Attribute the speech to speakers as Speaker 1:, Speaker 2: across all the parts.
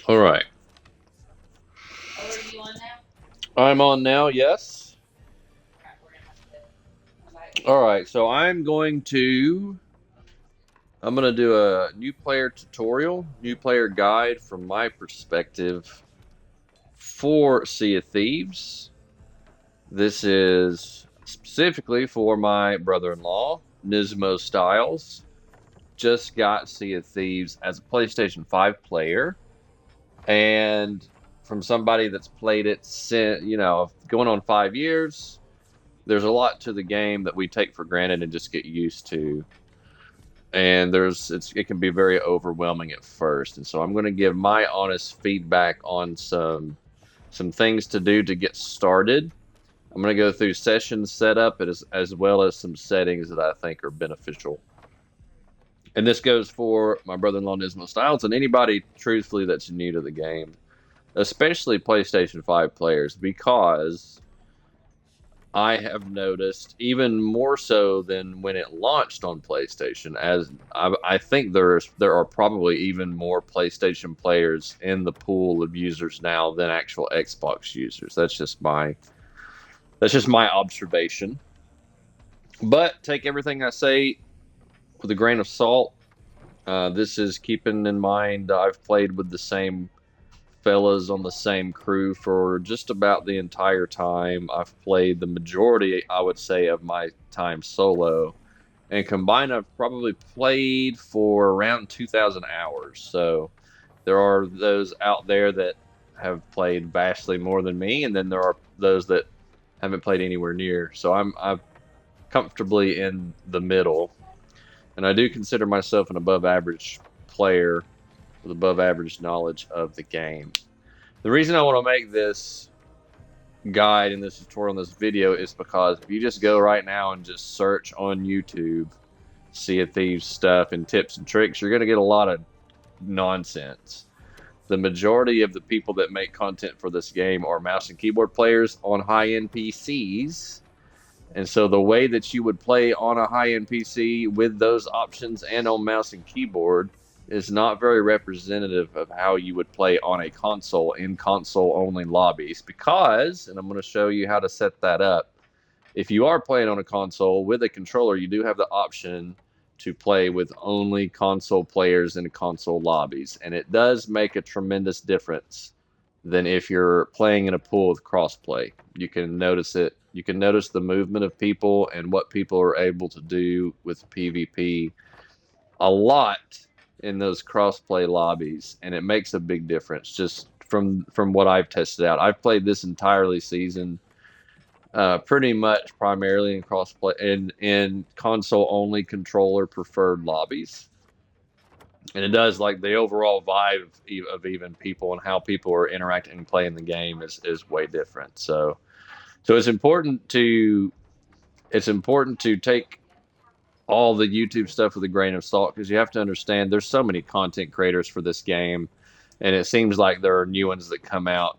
Speaker 1: All right.
Speaker 2: Oh, are you on now?
Speaker 1: I'm on now, yes.
Speaker 2: Crap, we're gonna have to invite you.
Speaker 1: All right. So I'm going to do a new player tutorial, new player guide from my perspective for Sea of Thieves. This is specifically for my brother-in-law, Nismo Styles. Just got Sea of Thieves as a PlayStation 5 player, and from somebody that's played it since, going on 5 years. There's a lot to the game that we take for granted and just get used to. And it can be very overwhelming at first. And so I'm going to give my honest feedback on some things to do to get started. I'm going to go through session setup as well as some settings that I think are beneficial. And this goes for my brother-in-law Nismo Styles and anybody truthfully that's new to the game, especially PlayStation 5 players, because I have noticed even more so than when it launched on PlayStation. As I think there are probably even more PlayStation players in the pool of users now than actual Xbox users. That's just my observation. But take everything I say with a grain of salt. This is keeping in mind I've played with the same fellas on the same crew for just about the entire time. I've played the majority, I would say, of my time solo. And combined, I've probably played for around 2,000 hours. So there are those out there that have played vastly more than me, and then there are those that haven't played anywhere near. So I'm comfortably in the middle, and I do consider myself an above average player with above average knowledge of the game. The reason I want to make this guide and this tutorial and this video is because if you just go right now and just search on YouTube Sea of Thieves stuff and tips and tricks, you're going to get a lot of nonsense. The majority of the people that make content for this game are mouse and keyboard players on high end PCs. And so the way that you would play on a high end PC with those options and on mouse and keyboard is not very representative of how you would play on a console in console only lobbies because, and I'm going to show you how to set that up. If you are playing on a console with a controller, you do have the option to play with only console players in console lobbies. And it does make a tremendous difference than if you're playing in a pool with crossplay. You can notice it. You can notice the movement of people and what people are able to do with PvP a lot in those crossplay lobbies, and it makes a big difference just from what I've tested out. I've played this entirely season pretty much primarily in crossplay in console only controller preferred lobbies, and it does like the overall vibe of even people and how people are interacting and playing the game is way different. So it's important to take all the YouTube stuff with a grain of salt because you have to understand there's so many content creators for this game, and it seems like there are new ones that come out.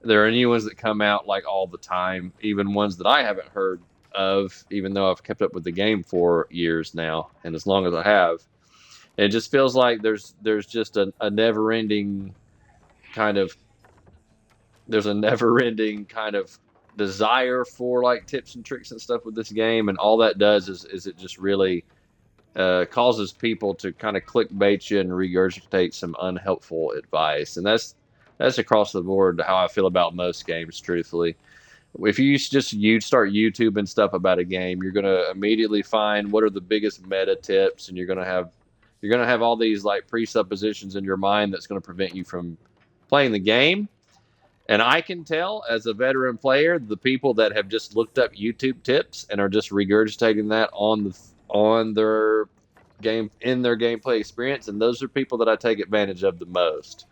Speaker 1: There are new ones that come out like all the time, even ones that I haven't heard of, even though I've kept up with the game for years now and as long as I have. And it just feels like there's just a never ending kind of there's a never ending kind of desire for like tips and tricks and stuff with this game, and all that does is it just really causes people to kind of clickbait you and regurgitate some unhelpful advice, and that's across the board how I feel about most games. Truthfully, if you start YouTube and stuff about a game, you're gonna immediately find what are the biggest meta tips, and you're gonna have all these like presuppositions in your mind that's going to prevent you from playing the game. And I can tell as a veteran player, the people that have just looked up YouTube tips and are just regurgitating that on their game in their gameplay experience, and those are people that I take advantage of the most.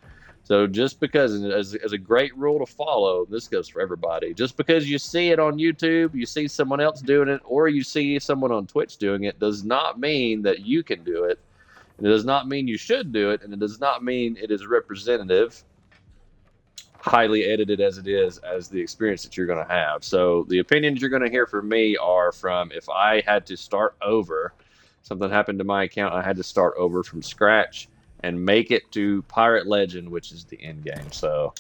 Speaker 1: So just because, as a great rule to follow, this goes for everybody. Just because you see it on YouTube, you see someone else doing it, or you see someone on Twitch doing it, does not mean that you can do it. And it does not mean you should do it, and it does not mean it is representative, highly edited as it is, as the experience that you're going to have. So the opinions you're going to hear from me are from if I had to start over Something happened to my account. I had to start over from scratch and make it to Pirate Legend, which is the end game. So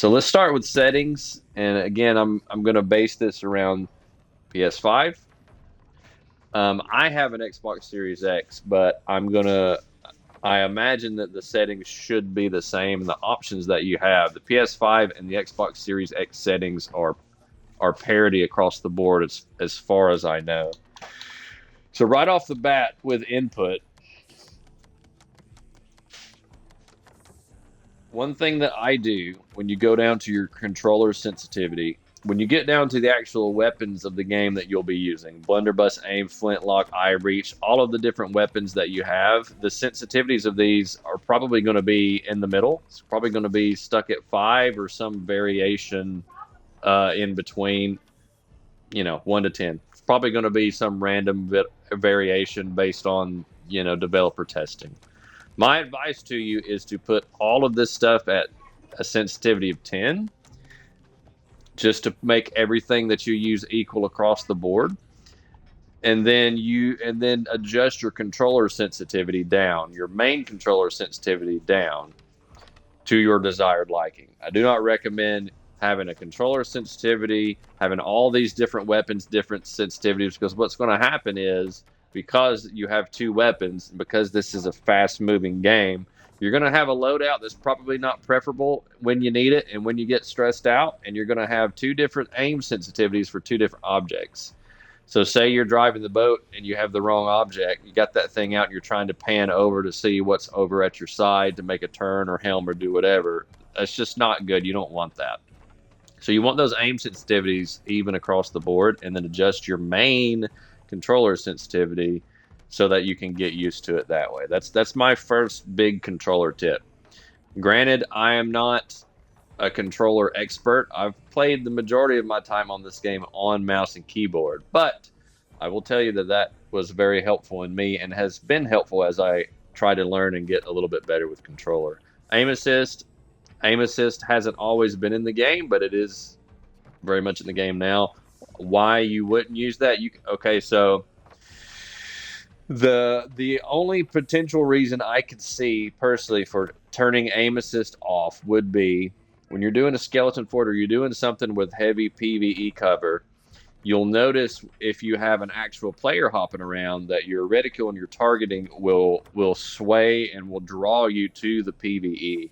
Speaker 1: let's start with settings. And again, I'm going to base this around PS5. I have an Xbox Series X, but I imagine that the settings should be the same. The options that you have, the PS5 and the Xbox Series X settings are parity across the board as far as I know. So right off the bat with input, one thing that I do when you go down to your controller sensitivity, when you get down to the actual weapons of the game that you'll be using, blunderbuss, aim, flintlock, eye reach, all of the different weapons that you have, the sensitivities of these are probably going to be in the middle. It's probably going to be stuck at 5 or some variation in between, 1 to 10. It's probably going to be some random variation based on, developer testing. My advice to you is to put all of this stuff at a sensitivity of 10, just to make everything that you use equal across the board. And then adjust your controller sensitivity down, your main controller sensitivity down to your desired liking. I do not recommend having a controller sensitivity, having all these different weapons, different sensitivities, because what's going to happen is, because you have two weapons, because this is a fast moving game, you're going to have a loadout that's probably not preferable when you need it and when you get stressed out, and you're going to have two different aim sensitivities for two different objects. So say you're driving the boat and you have the wrong object, you got that thing out, and you're trying to pan over to see what's over at your side to make a turn or helm or do whatever. That's just not good. You don't want that. So you want those aim sensitivities even across the board, and then adjust your main controller sensitivity so that you can get used to it that way. That's my first big controller tip. Granted, I am not a controller expert. I've played the majority of my time on this game on mouse and keyboard, but I will tell you that that was very helpful in me and has been helpful as I try to learn and get a little bit better with controller. Aim assist, aim assist hasn't always been in the game, but it is very much in the game now. Why you wouldn't use that? Okay, so the only potential reason I could see personally for turning aim assist off would be when you're doing a skeleton fort or you're doing something with heavy PvE cover. You'll notice if you have an actual player hopping around that your reticule and your targeting will sway and will draw you to the PvE.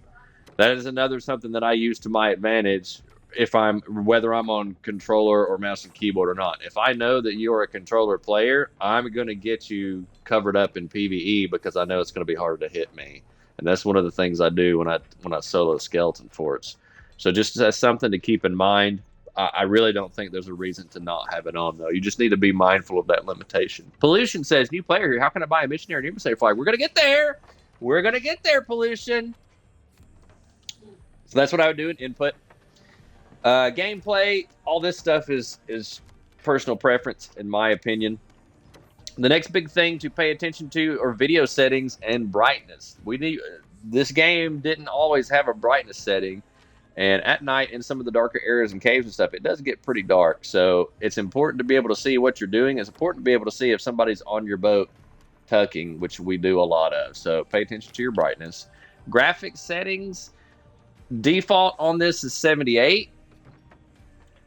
Speaker 1: That is another something that I use to my advantage, if I'm whether I'm on controller or mouse and keyboard or not. If I know that you're a controller player, I'm going to get you covered up in PvE because I know it's going to be harder to hit me. And that's one of the things I do when I solo skeleton forts. So just as something to keep in mind. I really don't think there's a reason to not have it on, though. You just need to be mindful of that limitation. Pollution says, new player here. How can I buy a missionary and emissary flag? We're going to get there. We're going to get there, Pollution. So that's what I would do in input. Gameplay, all this stuff is personal preference, in my opinion. The next big thing to pay attention to are video settings and brightness. This game didn't always have a brightness setting. And at night, in some of the darker areas and caves and stuff, it does get pretty dark. So it's important to be able to see what you're doing. It's important to be able to see if somebody's on your boat tucking, which we do a lot of. So pay attention to your brightness. Graphics settings, default on this is 78.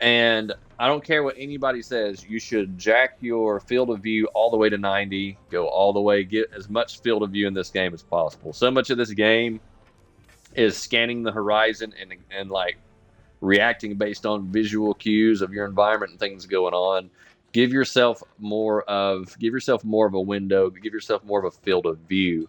Speaker 1: And I don't care what anybody says, you should jack your field of view all the way to 90, go all the way, get as much field of view in this game as possible. So much of this game is scanning the horizon and like reacting based on visual cues of your environment and things going on. Give yourself more of a window, give yourself more of a field of view.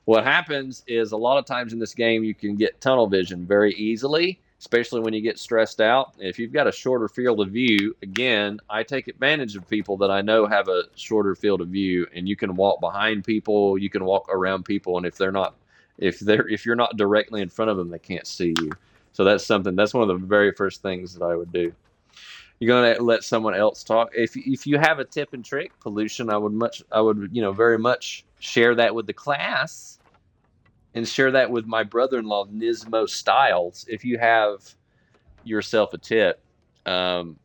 Speaker 1: What happens is a lot of times in this game you can get tunnel vision very easily, especially when you get stressed out. If you've got a shorter field of view, again, I take advantage of people that I know have a shorter field of view, and you can walk behind people, you can walk around people, and if you're not directly in front of them, they can't see you. So that's one of the very first things that I would do. You're gonna let someone else talk. If you have a tip and trick, Pollution, I would very much share that with the class, and share that with my brother-in-law Nismo Styles. If you have yourself a tip, that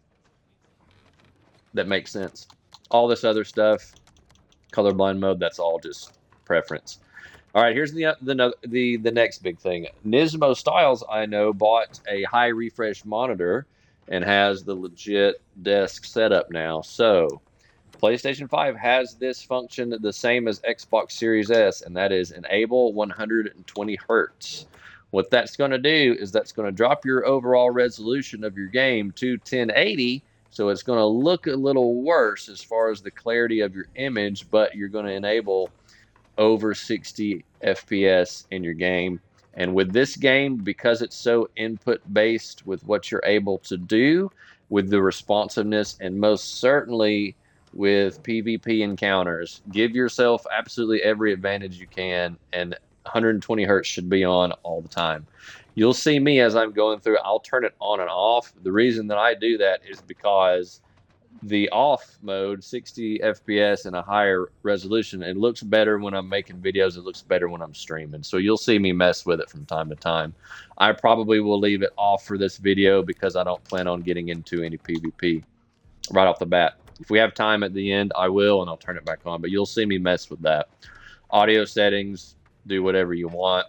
Speaker 1: makes sense. All this other stuff, colorblind mode. That's all just preference. All right, here's the next big thing. Nismo Styles, I know, bought a high refresh monitor and has the legit desk setup now. So PlayStation 5 has this function the same as Xbox Series S, and that is enable 120 hertz. What that's going to do is that's going to drop your overall resolution of your game to 1080, so it's going to look a little worse as far as the clarity of your image, but you're going to enable over 60 FPS in your game. And with this game, because it's so input based with what you're able to do, with the responsiveness, and most certainly with PvP encounters, give yourself absolutely every advantage you can, and 120 hertz should be on all the time. You'll see me as I'm going through, I'll turn it on and off. The reason that I do that is because the off mode, 60 FPS and a higher resolution, it looks better when I'm making videos. It looks better when I'm streaming. So you'll see me mess with it from time to time. I probably will leave it off for this video because I don't plan on getting into any PvP right off the bat. If we have time at the end, I will, and I'll turn it back on. But you'll see me mess with that. Audio settings, do whatever you want.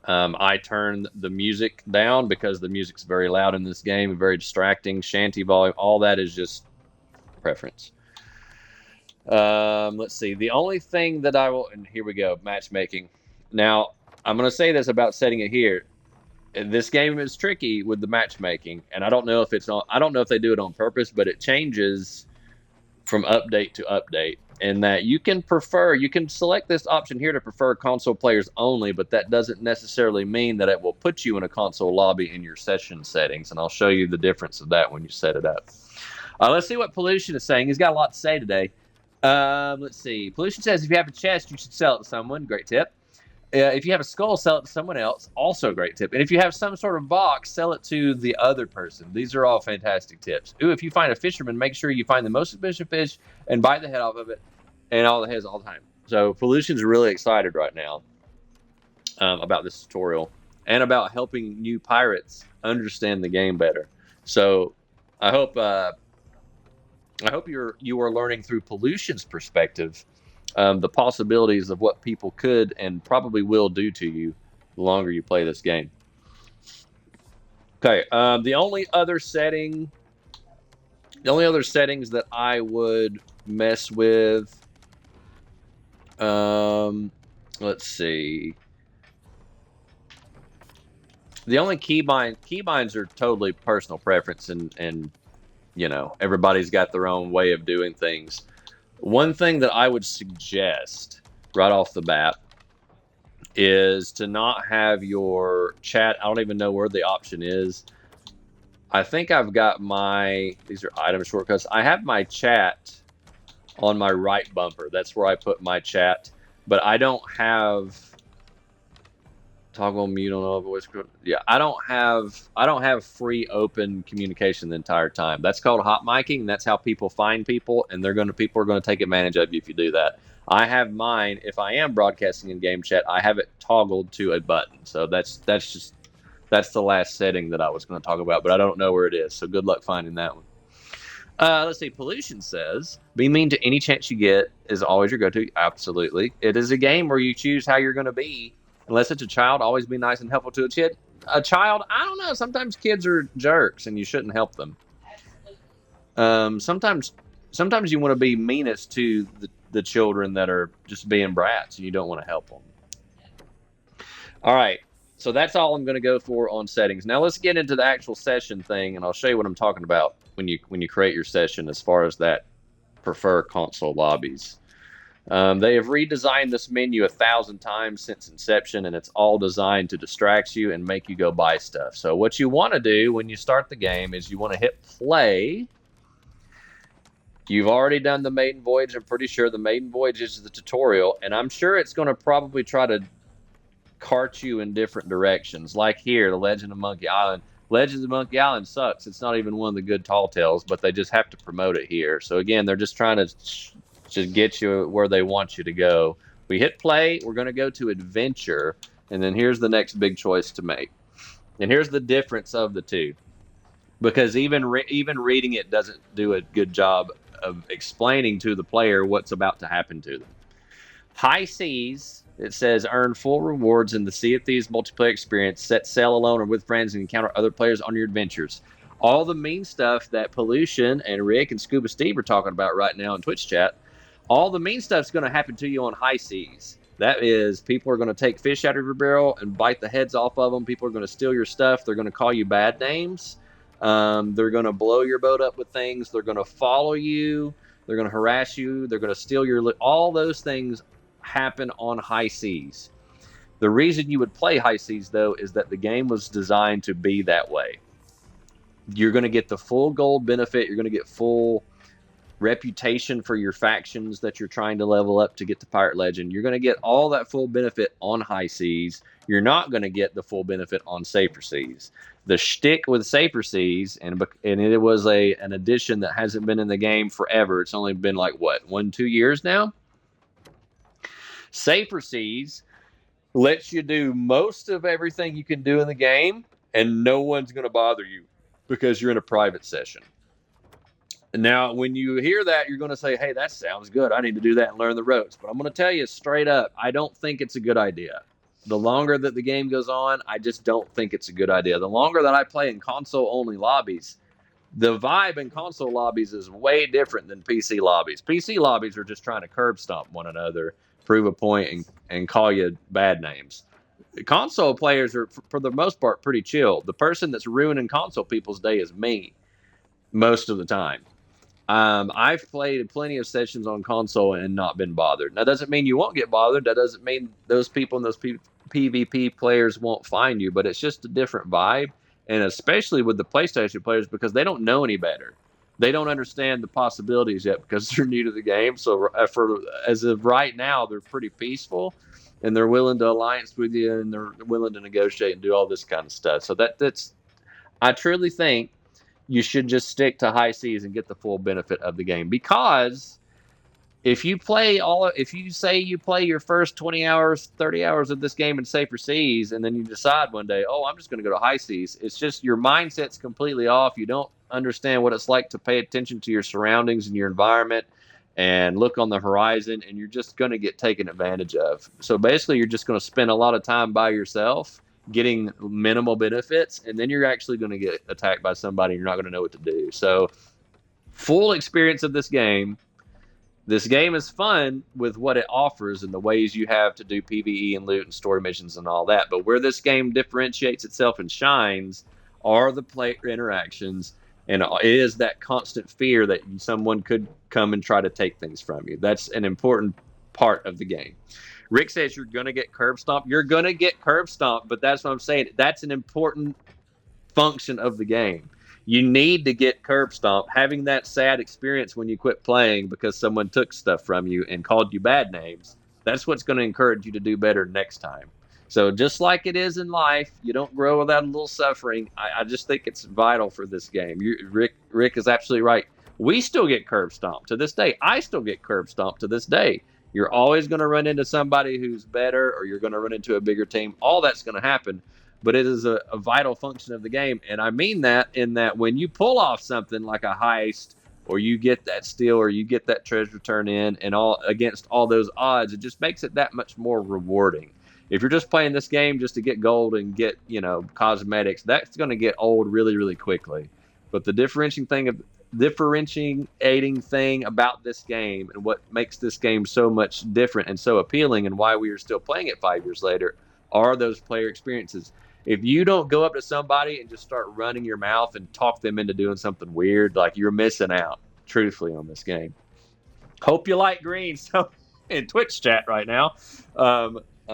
Speaker 1: I turn the music down because the music's very loud in this game, very distracting. Shanty volume, all that is just preference. Let's see. The only thing that I will, and here we go, matchmaking. Now, I'm going to say this about setting it here. This game is tricky with the matchmaking, and I don't know if it's on. I don't know if they do it on purpose, but it changes from update to update. And that you can select this option here to prefer console players only, but that doesn't necessarily mean that it will put you in a console lobby in your session settings. And I'll show you the difference of that when you set it up. Let's see what Pollution is saying. He's got a lot to say today. Let's see. Pollution says if you have a chest, you should sell it to someone. Great tip. If you have a skull, sell it to someone else. Also great tip. And if you have some sort of box, sell it to the other person. These are all fantastic tips. Ooh, if you find a fisherman, make sure you find the most efficient fish and bite the head off of it and all the heads all the time. So Pollution's really excited right now about this tutorial and about helping new pirates understand the game better. So I hope you are learning through Pollution's perspective the possibilities of what people could and probably will do to you the longer you play this game. Okay, the only other settings that I would mess with, let's see. The only keybinds are totally personal preference, and you know, everybody's got their own way of doing things. One thing that I would suggest right off the bat is to not have your chat. I don't even know where the option is. I think I've got these are item shortcuts. I have my chat on my right bumper. That's where I put my chat, but I don't have toggle mute on all voice. Yeah, I don't have free open communication the entire time. That's called hot miking. That's how people find people, and people are going to take advantage of you if you do that. I have mine. If I am broadcasting in game chat, I have it toggled to a button. So that's the last setting that I was going to talk about, but I don't know where it is. So good luck finding that one. Let's see. Pollution says, be mean to any chance you get is always your go-to. Absolutely. It is a game where you choose how you're going to be. Unless it's a child, always be nice and helpful to a kid. A child, I don't know. Sometimes kids are jerks, and you shouldn't help them. Sometimes you want to be meanest to the children that are just being brats, and you don't want to help them. All right, so that's all I'm going to go for on settings. Now let's get into the actual session thing, and I'll show you what I'm talking about when you create your session as far as that prefer console lobbies. They have redesigned this menu 1,000 times since inception, and it's all designed to distract you and make you go buy stuff. So what you want to do when you start the game is you want to hit play. You've already done the maiden voyage. I'm pretty sure the maiden voyage is the tutorial, and I'm sure it's going to probably try to cart you in different directions. Like here, the Legend of Monkey Island. Legends of Monkey Island sucks. It's not even one of the good tall tales, but they just have to promote it here. So again, they're just trying to just get you where they want you to go. We hit play. We're going to go to adventure, and then here's the next big choice to make. And here's the difference of the two, because even reading it doesn't do a good job of explaining to the player what's about to happen to them. High seas, it says, earn full rewards in the Sea of Thieves multiplayer experience. Set sail alone or with friends and encounter other players on your adventures. All the mean stuff that Pollution and Rick and Scuba Steve are talking about right now in Twitch chat, all the mean stuff's going to happen to you on high seas. That is, people are going to take fish out of your barrel and bite the heads off of them. People are going to steal your stuff. They're going to call you bad names. They're going to blow your boat up with things. They're going to follow you. They're going to harass you. They're going to steal your... All those things happen on high seas. The reason you would play high seas, though, is that the game was designed to be that way. You're going to get the full gold benefit. You're going to get full reputation for your factions that you're trying to level up to get to Pirate Legend. You're going to get all that full benefit on high seas. You're not going to get the full benefit on safer seas. The shtick with safer seas, and it was an addition that hasn't been in the game forever. It's only been like, what, 1-2 years now? Safer seas lets you do most of everything you can do in the game, and no one's going to bother you because you're in a private session. Now, when you hear that, you're going to say, hey, that sounds good. I need to do that and learn the ropes. But I'm going to tell you straight up, I don't think it's a good idea. The longer that the game goes on, I just don't think it's a good idea. The longer that I play in console-only lobbies, the vibe in console lobbies is way different than PC lobbies. PC lobbies are just trying to curb stomp one another, prove a point, and call you bad names. Console players are, for the most part, pretty chill. The person that's ruining console people's day is me most of the time. I've played plenty of sessions on console and not been bothered. That doesn't mean you won't get bothered. That doesn't mean those people and those PvP players won't find you, but it's just a different vibe. And especially with the PlayStation players, because they don't know any better. They don't understand the possibilities yet because they're new to the game. So as of right now, they're pretty peaceful, and they're willing to alliance with you, and they're willing to negotiate and do all this kind of stuff. So that's I truly think you should just stick to high seas and get the full benefit of the game. Because if you say you play your first 20 hours, 30 hours of this game in safer seas, and then you decide one day, oh, I'm just going to go to high seas, it's just your mindset's completely off. You don't understand what it's like to pay attention to your surroundings and your environment and look on the horizon, and you're just going to get taken advantage of. So basically, you're just going to spend a lot of time by yourself getting minimal benefits, and then you're actually going to get attacked by somebody and you're not going to know what to do. So full experience of this game. This game is fun with what it offers and the ways you have to do PvE and loot and story missions and all that. But where this game differentiates itself and shines are the player interactions, and it is that constant fear that someone could come and try to take things from you. That's an important part of the game. Rick says you're going to get curb stomped. You're going to get curb stomped, but that's what I'm saying. That's an important function of the game. You need to get curb stomped. Having that sad experience when you quit playing because someone took stuff from you and called you bad names, that's what's going to encourage you to do better next time. So just like it is in life, you don't grow without a little suffering. I just think it's vital for this game. Rick is absolutely right. We still get curb stomped to this day. I still get curb stomped to this day. You're always going to run into somebody who's better, or you're going to run into a bigger team. All that's going to happen, but it is a vital function of the game. And I mean that in that when you pull off something like a heist, or you get that steal, or you get that treasure turn in, and all against all those odds, it just makes it that much more rewarding. If you're just playing this game just to get gold and get, cosmetics, that's going to get old really, really quickly. But the differentiating thing about this game and what makes this game so much different and so appealing, and why we are still playing it 5 years later, are those player experiences. If you don't go up to somebody and just start running your mouth and talk them into doing something weird, like, you're missing out, truthfully, on this game. Hope you like green. So in Twitch chat right now,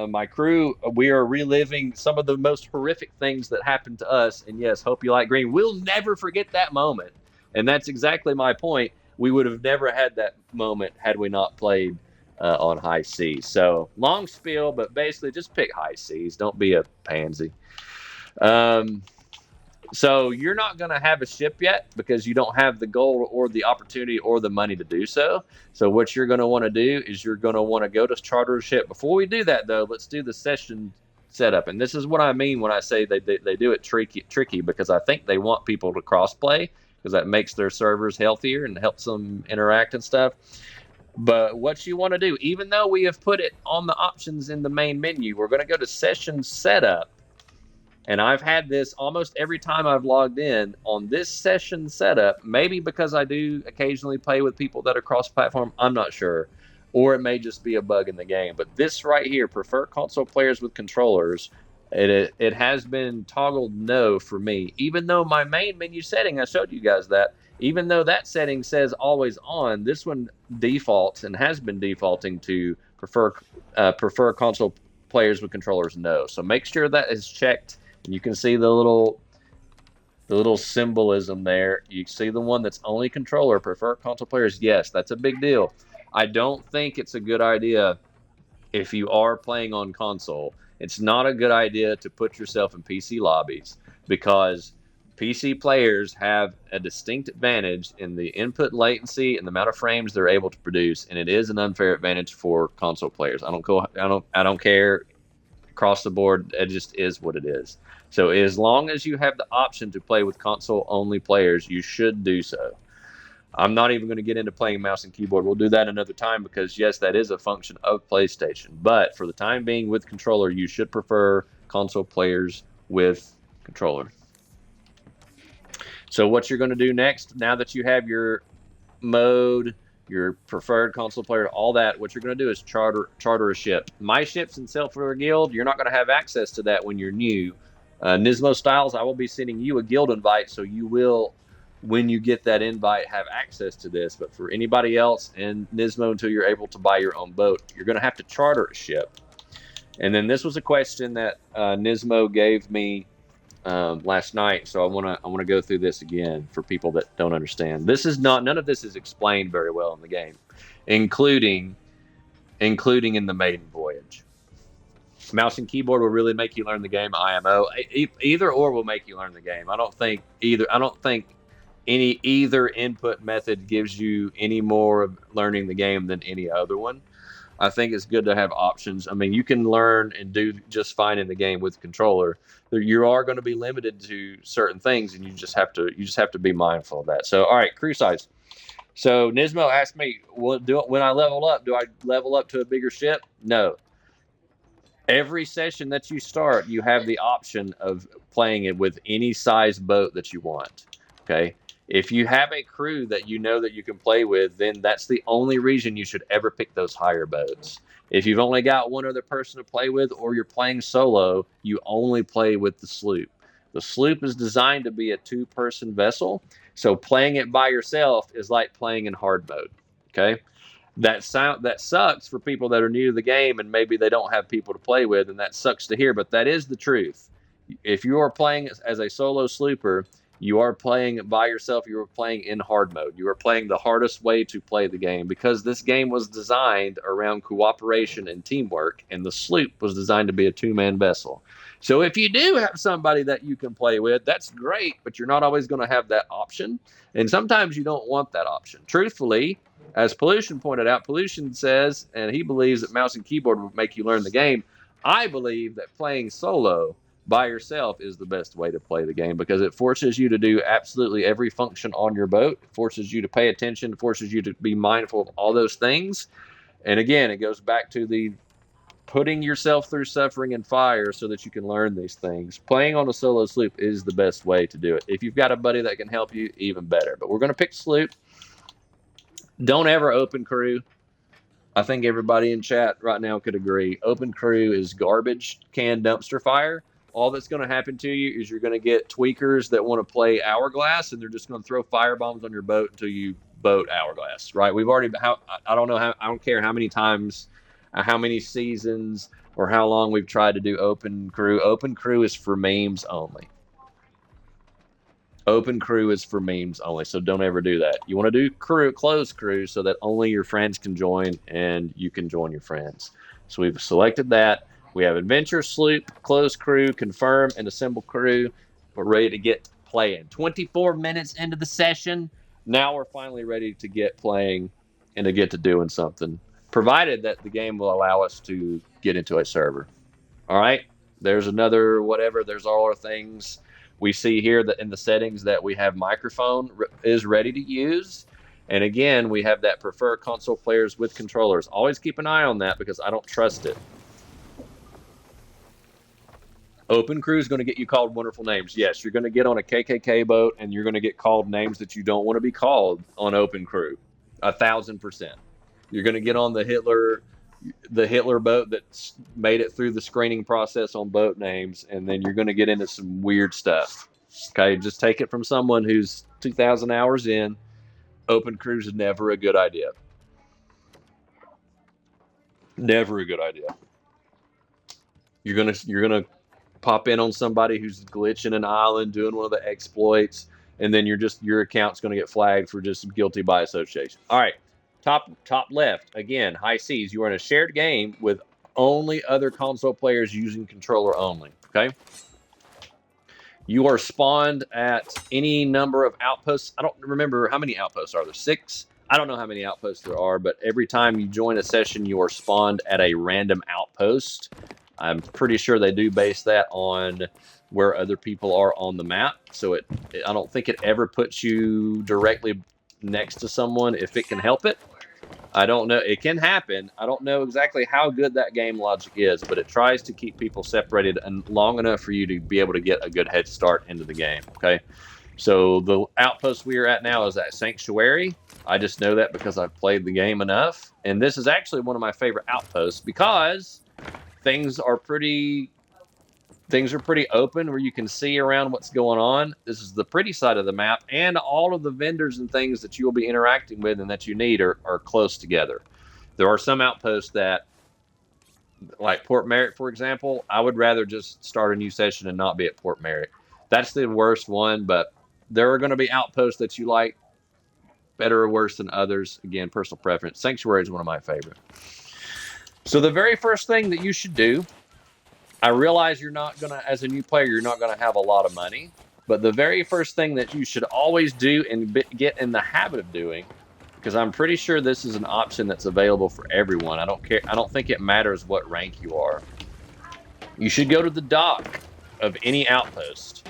Speaker 1: my crew, we are reliving some of the most horrific things that happened to us. And yes, hope you like green. We'll never forget that moment. And that's exactly my point. We would have never had that moment had we not played on high seas. So long spiel, but basically just pick high seas. Don't be a pansy. So you're not going to have a ship yet because you don't have the gold or the opportunity or the money to do so. So what you're going to want to do is you're going to want to go to charter a ship. Before we do that, though, let's do the session setup. And this is what I mean when I say they do it tricky, because I think they want people to cross-play. because that makes their servers healthier and helps them interact and stuff. But what you want to do, even though we have put it on the options in the main menu, we're going to go to session setup. And I've had this almost every time I've logged in on this session setup, maybe because I do occasionally play with people that are cross platform, I'm not sure. Or it may just be a bug in the game. But this right here, prefer console players with controllers, it has been toggled no for me. Even though my main menu setting, I showed you guys that, even though that setting says always on, this one defaults and has been defaulting to prefer console players with controllers no. So make sure that is checked. And you can see the little symbolism there. You see the one that's only controller, prefer console players. Yes, that's a big deal. I don't think it's a good idea if you are playing on console. It's not a good idea to put yourself in PC lobbies because PC players have a distinct advantage in the input latency and the amount of frames they're able to produce, and it is an unfair advantage for console players. I don't care across the board. It just is what it is. So as long as you have the option to play with console only players, you should do so. I'm not even going to get into playing mouse and keyboard. We'll do that another time because yes, that is a function of PlayStation. But for the time being with controller, you should prefer console players with controller. So what you're going to do next, now that you have your mode, your preferred console player, all that, what you're going to do is charter a ship. My ships in Self-Aware Guild, you're not going to have access to that when you're new. Nismo Styles, I will be sending you a guild invite, so you will, when you get that invite, have access to this. But for anybody else in Nismo, until you're able to buy your own boat, you're going to have to charter a ship. And then this was a question that Nismo gave me last night, so I want to go through this again for people that don't understand. None of this is explained very well in the game, including in the maiden voyage. Mouse and keyboard will really make you learn the game. IMO, either or will make you learn the game. I don't think either input method gives you any more of learning the game than any other one. I think it's good to have options. I mean, you can learn and do just fine in the game with controller. You are going to be limited to certain things, and you just have to be mindful of that. So, all right, crew size. So Nismo asked me, when I level up, do I level up to a bigger ship? No. Every session that you start, you have the option of playing it with any size boat that you want. Okay. If you have a crew that you know that you can play with, then that's the only reason you should ever pick those higher boats. If you've only got one other person to play with or you're playing solo, you only play with the sloop. The sloop is designed to be a two-person vessel, so playing it by yourself is like playing in hard mode. Okay? That sucks for people that are new to the game and maybe they don't have people to play with, and that sucks to hear, but that is the truth. If you are playing as a solo slooper, you are playing by yourself. You are playing in hard mode. You are playing the hardest way to play the game because this game was designed around cooperation and teamwork, and the sloop was designed to be a two-man vessel. So if you do have somebody that you can play with, that's great, but you're not always going to have that option, and sometimes you don't want that option. Truthfully, as Pollution pointed out, Pollution says, and he believes that mouse and keyboard will make you learn the game. I believe that playing solo by yourself is the best way to play the game because it forces you to do absolutely every function on your boat. It forces you to pay attention, forces you to be mindful of all those things. And again, it goes back to the putting yourself through suffering and fire so that you can learn these things. Playing on a solo sloop is the best way to do it. If you've got a buddy that can help you, even better. But we're going to pick sloop. Don't ever open crew. I think everybody in chat right now could agree. Open crew is garbage can dumpster fire. All that's going to happen to you is you're going to get tweakers that want to play Hourglass, and they're just going to throw fire bombs on your boat until you boat Hourglass, right? We've already, I don't know how, I don't care how many times, how many seasons, or how long we've tried to do open crew. Open crew is for memes only. Open crew is for memes only, so don't ever do that. You want to do closed crew so that only your friends can join and you can join your friends. So we've selected that. We have adventure, sloop, closed crew, confirm, and assemble crew. We're ready to get playing. 24 minutes into the session. Now we're finally ready to get playing and to get to doing something, provided that the game will allow us to get into a server. All right? There's another whatever. There's all our things. We see here that in the settings that we have microphone is ready to use. And again, we have that prefer console players with controllers. Always keep an eye on that because I don't trust it. Open crew is going to get you called wonderful names. Yes, you're going to get on a KKK boat and you're going to get called names that you don't want to be called on open crew. 1,000%. You're going to get on the Hitler boat that's made it through the screening process on boat names, and then you're going to get into some weird stuff. Okay, just take it from someone who's 2,000 hours in. Open crews is never a good idea. Never a good idea. You're gonna pop in on somebody who's glitching an island, doing one of the exploits, and then your account's going to get flagged for just guilty by association. All right, top left again, high seas. You are in a shared game with only other console players using controller only. Okay. You are spawned at any number of outposts. I don't remember how many outposts are there. 6. I don't know how many outposts there are, but every time you join a session, you are spawned at a random outpost. I'm pretty sure they do base that on where other people are on the map. So I don't think it ever puts you directly next to someone if it can help it. I don't know. It can happen. I don't know exactly how good that game logic is, but it tries to keep people separated and long enough for you to be able to get a good head start into the game. Okay. So the outpost we are at now is at Sanctuary. I just know that because I've played the game enough. And this is actually one of my favorite outposts because things are pretty open where you can see around what's going on. This is the pretty side of the map, and all of the vendors and things that you will be interacting with and that you need are close together. There are some outposts that, like Port Merrick, for example, I would rather just start a new session and not be at Port Merrick. That's the worst one, but there are going to be outposts that you like better or worse than others. Again, personal preference. Sanctuary is one of my favorite. So the very first thing that you should do, I realize you're not going to, as a new player, you're not going to have a lot of money. But the very first thing that you should always do and get in the habit of doing, because I'm pretty sure this is an option that's available for everyone. I don't care. I don't think it matters what rank you are. You should go to the dock of any outpost.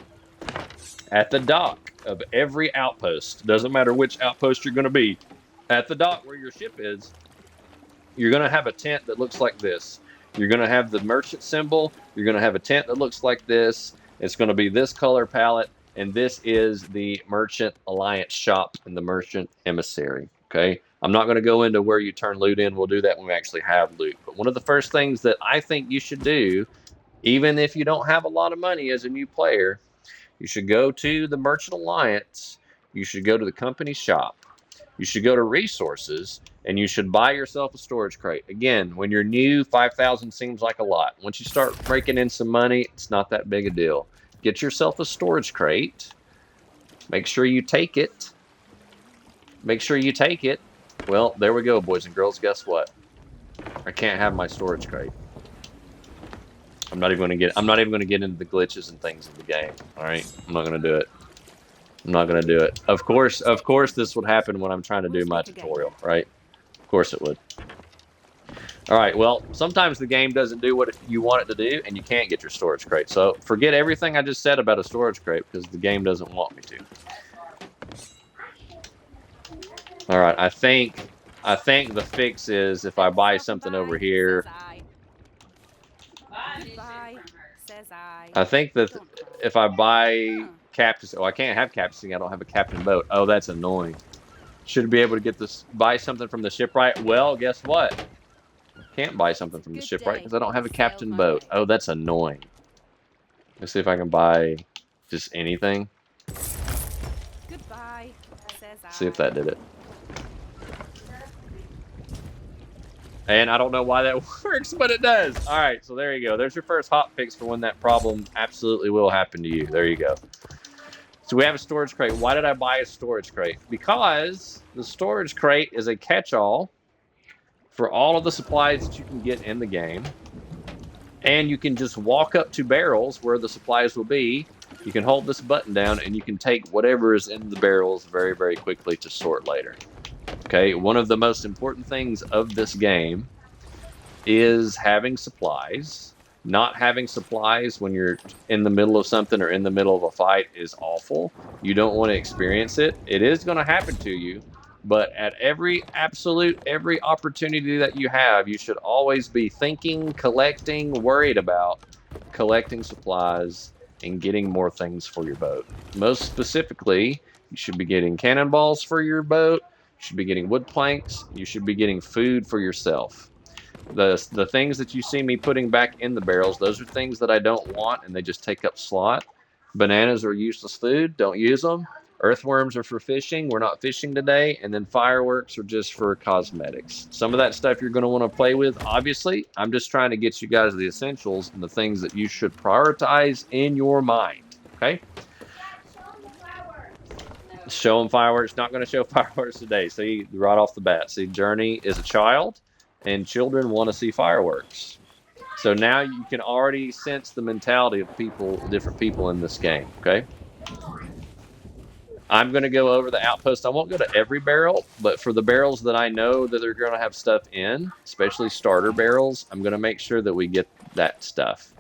Speaker 1: At the dock of every outpost, doesn't matter which outpost you're going to be, at the dock where your ship is, you're going to have a tent that looks like this. You're going to have the merchant symbol. You're going to have a tent that looks like this. It's going to be this color palette. And this is the Merchant Alliance shop and the Merchant Emissary. Okay. I'm not going to go into where you turn loot in. We'll do that when we actually have loot. But one of the first things that I think you should do, even if you don't have a lot of money as a new player, you should go to the Merchant Alliance. You should go to the company shop. You should go to resources, and you should buy yourself a storage crate. Again, when you're new, 5,000 seems like a lot. Once you start breaking in some money, it's not that big a deal. Get yourself a storage crate. Make sure you take it. Make sure you take it. Well, there we go, boys and girls. Guess what? I can't have my storage crate. I'm not even going to get into the glitches and things of the game. All right, I'm not going to do it. I'm not going to do it. Of course, this would happen when I'm trying to do my tutorial, right? Of course it would. All right, well, sometimes the game doesn't do what you want it to do, and you can't get your storage crate. So forget everything I just said about a storage crate because the game doesn't want me to. All right, I think the fix is if I buy something over here. I think that if I buy captain, I can't have captain. I don't have a captain boat. Oh, that's annoying. Should be able to get this, buy something from the shipwright. Well, guess what? Can't buy something from the shipwright because I don't have a captain boat. Oh, that's annoying. Let's see if I can buy just anything.
Speaker 3: Goodbye.
Speaker 1: See if that did it. And I don't know why that works, but it does. All right, so there you go. There's your first hot fix for when that problem absolutely will happen to you. There you go. So we have a storage crate. Why did I buy a storage crate? Because the storage crate is a catch-all for all of the supplies that you can get in the game. And you can just walk up to barrels where the supplies will be. You can hold this button down and you can take whatever is in the barrels very, very quickly to sort later. Okay, one of the most important things of this game is having supplies Not having supplies when you're in the middle of something or in the middle of a fight is awful. You don't want to experience it. It is going to happen to you, but at every opportunity that you have, you should always be thinking, collecting, worried about collecting supplies and getting more things for your boat. Most specifically, you should be getting cannonballs for your boat. You should be getting wood planks. You should be getting food for yourself. The things that you see me putting back in the barrels, those are things that I don't want and they just take up slot. Bananas are useless food, don't use them. Earthworms are for fishing, we're not fishing today. And then fireworks are just for cosmetics. Some of that stuff you're going to want to play with, obviously. I'm just trying to get you guys the essentials and the things that you should prioritize in your mind. Okay? Show them fireworks. Not going to show fireworks today. See, right off the bat. See, Journey is a child, and children want to see fireworks. So now you can already sense the mentality of people, different people in this game. Okay. I'm going to go over the outpost. I won't go to every barrel, but for the barrels that I know that they're going to have stuff in, especially starter barrels, I'm going to make sure that we get that stuff.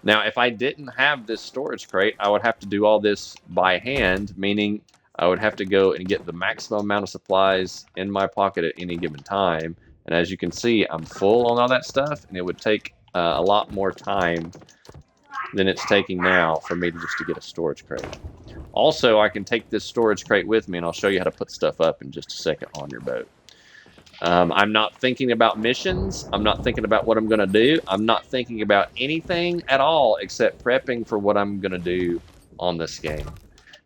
Speaker 1: Now, if I didn't have this storage crate, I would have to do all this by hand, meaning I would have to go and get the maximum amount of supplies in my pocket at any given time. And as you can see, I'm full on all that stuff, and it would take a lot more time than it's taking now for me to get a storage crate. Also, I can take this storage crate with me, and I'll show you how to put stuff up in just a second on your boat. I'm not thinking about missions. I'm not thinking about what I'm going to do. I'm not thinking about anything at all except prepping for what I'm going to do on this game.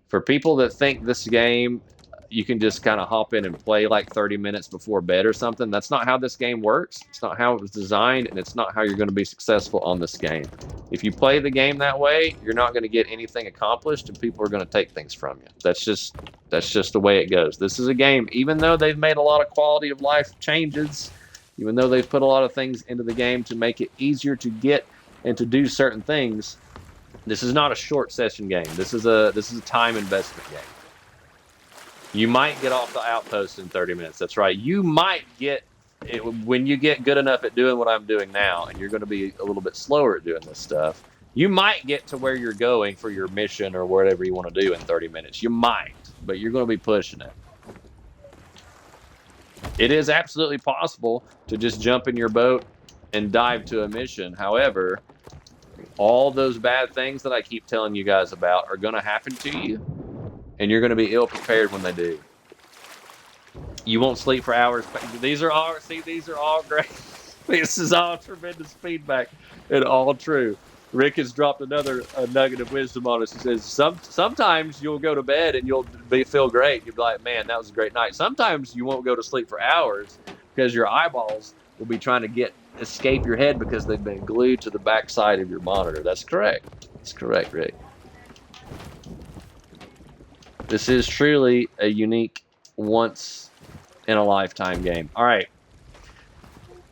Speaker 1: For people that think this game, you can just kind of hop in and play like 30 minutes before bed or something, that's not how this game works. It's not how it was designed, and it's not how you're going to be successful on this game. If you play the game that way, you're not going to get anything accomplished, and people are going to take things from you. That's just the way it goes. This is a game, even though they've made a lot of quality of life changes, even though they've put a lot of things into the game to make it easier to get and to do certain things, this is not a short session game. This is a time investment game. You might get off the outpost in 30 minutes. That's right. You might get it when you get good enough at doing what I'm doing now, and you're going to be a little bit slower at doing this stuff. You might get to where you're going for your mission or whatever you want to do in 30 minutes. You might, but you're going to be pushing it. It is absolutely possible to just jump in your boat and dive to a mission. However, all those bad things that I keep telling you guys about are going to happen to you, and you're going to be ill prepared when they do. You won't sleep for hours. These are all great. This is all tremendous feedback and all true. Rick has dropped another nugget of wisdom on us. He says, sometimes you'll go to bed and you'll feel great. You'll be like, man, that was a great night. Sometimes you won't go to sleep for hours because your eyeballs will be trying to escape your head because they've been glued to the backside of your monitor. That's correct. That's correct, Rick. This is truly a unique once-in-a-lifetime game. All right.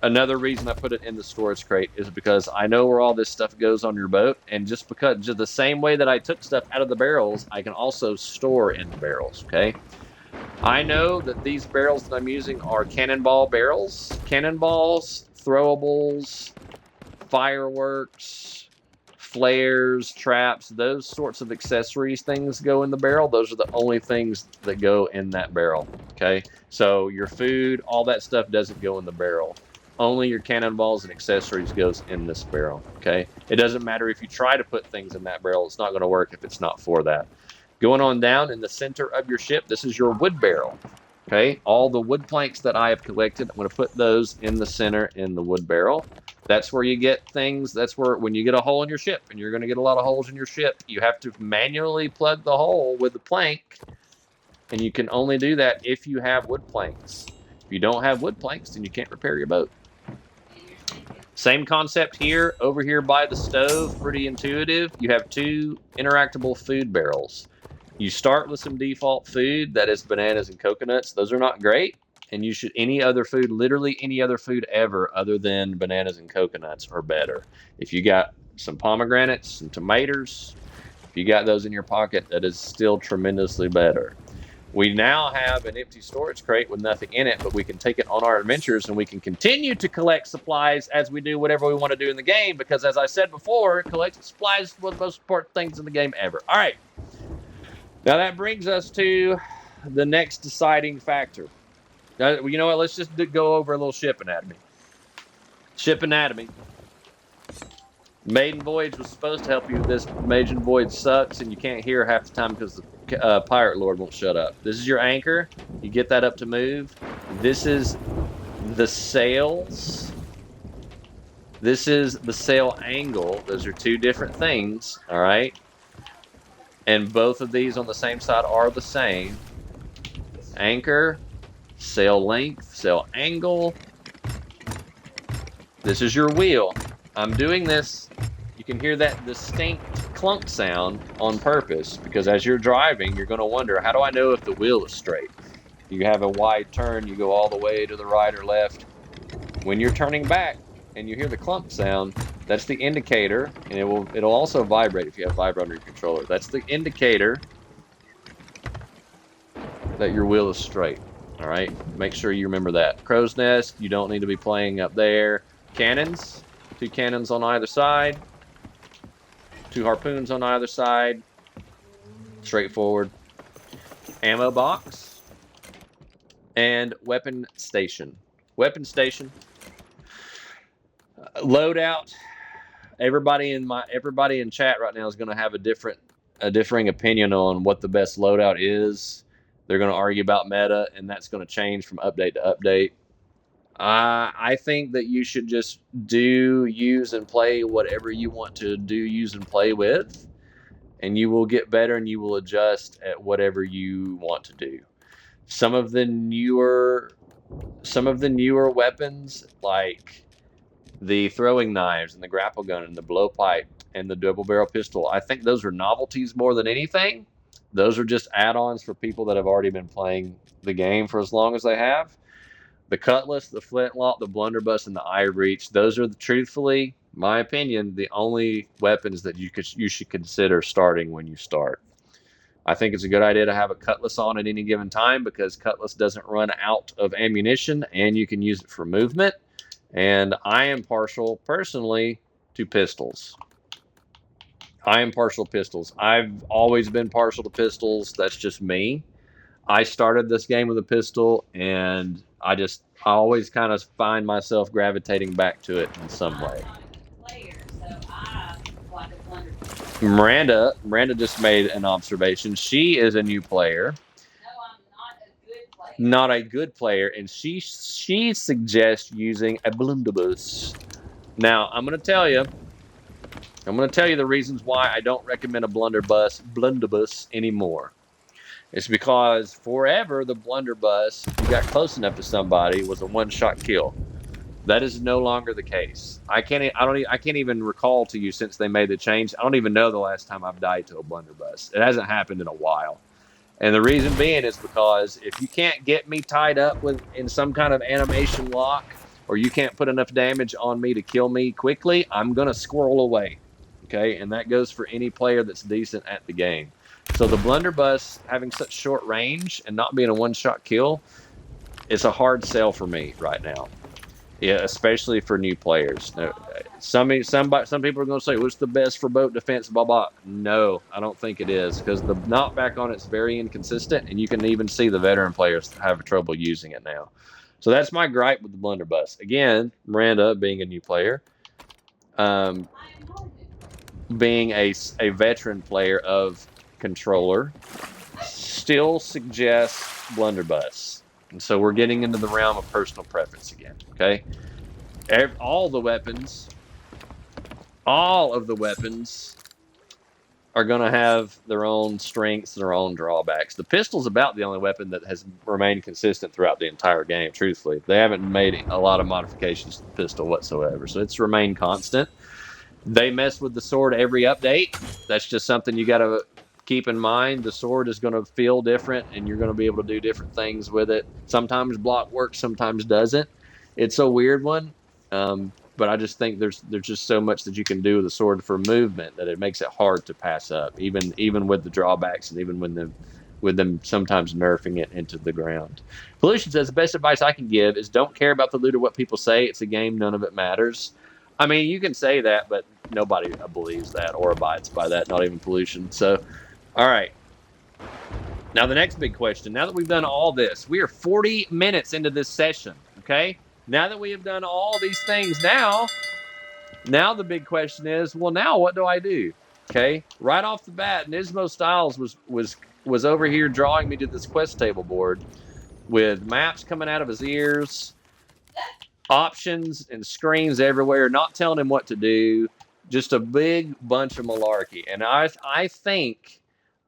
Speaker 1: Another reason I put it in the storage crate is because I know where all this stuff goes on your boat, and just the same way that I took stuff out of the barrels, I can also store in the barrels, okay? I know that these barrels that I'm using are cannonball barrels. Cannonballs, throwables, fireworks, flares, traps, those sorts of accessories things go in the barrel. Those are the only things that go in that barrel, okay? So your food, all that stuff doesn't go in the barrel. Only your cannonballs and accessories goes in this barrel, okay? It doesn't matter if you try to put things in that barrel. It's not going to work if it's not for that. Going on down in the center of your ship, this is your wood barrel, okay? All the wood planks that I have collected, I'm going to put those in the center in the wood barrel. That's where you get things. That's where when you get a hole in your ship, and you're going to get a lot of holes in your ship, you have to manually plug the hole with the plank, and you can only do that if you have wood planks. If you don't have wood planks, then you can't repair your boat. Same concept here. Over here by the stove, pretty intuitive. You have two interactable food barrels. You start with some default food, that is bananas and coconuts. Those are not great. And you should, any other food, literally any other food ever other than bananas and coconuts are better. If you got some pomegranates, some tomatoes, if you got those in your pocket, that is still tremendously better. We now have an empty storage crate with nothing in it, but we can take it on our adventures and we can continue to collect supplies as we do whatever we want to do in the game. Because as I said before, collecting supplies is one of the most important things in the game ever. All right. Now that brings us to the next deciding factor. You know what? Let's just go over a little ship anatomy. Ship anatomy. Maiden Voyage was supposed to help you with this. Maiden Voyage sucks, and you can't hear half the time because the Pirate Lord won't shut up. This is your anchor. You get that up to move. This is the sails. This is the sail angle. Those are two different things, all right? And both of these on the same side are the same. Anchor, sail length, sail angle. This is your wheel. I'm doing this. You can hear that distinct clunk sound on purpose because as you're driving, you're going to wonder, how do I know if the wheel is straight? You have a wide turn, you go all the way to the right or left. When you're turning back and you hear the clunk sound, that's the indicator, and it'll also vibrate if you have vibrate on your controller. That's the indicator that your wheel is straight. All right, make sure you remember that. Crow's Nest, you don't need to be playing up there. Cannons, 2 cannons on either side, 2 harpoons on either side. Straightforward. Ammo box and weapon station. Weapon station. Loadout. Everybody in chat right now is going to have a differing opinion on what the best loadout is. They're going to argue about meta, and that's going to change from update to update. I think that you should just use and play whatever you want to use and play with, and you will get better and you will adjust at whatever you want to do. Some of the newer weapons, like the throwing knives and the grapple gun and the blowpipe and the double barrel pistol, I think those are novelties more than anything. Those are just add-ons for people that have already been playing the game for as long as they have. The cutlass, the flintlock, the blunderbuss, and the eye reach, those are truthfully, my opinion, the only weapons that you should consider starting when you start. I think it's a good idea to have a cutlass on at any given time because cutlass doesn't run out of ammunition and you can use it for movement. And I am partial, personally, to pistols. I am partial to pistols. I've always been partial to pistols. That's just me. I started this game with a pistol, and I always kind of find myself gravitating back to it in some way. Miranda just made an observation. She is a new player.
Speaker 2: No, I'm not a good player.
Speaker 1: Not a good player, and she suggests using a blunderbuss. Now, I'm going to tell you the reasons why I don't recommend a blunderbuss anymore. It's because forever the blunderbuss, if you got close enough to somebody, was a one-shot kill. That is no longer the case. I can't even recall to you since they made the change. I don't even know the last time I've died to a blunderbuss. It hasn't happened in a while. And the reason being is because if you can't get me tied up in some kind of animation lock, or you can't put enough damage on me to kill me quickly, I'm going to squirrel away. Okay? And that goes for any player that's decent at the game. So the blunderbuss having such short range and not being a one-shot kill, it's a hard sell for me right now. Yeah, especially for new players. Now, some people are going to say, "What's the best for boat defense?" Blah blah. No, I don't think it is because the knockback on it's very inconsistent, and you can even see the veteran players have trouble using it now. So that's my gripe with the blunderbuss. Again, Miranda being a new player, being a veteran player of controller, still suggests blunderbuss. And so we're getting into the realm of personal preference again, okay? All of the weapons are going to have their own strengths and their own drawbacks. The pistol's about the only weapon that has remained consistent throughout the entire game, truthfully. They haven't made a lot of modifications to the pistol whatsoever, so it's remained constant. They mess with the sword every update. That's just something you got to keep in mind. The sword is going to feel different, and you're going to be able to do different things with it. Sometimes block works, sometimes doesn't. It's a weird one, but I just think there's just so much that you can do with the sword for movement that it makes it hard to pass up, even with the drawbacks and even with them sometimes nerfing it into the ground. Pollution says the best advice I can give is don't care about the loot or what people say. It's a game, none of it matters. I mean, you can say that, but nobody believes that or abides by that, not even Pollution. So, all right. Now, the next big question, now that we've done all this, we are 40 minutes into this session, okay? Now that we have done all these things, now the big question is, well, now what do I do? Okay, right off the bat, Nismo Styles was over here drawing me to this quest table board with maps coming out of his ears, options and screens everywhere, not telling him what to do, just a big bunch of malarkey. And I think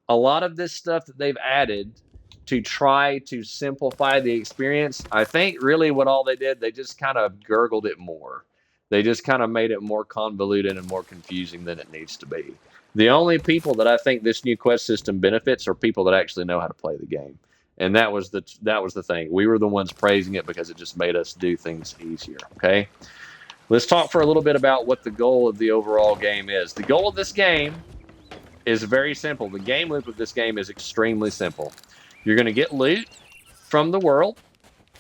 Speaker 1: a lot of this stuff that they've added to try to simplify the experience, I think really what all they did, they just kind of gurgled it more. They just kind of made it more convoluted and more confusing than it needs to be. The only people that I think this new quest system benefits are people that actually know how to play the game. And that was the thing. We were the ones praising it because it just made us do things easier. Okay. Let's talk for a little bit about what the goal of the overall game is. The goal of this game is very simple. The game loop of this game is extremely simple. You're going to get loot from the world,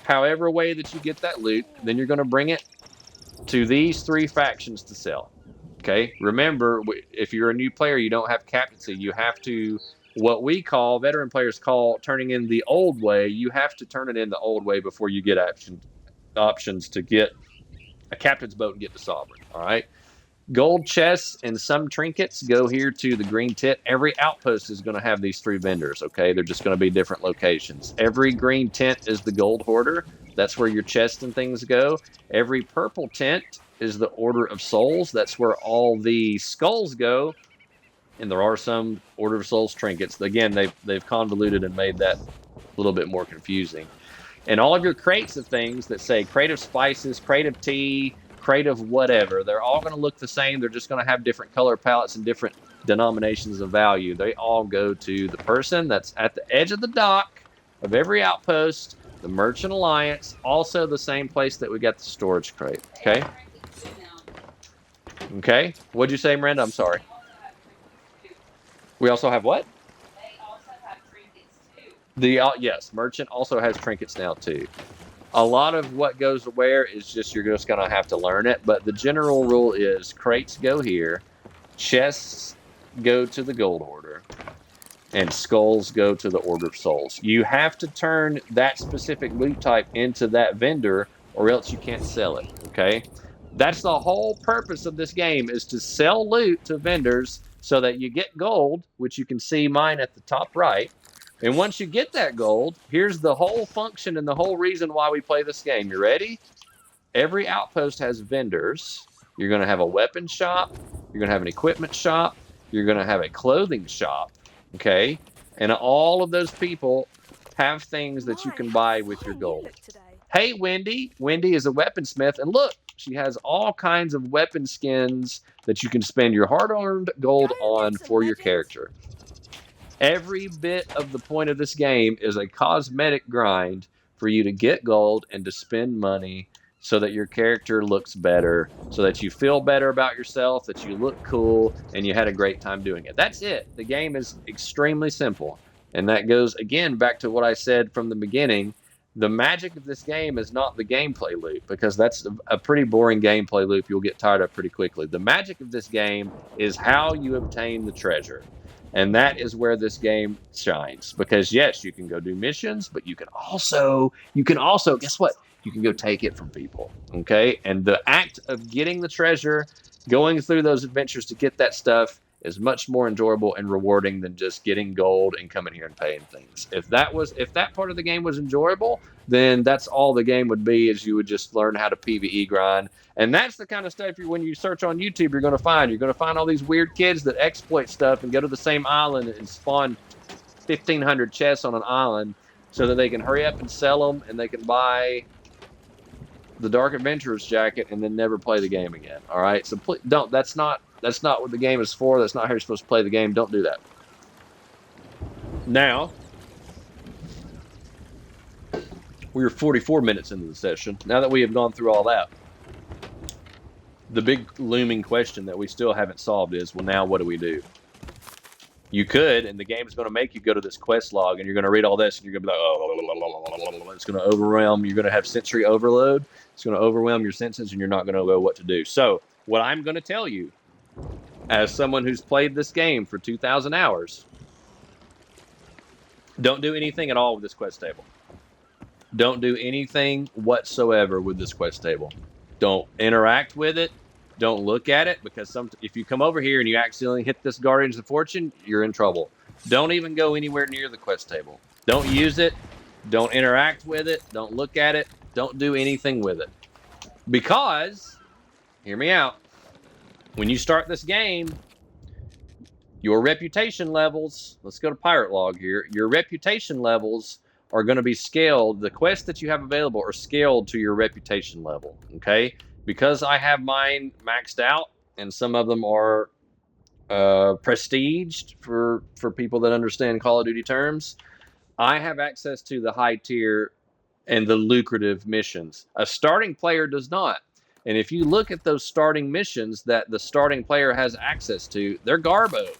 Speaker 1: however way that you get that loot. Then you're going to bring it to these 3 factions to sell. Okay. Remember, if you're a new player, you don't have captaincy. You have to, what we call, veteran players call, turning in the old way. You have to turn it in the old way before you get options to get a captain's boat and get to Sovereign. All right. Gold chests and some trinkets go here to the green tent. Every outpost is going to have these 3 vendors, okay? They're just going to be different locations. Every green tent is the gold hoarder. That's where your chests and things go. Every purple tent is the Order of Souls. That's where all the skulls go. And there are some Order of Souls trinkets. Again, they've convoluted and made that a little bit more confusing. And all of your crates of things that say crate of spices, crate of tea, crate of whatever, they're all going to look the same. They're just going to have different color palettes and different denominations of value. They all go to the person that's at the edge of the dock of every outpost, the Merchant Alliance, also the same place that we got the storage crate. Okay? Okay. What'd you say, Miranda? I'm sorry. We also have what?
Speaker 2: They also have trinkets too.
Speaker 1: Yes, Merchant also has trinkets now too. A lot of what goes where is just you're just going to have to learn it. But the general rule is crates go here, chests go to the gold order, and skulls go to the Order of Souls. You have to turn that specific loot type into that vendor or else you can't sell it, okay? That's the whole purpose of this game, is to sell loot to vendors so that you get gold, which you can see mine at the top right. And once you get that gold, here's the whole function and the whole reason why we play this game. You ready? Every outpost has vendors. You're going to have a weapon shop. You're going to have an equipment shop. You're going to have a clothing shop. Okay? And all of those people have things that you can buy with your gold. Hey, Wendy. Wendy is a weaponsmith. And look, she has all kinds of weapon skins that you can spend your hard-earned gold on for your character. Every bit of the point of this game is a cosmetic grind for you to get gold and to spend money so that your character looks better, so that you feel better about yourself, that you look cool, and you had a great time doing it. That's it. The game is extremely simple. And that goes, again, back to what I said from the beginning. The magic of this game is not the gameplay loop, because that's a pretty boring gameplay loop you'll get tired of pretty quickly. The magic of this game is how you obtain the treasure. And that is where this game shines, because yes, you can go do missions, but you can also guess what? You can go take it from people. Okay. And the act of getting the treasure, going through those adventures to get that stuff, is much more enjoyable and rewarding than just getting gold and coming here and paying things. If that part of the game was enjoyable, then that's all the game would be, is you would just learn how to PvE grind. And that's the kind of stuff when you search on YouTube, you're going to find. You're going to find all these weird kids that exploit stuff and go to the same island and spawn 1,500 chests on an island so that they can hurry up and sell them, and they can buy the Dark Adventurer's jacket and then never play the game again. All right, so please don't. That's not what the game is for. That's not how you're supposed to play the game. Don't do that. Now, we are 44 minutes into the session. Now that we have gone through all that, the big looming question that we still haven't solved is, well, now what do we do? You could, and the game's going to make you go to this quest log, and you're going to read all this, and you're going to be like, oh, it's going to overwhelm. You're going to have sensory overload. It's going to overwhelm your senses, and you're not going to know what to do. So, what I'm going to tell you, as someone who's played this game for 2,000 hours, don't do anything at all with this quest table. Don't do anything whatsoever with this quest table. Don't interact with it. Don't look at it, because if you come over here and you accidentally hit this Guardians of Fortune, you're in trouble. Don't even go anywhere near the quest table. Don't use it. Don't interact with it. Don't look at it. Don't do anything with it. Because, hear me out, when you start this game, your reputation levels, let's go to Pirate Log here, your reputation levels are going to be scaled. The quests that you have available are scaled to your reputation level, okay? Because I have mine maxed out, and some of them are prestiged for people that understand Call of Duty terms, I have access to the high tier and the lucrative missions. A starting player does not. And if you look at those starting missions that the starting player has access to, they're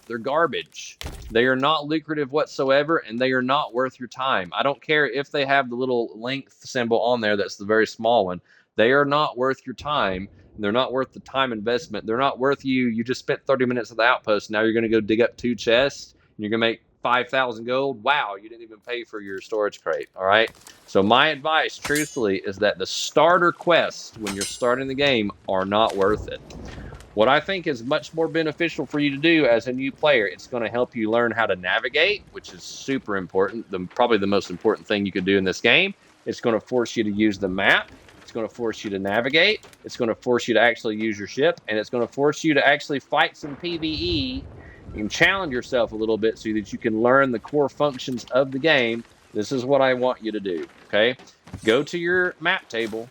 Speaker 1: they're garbage. They are not lucrative whatsoever, and they are not worth your time. I don't care if they have the little length symbol on there, that's the very small one. They are not worth your time. They're not worth the time investment. They're not worth you just spent 30 minutes at the outpost. Now you're going to go dig up 2 chests, and you're going to make 5,000 gold. Wow, you didn't even pay for your storage crate. All right. So my advice, truthfully, is that the starter quests when you're starting the game are not worth it. What I think is much more beneficial for you to do as a new player, it's going to help you learn how to navigate, which is super important. Probably the most important thing you could do in this game. It's going to force you to use the map. It's going to force you to navigate. It's going to force you to actually use your ship, and it's going to force you to actually fight some PvE. You can challenge yourself a little bit so that you can learn the core functions of the game. This is what I want you to do, okay? Go to your map table,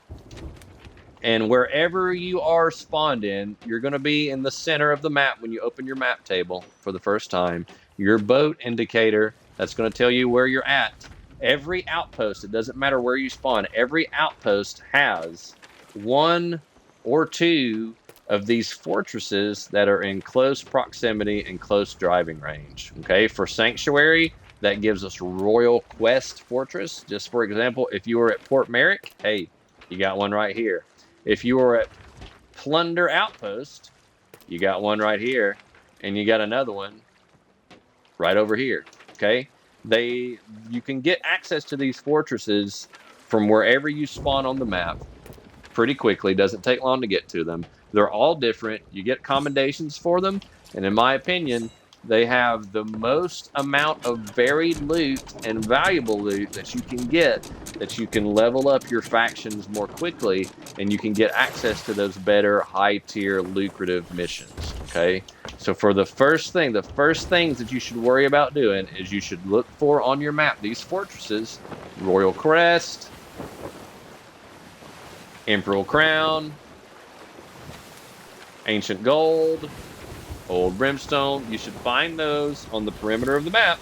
Speaker 1: and wherever you are spawned in, you're going to be in the center of the map when you open your map table for the first time. Your boat indicator, that's going to tell you where you're at. Every outpost, it doesn't matter where you spawn, every outpost has 1 or 2 of these fortresses that are in close proximity and close driving range. Okay, for Sanctuary, that gives us Royal Quest Fortress. Just for example, if you were at Port Merrick, hey, you got one right here. If you were at Plunder Outpost, you got one right here, and you got another one right over here. Okay, you can get access to these fortresses from wherever you spawn on the map pretty quickly. Doesn't take long to get to them. They're all different. You get commendations for them, and in my opinion, they have the most amount of varied loot and valuable loot that you can get, that you can level up your factions more quickly, and you can get access to those better high-tier lucrative missions. Okay, so for the first things that you should worry about doing is you should look for on your map these fortresses: Royal Crest, Imperial Crown, Ancient Gold, Old Brimstone. You should find those on the perimeter of the map,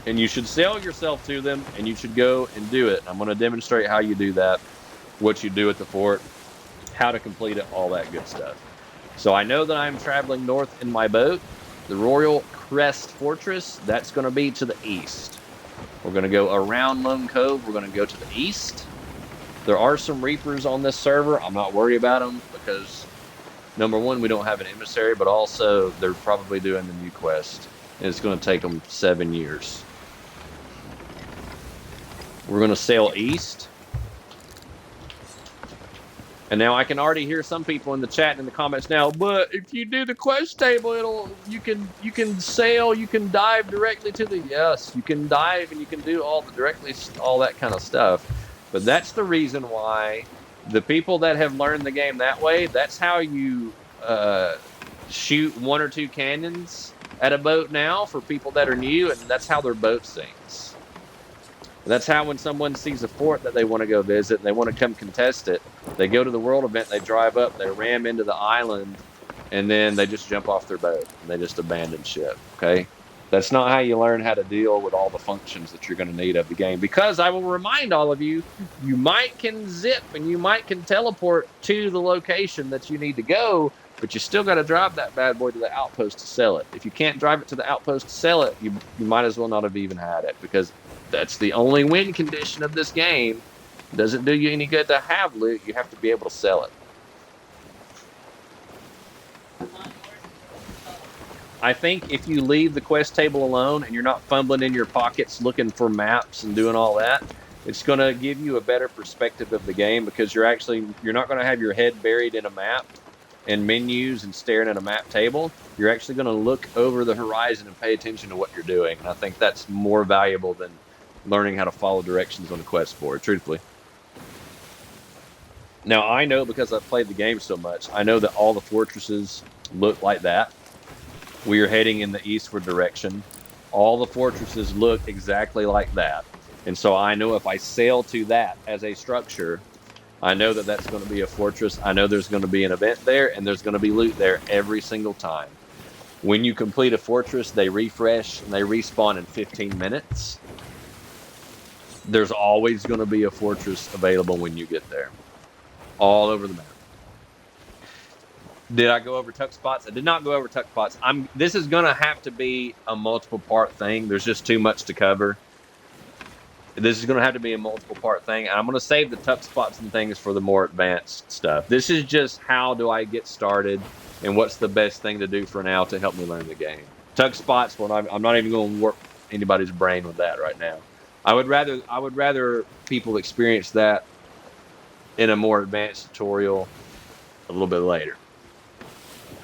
Speaker 1: and you should sell yourself to them, and you should go and do it. I'm going to demonstrate how you do that, what you do at the fort, how to complete it, all that good stuff. So I know that I'm traveling north in my boat. The Royal Crest Fortress, that's going to be to the east. We're going to go around Lone Cove. We're going to go to the east. There are some Reapers on this server. I'm not worried about them because, number one, we don't have an emissary, but also they're probably doing the new quest, and it's going to take them 7 years. We're going to sail east. And now I can already hear some people in the chat and in the comments now, but if you do the quest table, you can sail, you can dive directly to the, yes, you can dive and you can do all that kind of stuff. But that's the reason why the people that have learned the game that way, that's how you shoot 1 or 2 cannons at a boat now for people that are new, and that's how their boat sinks. That's how when someone sees a fort that they want to go visit and they want to come contest it, they go to the world event, they drive up, they ram into the island, and then they just jump off their boat and they just abandon ship, okay? That's not how you learn how to deal with all the functions that you're going to need of the game. Because I will remind all of you, you might can zip and you might can teleport to the location that you need to go, but you still got to drive that bad boy to the outpost to sell it. If you can't drive it to the outpost to sell it, you might as well not have even had it, because that's the only win condition of this game. It doesn't do you any good to have loot. You have to be able to sell it. I think if you leave the quest table alone and you're not fumbling in your pockets looking for maps and doing all that, it's going to give you a better perspective of the game, because you're not going to have your head buried in a map and menus and staring at a map table. You're actually going to look over the horizon and pay attention to what you're doing. And I think that's more valuable than learning how to follow directions on the quest board, truthfully. Now, I know, because I've played the game so much, I know that all the fortresses look like that. We are heading in the eastward direction. All the fortresses look exactly like that. And so I know if I sail to that as a structure, I know that that's going to be a fortress. I know there's going to be an event there, and there's going to be loot there every single time. When you complete a fortress, they refresh and they respawn in 15 minutes. There's always going to be a fortress available when you get there, all over the map. Did I go over tuck spots? I did not go over tuck spots. This is going to have to be a multiple part thing. There's just too much to cover. This is going to have to be a multiple part thing. I'm going to save the tuck spots and things for the more advanced stuff. This is just how do I get started and what's the best thing to do for now to help me learn the game. Tuck spots, well, I'm not even going to work anybody's brain with that right now. I would rather people experience that in a more advanced tutorial a little bit later.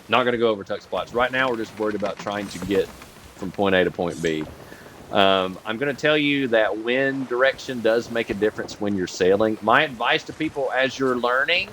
Speaker 1: Not going to go over tuck spots. Right now, we're just worried about trying to get from point A to point B. I'm going to tell you that wind direction does make a difference when you're sailing. My advice to people as you're learning,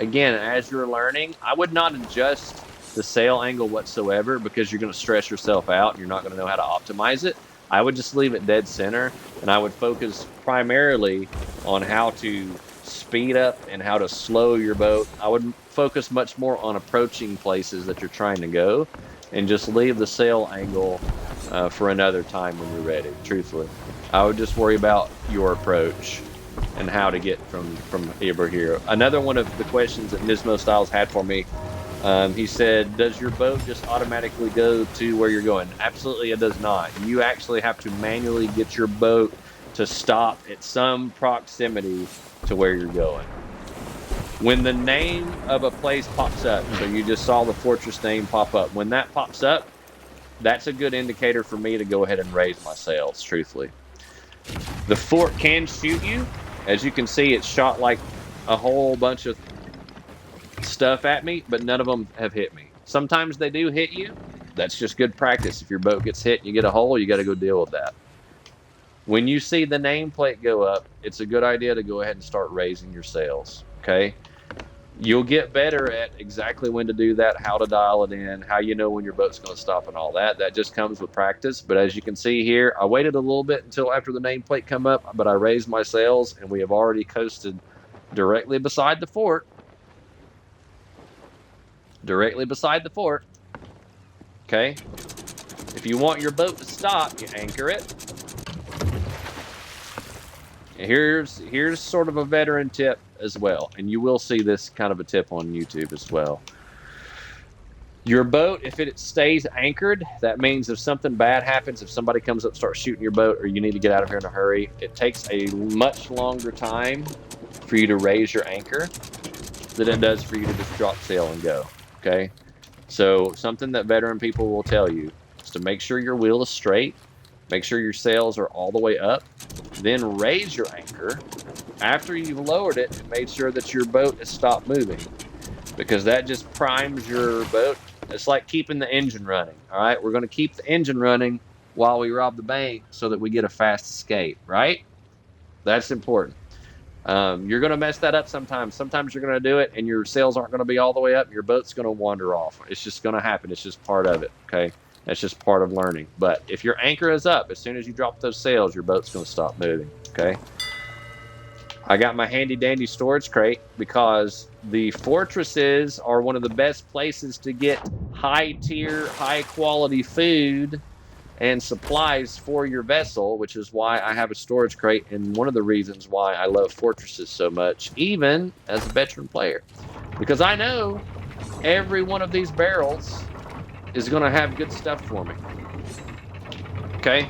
Speaker 1: I would not adjust the sail angle whatsoever, because you're going to stress yourself out and you're not going to know how to optimize it. I would just leave it dead center, and I would focus primarily on how to speed up and how to slow your boat. I would focus much more on approaching places that you're trying to go, and just leave the sail angle for another time when you're ready. Truthfully, I would just worry about your approach and how to get from over here. Another one of the questions that Nismo Styles had for me, he said, does your boat just automatically go to where you're going? Absolutely, it does not. You actually have to manually get your boat to stop at some proximity to where you're going. When the name of a place pops up, so you just saw the fortress name pop up, when that pops up, that's a good indicator for me to go ahead and raise my sails, truthfully. The fort can shoot you. As you can see, it shot like a whole bunch of stuff at me, but none of them have hit me. Sometimes they do hit you. That's just good practice. If your boat gets hit and you get a hole, you got to go deal with that. When you see the nameplate go up, it's a good idea to go ahead and start raising your sails, okay? You'll get better at exactly when to do that, how to dial it in, how you know when your boat's going to stop and all that. That just comes with practice. But as you can see here, I waited a little bit until after the nameplate come up, but I raised my sails, and we have already coasted directly beside the fort. Directly beside the fort. Okay? If you want your boat to stop, you anchor it. Here's sort of a veteran tip as well, and you will see this kind of a tip on YouTube as well. Your boat, if it stays anchored, that means if something bad happens, if somebody comes up and starts shooting your boat, or you need to get out of here in a hurry, it takes a much longer time for you to raise your anchor than it does for you to just drop sail and go, okay? So something that veteran people will tell you is to make sure your wheel is straight, make sure your sails are all the way up, then raise your anchor after you've lowered it and made sure that your boat has stopped moving, because that just primes your boat. It's like keeping the engine running, all right? We're going to keep the engine running while we rob the bank so that we get a fast escape, right? That's important. You're going to mess that up sometimes. Sometimes you're going to do it and your sails aren't going to be all the way up. Your boat's going to wander off. It's just going to happen. It's just part of it, okay? That's just part of learning. But if your anchor is up, as soon as you drop those sails, your boat's going to stop moving, okay? I got my handy dandy storage crate because the fortresses are one of the best places to get high tier, high quality food and supplies for your vessel, which is why I have a storage crate, and one of the reasons why I love fortresses so much, even as a veteran player. Because I know every one of these barrels is going to have good stuff for me. Okay?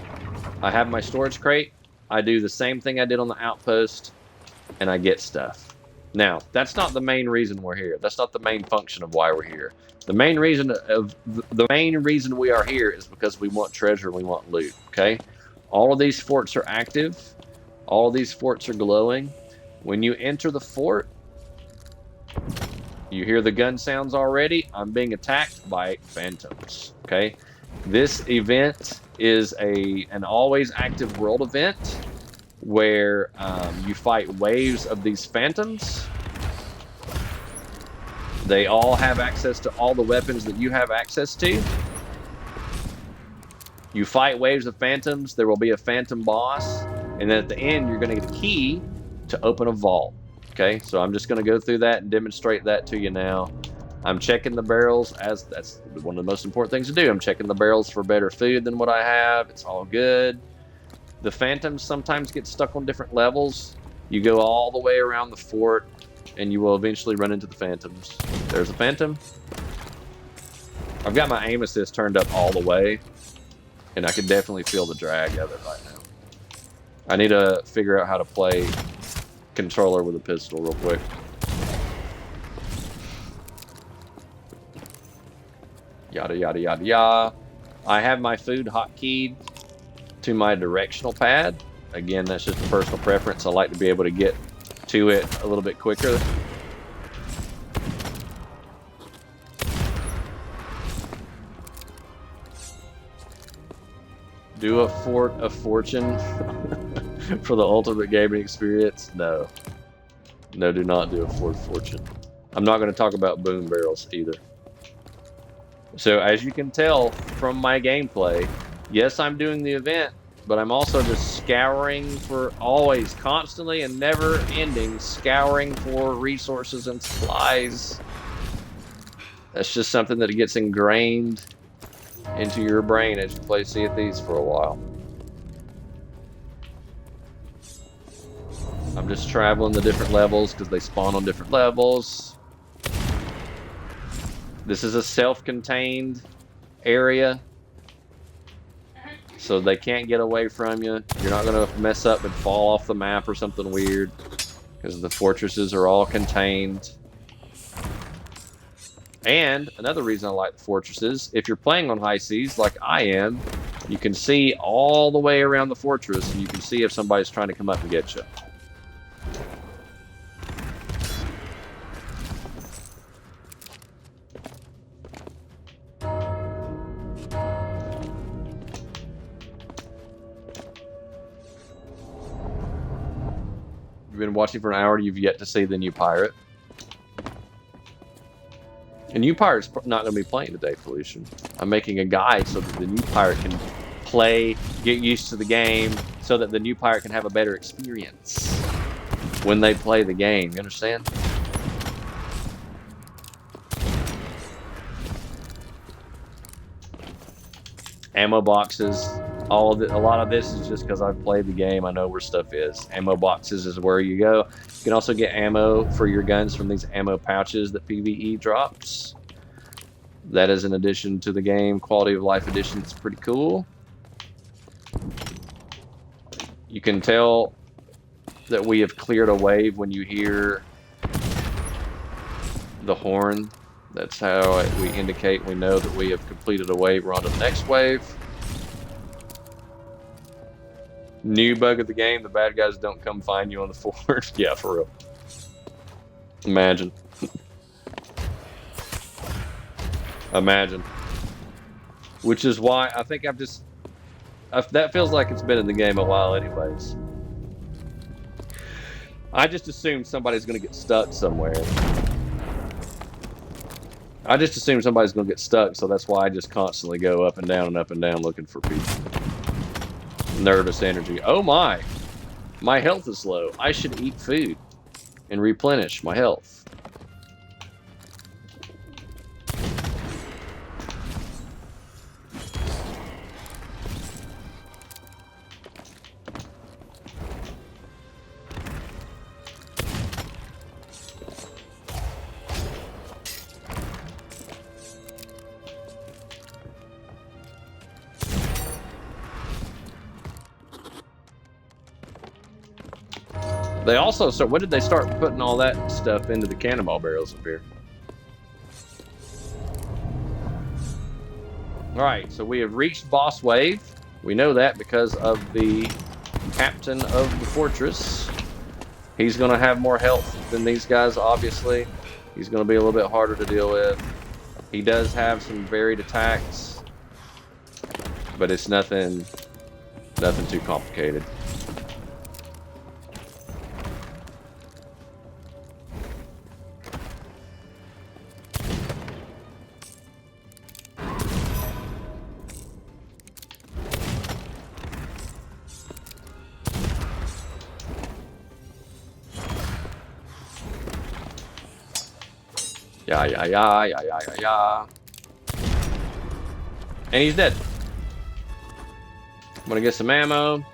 Speaker 1: I have my storage crate. I do the same thing I did on the outpost, and I get stuff. Now, that's not the main reason we're here. That's not the main function of why we're here. The main reason we are here is because we want treasure and we want loot. Okay? All of these forts are active. All of these forts are glowing. When you enter the fort, you hear the gun sounds already. I'm being attacked by phantoms. Okay? This event is an always active world event where you fight waves of these phantoms. They all have access to all the weapons that you have access to. You fight waves of phantoms. There will be a phantom boss. And then at the end, you're going to get a key to open a vault. Okay, so I'm just going to go through that and demonstrate that to you now. I'm checking the barrels, as that's one of the most important things to do. I'm checking the barrels for better food than what I have. It's all good. The phantoms sometimes get stuck on different levels. You go all the way around the fort, and you will eventually run into the phantoms. There's a phantom. I've got my aim assist turned up all the way, and I can definitely feel the drag of it right now. I need to figure out how to play controller with a pistol real quick. Yada, yada, yada, yada. I have my food hotkeyed to my directional pad. Again, that's just a personal preference. I like to be able to get to it a little bit quicker. Do a Fort of Fortune for the ultimate gaming experience? No. No, do not do a Fort of Fortune. I'm not going to talk about boom barrels either. So as you can tell from my gameplay, yes, I'm doing the event, but I'm also just scouring for always, constantly and never ending, scouring for resources and supplies. That's just something that gets ingrained into your brain as you play Sea of Thieves for a while. I'm just traveling the different levels because they spawn on different levels. This is a self-contained area, so they can't get away from you. You're not going to mess up and fall off the map or something weird, because the fortresses are all contained. And another reason I like the fortresses, if you're playing on high seas like I am, you can see all the way around the fortress, and you can see if somebody's trying to come up and get you. Been watching for an hour, you've yet to see the new pirate. A new pirate's not going to be playing today, Felician. I'm making a guide so that the new pirate can play, get used to the game, so that the new pirate can have a better experience when they play the game. You understand? Ammo boxes. A lot of this is just because I've played the game. I know where stuff is. Ammo boxes is where you go. You can also get ammo for your guns from these ammo pouches that PvE drops. That is an addition to the game. Quality of life edition. It's pretty cool. You can tell that we have cleared a wave when you hear the horn. That's how we indicate we know that we have completed a wave. We're on to the next wave. New bug of the game, the bad guys don't come find you on the fort. Yeah, for real. Imagine. Imagine. Which is why I think that feels like it's been in the game a while anyways. I just assume somebody's going to get stuck somewhere. I just assume somebody's going to get stuck, so that's why I just constantly go up and down looking for people. Nervous energy. Oh my! My health is low. I should eat food and replenish my health. They also start. When did they start putting all that stuff into the cannonball barrels up here? All right, so we have reached boss wave. We know that because of the captain of the fortress. He's going to have more health than these guys, obviously. He's going to be a little bit harder to deal with. He does have some varied attacks, but it's nothing too complicated. Yeah. And he's dead. I'm gonna get some ammo.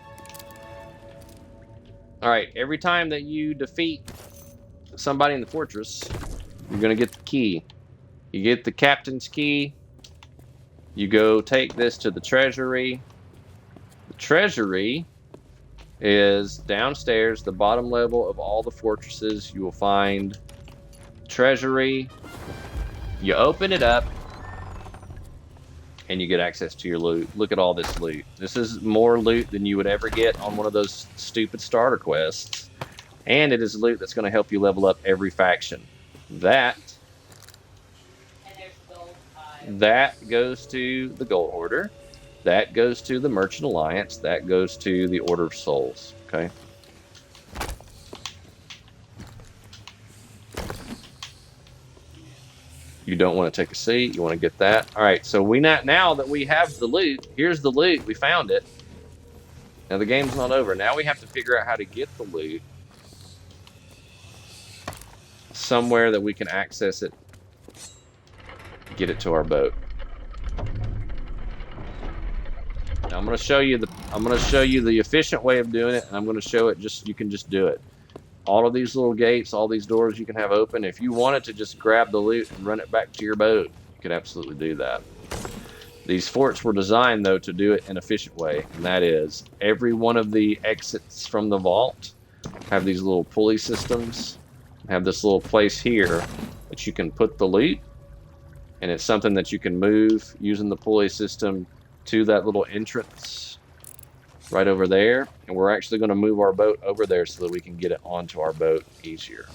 Speaker 1: Alright, every time that you defeat somebody in the fortress, you're gonna get the key. You get the captain's key. You go take this to the treasury. The treasury is downstairs, the bottom level of all the fortresses. You will find treasury. You open it up and you get access to your loot. Look at all this loot. This is more loot than you would ever get on one of those stupid starter quests. And it is loot that's going to help you level up every faction. That goes to the Gold Order. That goes to the Merchant Alliance. That goes to the Order of Souls. Okay. You don't want to take a seat. You want to get that. All right. So now that we have the loot, here's the loot. We found it. Now the game's not over. Now we have to figure out how to get the loot somewhere that we can access it. Get it to our boat. Now I'm going to show you the efficient way of doing it, and I'm going to show it you can just do it. All of these little gates, all these doors you can have open. If you wanted to just grab the loot and run it back to your boat, you could absolutely do that. These forts were designed, though, to do it in an efficient way, and that is every one of the exits from the vault have these little pulley systems, have this little place here that you can put the loot, and it's something that you can move using the pulley system to that little entrance right over there, and we're actually going to move our boat over there so that we can get it onto our boat easier.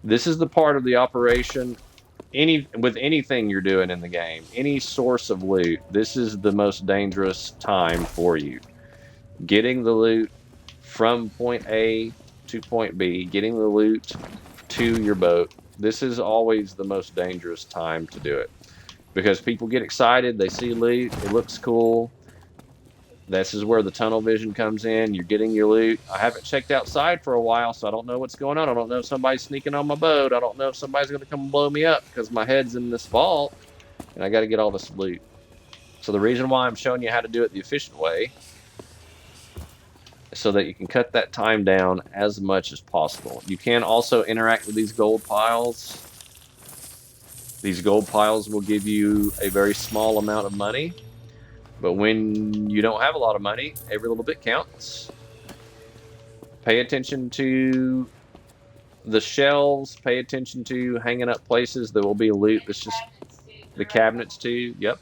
Speaker 1: This is the part of the operation, with anything you're doing in the game, any source of loot, this is the most dangerous time for you. Getting the loot from point A to point B, getting the loot to your boat, this is always the most dangerous time to do it. Because people get excited, they see loot, it looks cool. This is where the tunnel vision comes in. You're getting your loot. I haven't checked outside for a while, so I don't know what's going on. I don't know if somebody's sneaking on my boat. I don't know if somebody's going to come blow me up because my head's in this vault, and I got to get all this loot. So the reason why I'm showing you how to do it the efficient way is so that you can cut that time down as much as possible. You can also interact with these gold piles. These gold piles will give you a very small amount of money. But when you don't have a lot of money, every little bit counts. Pay attention to the shelves. Pay attention to hanging up places. There will be loot. That's just the cabinets too. Yep.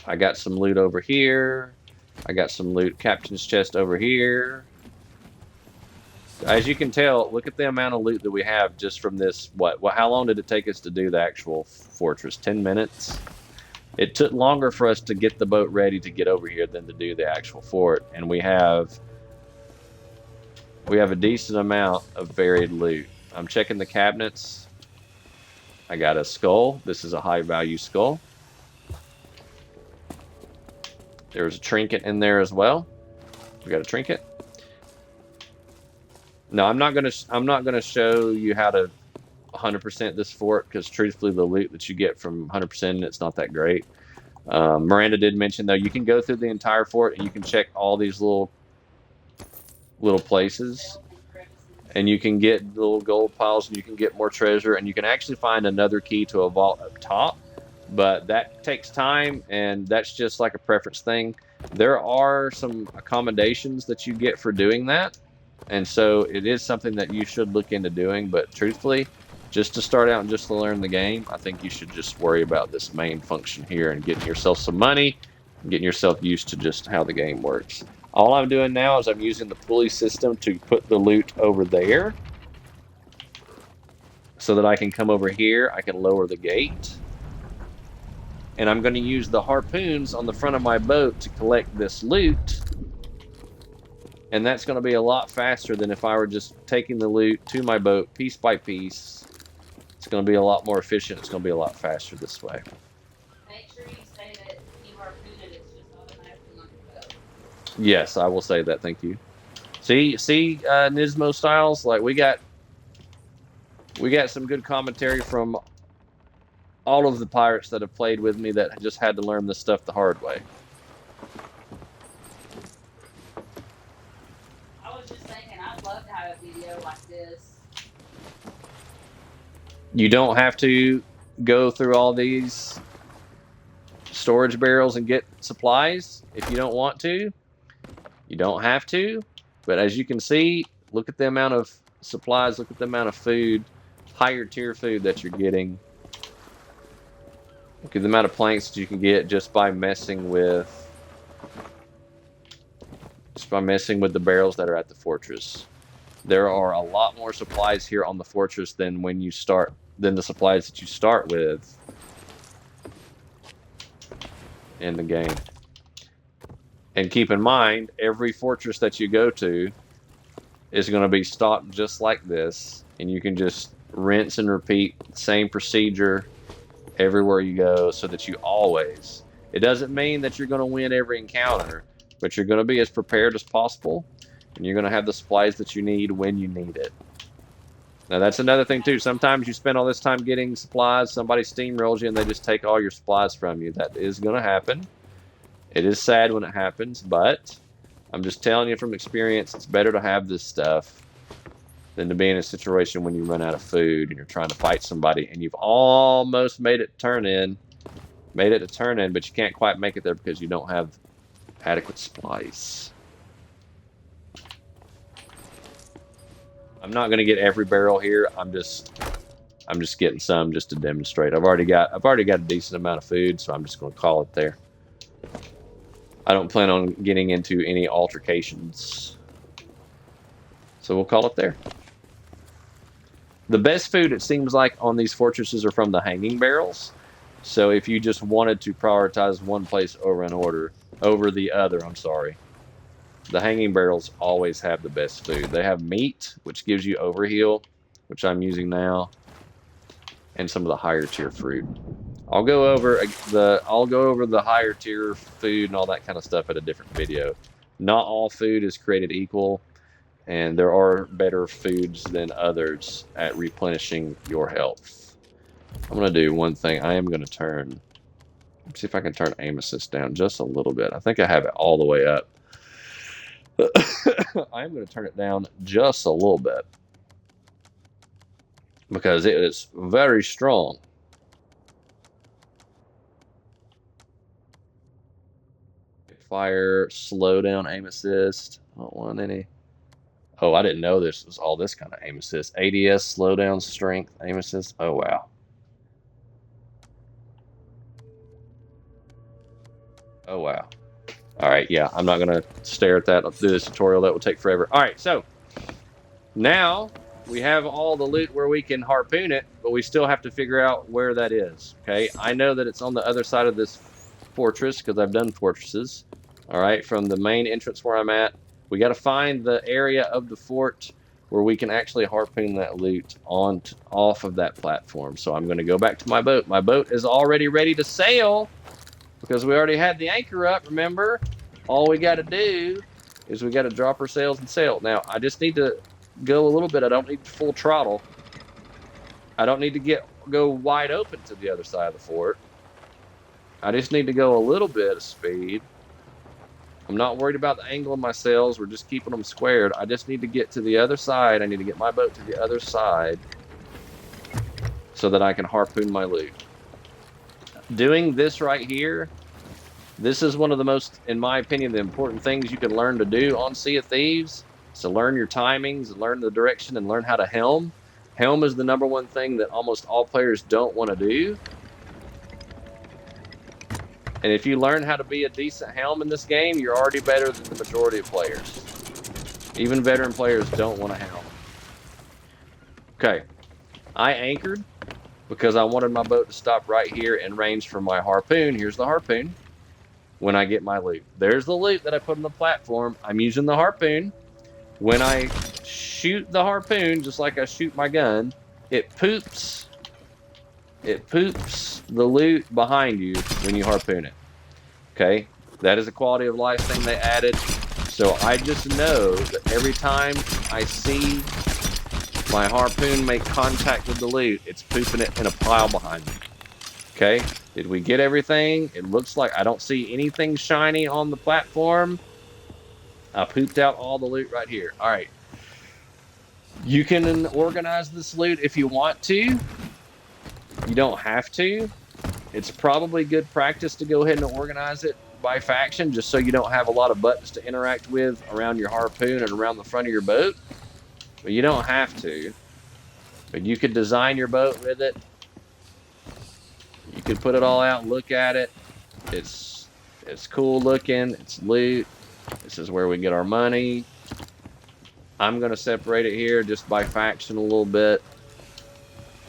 Speaker 1: I got some loot over here. I got some loot, captain's chest over here. As you can tell, look at the amount of loot that we have just from this. How long did it take us to do the actual fortress? 10 minutes? It took longer for us to get the boat ready to get over here than to do the actual fort. And we have a decent amount of varied loot. I'm checking the cabinets. I got a skull. This is a high value skull. There's a trinket in there as well. We got a trinket. No, I'm not gonna show you how to 100% this fort because truthfully, the loot that you get from 100% it's not that great. Miranda did mention though you can go through the entire fort and you can check all these little places, and you can get little gold piles and you can get more treasure and you can actually find another key to a vault up top. But that takes time, and that's just like a preference thing. There are some accommodations that you get for doing that. And so it is something that you should look into doing. But truthfully, just to start out and just to learn the game, I think you should just worry about this main function here and getting yourself some money and getting yourself used to just how the game works. All I'm doing now is I'm using the pulley system to put the loot over there so that I can come over here. I can lower the gate. And I'm going to use the harpoons on the front of my boat to collect this loot. And that's going to be a lot faster than if I were just taking the loot to my boat piece by piece. It's going to be a lot more efficient. It's going to be a lot faster this way.
Speaker 2: Make sure you say that you harpoon it, it's just automatically on your boat.
Speaker 1: Yes, I will say that. Thank you. See, Nismo Styles, like we got some good commentary from all of the pirates that have played with me that just had to learn this stuff the hard way.
Speaker 2: I was just thinking, I'd love to have a video like this.
Speaker 1: You don't have to go through all these storage barrels and get supplies if you don't want to. You don't have to, but as you can see, look at the amount of supplies, look at the amount of food, higher tier food that you're getting. Look at the amount of planks that you can get just by messing with the barrels that are at the fortress. There are a lot more supplies here on the fortress than the supplies that you start with in the game. And keep in mind, every fortress that you go to is going to be stocked just like this, and you can just rinse and repeat the same procedure everywhere you go so that you always, it doesn't mean that you're going to win every encounter, but you're going to be as prepared as possible, and you're going to have the supplies that you need when you need it. Now that's another thing too. Sometimes you spend all this time getting supplies, somebody steamrolls you and they just take all your supplies from you. That is going to happen. It is sad when it happens, but I'm just telling you from experience, it's better to have this stuff than to be in a situation when you run out of food and you're trying to fight somebody and you've almost made it to turn in, but you can't quite make it there because you don't have adequate supplies. I'm not going to get every barrel here. I'm just getting some just to demonstrate. I've already got a decent amount of food, so I'm just going to call it there. I don't plan on getting into any altercations, so we'll call it there. The best food, it seems like, on these fortresses are from the hanging barrels. So if you just wanted to prioritize one place over the other, the hanging barrels always have the best food. They have meat, which gives you overheal, which I'm using now, and some of the higher tier fruit. I'll go over the higher tier food and all that kind of stuff at a different video. Not all food is created equal, and there are better foods than others at replenishing your health. I'm going to do one thing. I am going to turn, let's see if I can turn aim assist down just a little bit. I think I have it all the way up. I'm going to turn it down just a little bit because it is very strong. Fire, slow down aim assist. I don't want any. Oh, I didn't know this was all this kind of aim assist. ADS, slow down, strength, aim assist. Oh, wow. Oh, wow. All right, yeah, I'm not going to stare at that. I'll do this tutorial. That will take forever. All right, so now we have all the loot where we can harpoon it, but we still have to figure out where that is, okay? I know that it's on the other side of this fortress because I've done fortresses. All right, from the main entrance where I'm at, we got to find the area of the fort where we can actually harpoon that loot off of that platform. So I'm going to go back to my boat. My boat is already ready to sail because we already had the anchor up, remember? All we got to do is we got to drop our sails and sail. Now, I just need to go a little bit. I don't need full throttle. I don't need to go wide open to the other side of the fort. I just need to go a little bit of speed. I'm not worried about the angle of my sails. We're just keeping them squared. I just need to get to the other side. I need to get my boat to the other side so that I can harpoon my loot. Doing this right here This is one of the most, in my opinion, the important things you can learn to do on Sea of Thieves. So learn your timings, learn the direction, and learn how to helm. Helm is the number one thing that almost all players don't want to do. And if you learn how to be a decent helm in this game, you're already better than the majority of players. Even veteran players don't want to helm. Okay, I anchored because I wanted my boat to stop right here in range from my harpoon. Here's the harpoon. When I get my loot, there's the loot that I put on the platform. I'm using the harpoon. When I shoot the harpoon, just like I shoot my gun, it poops the loot behind you when you harpoon it. Okay, that is a quality of life thing they added. So I just know that every time I see my harpoon make contact with the loot, it's pooping it in a pile behind me. Okay, did we get everything? It looks like I don't see anything shiny on the platform. I pooped out all the loot right here. All right. You can organize this loot if you want to. You don't have to. It's probably good practice to go ahead and organize it by faction just so you don't have a lot of buttons to interact with around your harpoon and around the front of your boat. But you don't have to. But you could design your boat with it. You could put it all out and look at it. It's cool looking. It's loot. This is where we get our money. I'm going to separate it here just by faction a little bit.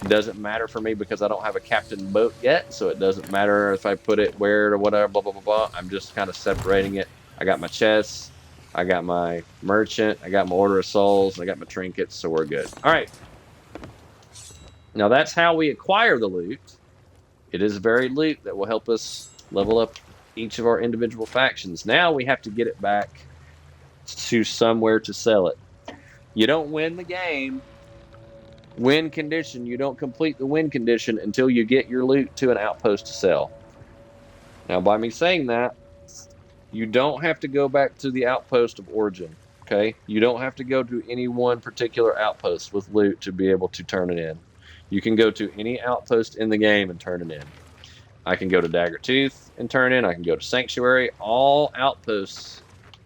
Speaker 1: It doesn't matter for me because I don't have a captain boat yet, so it doesn't matter if I put it where or whatever, blah, blah, blah, blah. I'm just kind of separating it. I got my chests. I got my merchant. I got my order of souls. I got my trinkets, so we're good. All right. Now, that's how we acquire the loot. It is varied loot that will help us level up each of our individual factions. Now we have to get it back to somewhere to sell it. You don't win the game, win condition. You don't complete the win condition until you get your loot to an outpost to sell. Now, by me saying that, you don't have to go back to the outpost of origin. Okay, you don't have to go to any one particular outpost with loot to be able to turn it in. You can go to any outpost in the game and turn it in. I can go to Daggertooth and turn in. I can go to Sanctuary. All outposts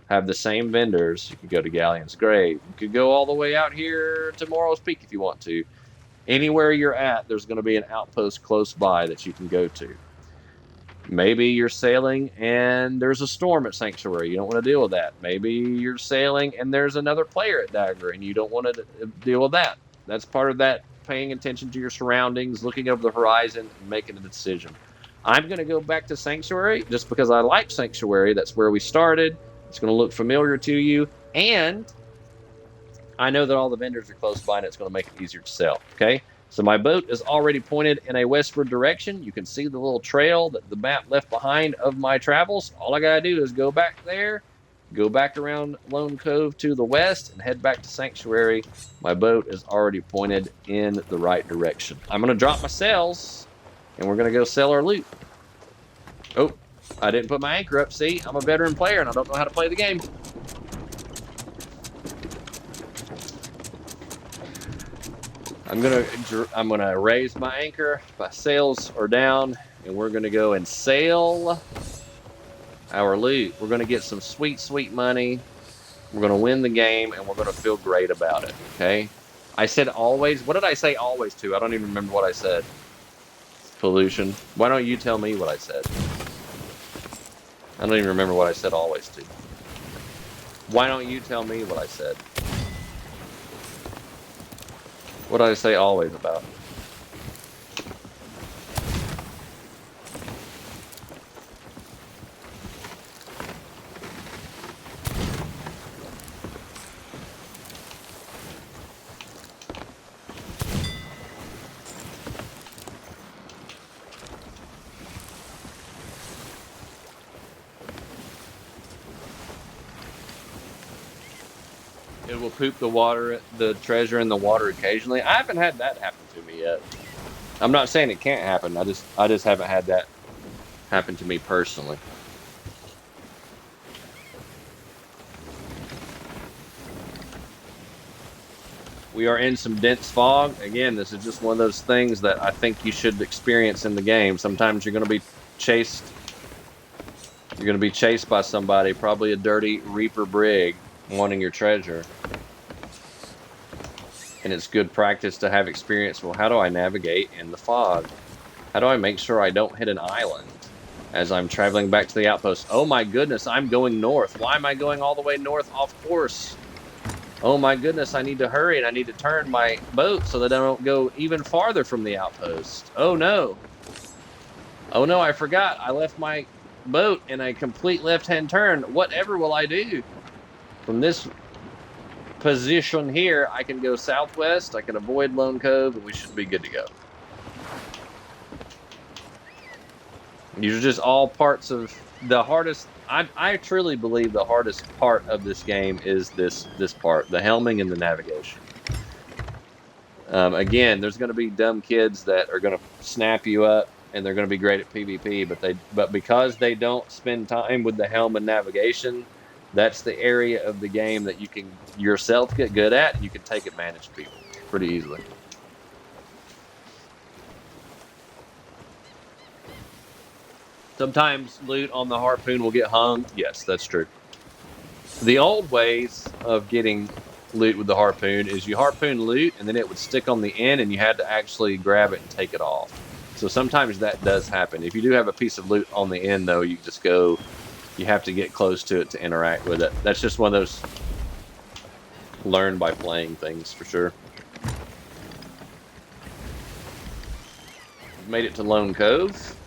Speaker 1: have the same vendors. You can go to Galleon's Grave. You could go all the way out here to Morrow's Peak if you want to. Anywhere you're at, there's going to be an outpost close by that you can go to. Maybe you're sailing and there's a storm at Sanctuary. You don't want to deal with that. Maybe you're sailing and there's another player at Dagger and you don't want to deal with that. That's part of that paying attention to your surroundings, looking over the horizon, and making a decision. I'm going to go back to Sanctuary just because I like Sanctuary. That's where we started. It's going to look familiar to you. And I know that all the vendors are close by and it's going to make it easier to sell. Okay. So my boat is already pointed in a westward direction. You can see the little trail that the map left behind of my travels. All I got to do is go back there, go back around Lone Cove to the west, and head back to Sanctuary. My boat is already pointed in the right direction. I'm going to drop my sails, and we're going to go sell our loot. Oh, I didn't put my anchor up. See, I'm a veteran player, and I don't know how to play the game. I'm gonna raise my anchor. My sails are down, and we're gonna go and sail our loot. We're gonna get some sweet, sweet money. We're gonna win the game, and we're gonna feel great about it. Okay? I said always. What did I say always to? I don't even remember what I said. Pollution. Why don't you tell me what I said? I don't even remember what I said always to. Why don't you tell me what I said? What did I say always about? It will poop the treasure in the water occasionally. I haven't had that happen to me yet. I'm not saying it can't happen. I just haven't had that happen to me personally. We are in some dense fog. Again, this is just one of those things that I think you should experience in the game. Sometimes you're going to be chased You're going to be chased by somebody, probably a dirty Reaper Brig, wanting your treasure. And it's good practice to have experience. Well, how do I navigate in the fog? How do I make sure I don't hit an island as I'm traveling back to the outpost? Oh my goodness, I'm going north. Why am I going all the way north off course? Oh my goodness, I need to hurry and I need to turn my boat so that I don't go even farther from the outpost. Oh no. Oh no, I forgot. I left my boat in a complete left-hand turn. Whatever will I do? From this position here, I can go southwest. I can avoid Lone Cove, and we should be good to go. These are just all parts of the hardest. I truly believe the hardest part of this game is this part, the helming and the navigation. Again, there's going to be dumb kids that are going to snap you up, and they're going to be great at PvP, but because they don't spend time with the helm and navigation, that's the area of the game that you can yourself get good at, and you can take advantage of people pretty easily. Sometimes loot on the harpoon will get hung. Yes, that's true. The old ways of getting loot with the harpoon is you harpoon loot and then it would stick on the end and you had to actually grab it and take it off. So sometimes that does happen. If you do have a piece of loot on the end, though, you just go, you have to get close to it to interact with it. That's just one of those learn by playing things for sure. Made it to Lone Cove.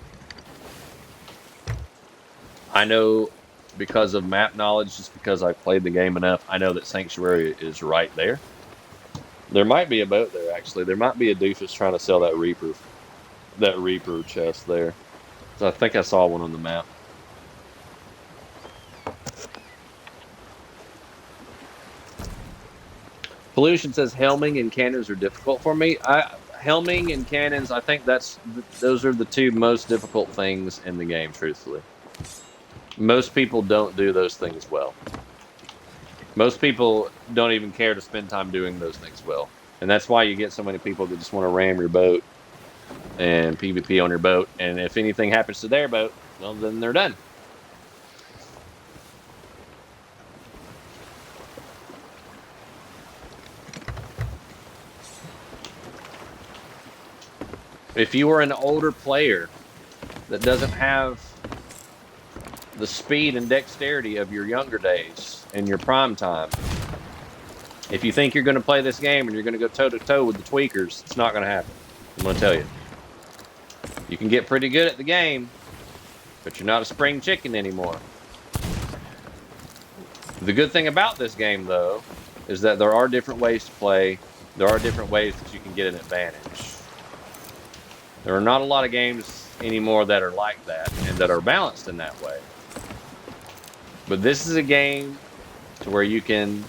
Speaker 1: I know because of map knowledge, just because I've played the game enough, I know that Sanctuary is right there. There might be a boat there, actually. There might be a doofus trying to sell that Reaper chest there. So I think I saw one on the map. Pollution says helming and cannons are difficult for me. Helming and cannons, I think those are the two most difficult things in the game, truthfully. Most people don't do those things well. Most people don't even care to spend time doing those things well. And that's why you get so many people that just want to ram your boat and PvP on your boat. And if anything happens to their boat, well, then they're done. If you are an older player that doesn't have the speed and dexterity of your younger days in your prime time, if you think you're going to play this game and you're going to go toe-to-toe with the tweakers, it's not going to happen. I'm going to tell you. You can get pretty good at the game, but you're not a spring chicken anymore. The good thing about this game, though, is that there are different ways to play. There are different ways that you can get an advantage. There are not a lot of games anymore that are like that and that are balanced in that way. But this is a game to where you can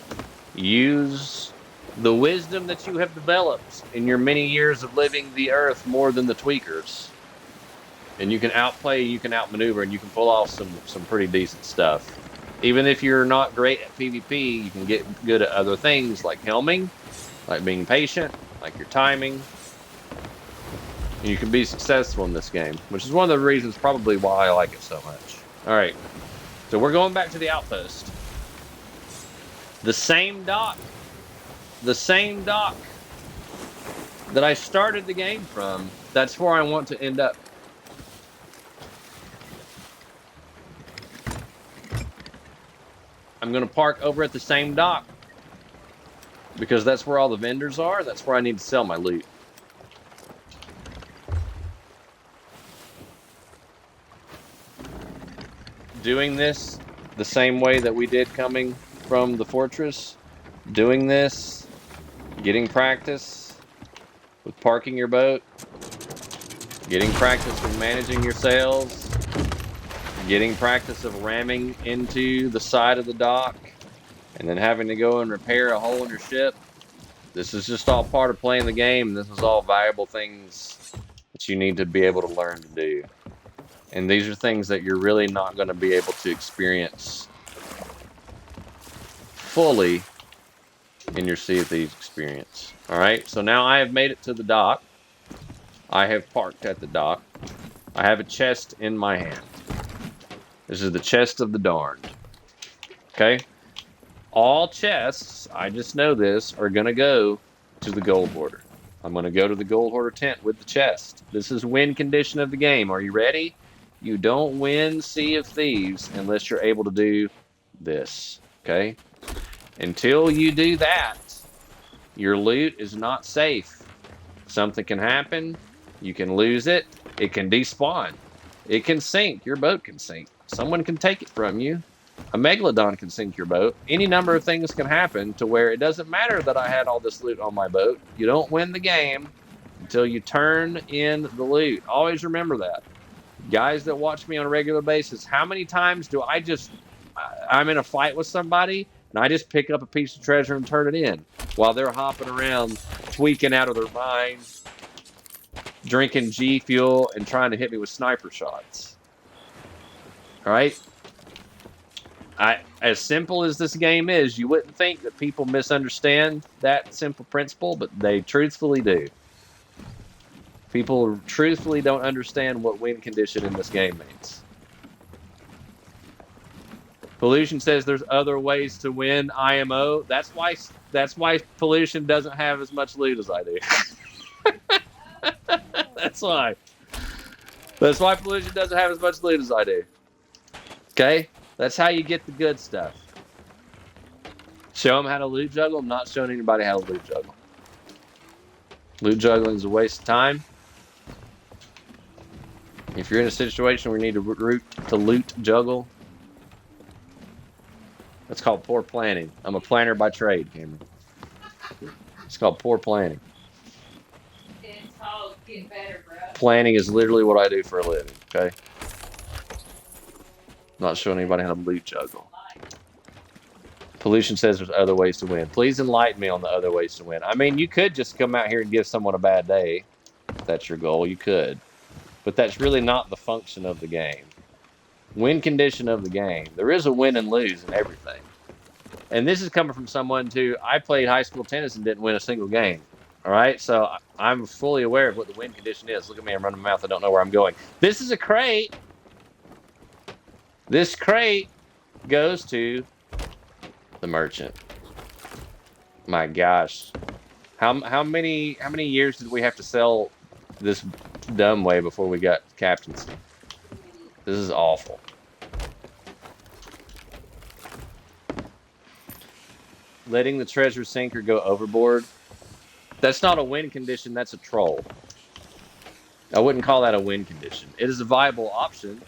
Speaker 1: use the wisdom that you have developed in your many years of living the earth more than the tweakers. And you can outplay, you can outmaneuver, and you can pull off some pretty decent stuff. Even if you're not great at PvP, you can get good at other things like helming, like being patient, like your timing. And you can be successful in this game, which is one of the reasons probably why I like it so much. All right, so we're going back to the outpost. The same dock that I started the game from, that's where I want to end up. I'm going to park over at the same dock because that's where all the vendors are. That's where I need to sell my loot. Doing this the same way that we did coming from the fortress, doing this, getting practice with parking your boat, getting practice with managing your sails, getting practice of ramming into the side of the dock, and then having to go and repair a hole in your ship. This is just all part of playing the game. This is all valuable things that you need to be able to learn to do. And these are things that you're really not going to be able to experience fully in your Sea of Thieves experience. All right, so now I have made it to the dock. I have parked at the dock. I have a chest in my hand. This is the chest of the darned. Okay? All chests, I just know this, are going to go to the gold hoarder. I'm going to go to the gold hoarder tent with the chest. This is win condition of the game. Are you ready? You don't win Sea of Thieves unless you're able to do this. Okay? Until you do that, your loot is not safe. Something can happen. You can lose it. It can despawn. It can sink. Your boat can sink. Someone can take it from you. A megalodon can sink your boat. Any number of things can happen to where it doesn't matter that I had all this loot on my boat. You don't win the game until you turn in the loot. Always remember that. Guys that watch me on a regular basis, how many times do I'm in a fight with somebody and I just pick up a piece of treasure and turn it in while they're hopping around, tweaking out of their mind, drinking G Fuel and trying to hit me with sniper shots. All right? As simple as this game is, you wouldn't think that people misunderstand that simple principle, but they truthfully do. People truthfully don't understand what win condition in this game means. Pollution says there's other ways to win IMO. That's why Pollution doesn't have as much loot as I do. That's why. That's why Pollution doesn't have as much loot as I do. Okay? That's how you get the good stuff. Show them how to loot juggle. I'm not showing anybody how to loot juggle. Loot juggling is a waste of time. If you're in a situation where you need to loot juggle, that's called poor planning. I'm a planner by trade, Cameron. It's called poor planning.
Speaker 2: It's called get better, bro.
Speaker 1: Planning is literally what I do for a living, okay? I'm not showing anybody how to loot juggle. Pollution says there's other ways to win. Please enlighten me on the other ways to win. I mean, you could just come out here and give someone a bad day. If that's your goal, you could. But that's really not the function of the game. Win condition of the game. There is a win and lose in everything. And this is coming from someone who I played high school tennis and didn't win a single game. All right, so I'm fully aware of what the win condition is. Look at me, I'm running my mouth. I don't know where I'm going. This is a crate. This crate goes to the merchant. My gosh, how many years did we have to sell this dumb way before we got captaincy? This is awful. Letting the treasure sink or go overboard. That's not a win condition. That's a troll. I wouldn't call that a win condition. It is a viable option.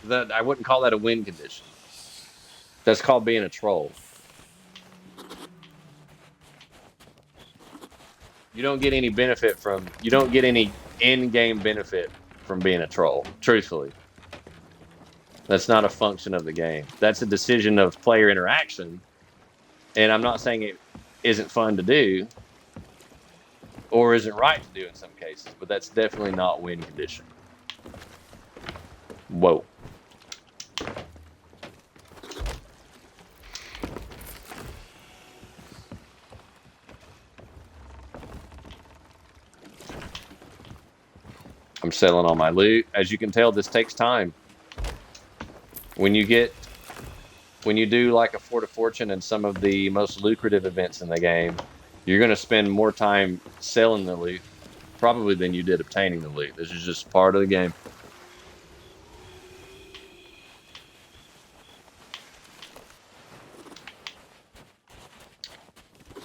Speaker 1: That I wouldn't call that a win condition. That's called being a troll. You don't get any benefit from. You don't get any in-game benefit from being a troll. Truthfully, that's not a function of the game. That's a decision of player interaction. And I'm not saying it isn't fun to do or isn't right to do in some cases, but that's definitely not win condition. Whoa. I'm selling all my loot. As you can tell, this takes time. When you do like a Fort of Fortune and some of the most lucrative events in the game, you're going to spend more time selling the loot probably than you did obtaining the loot. This is just part of the game.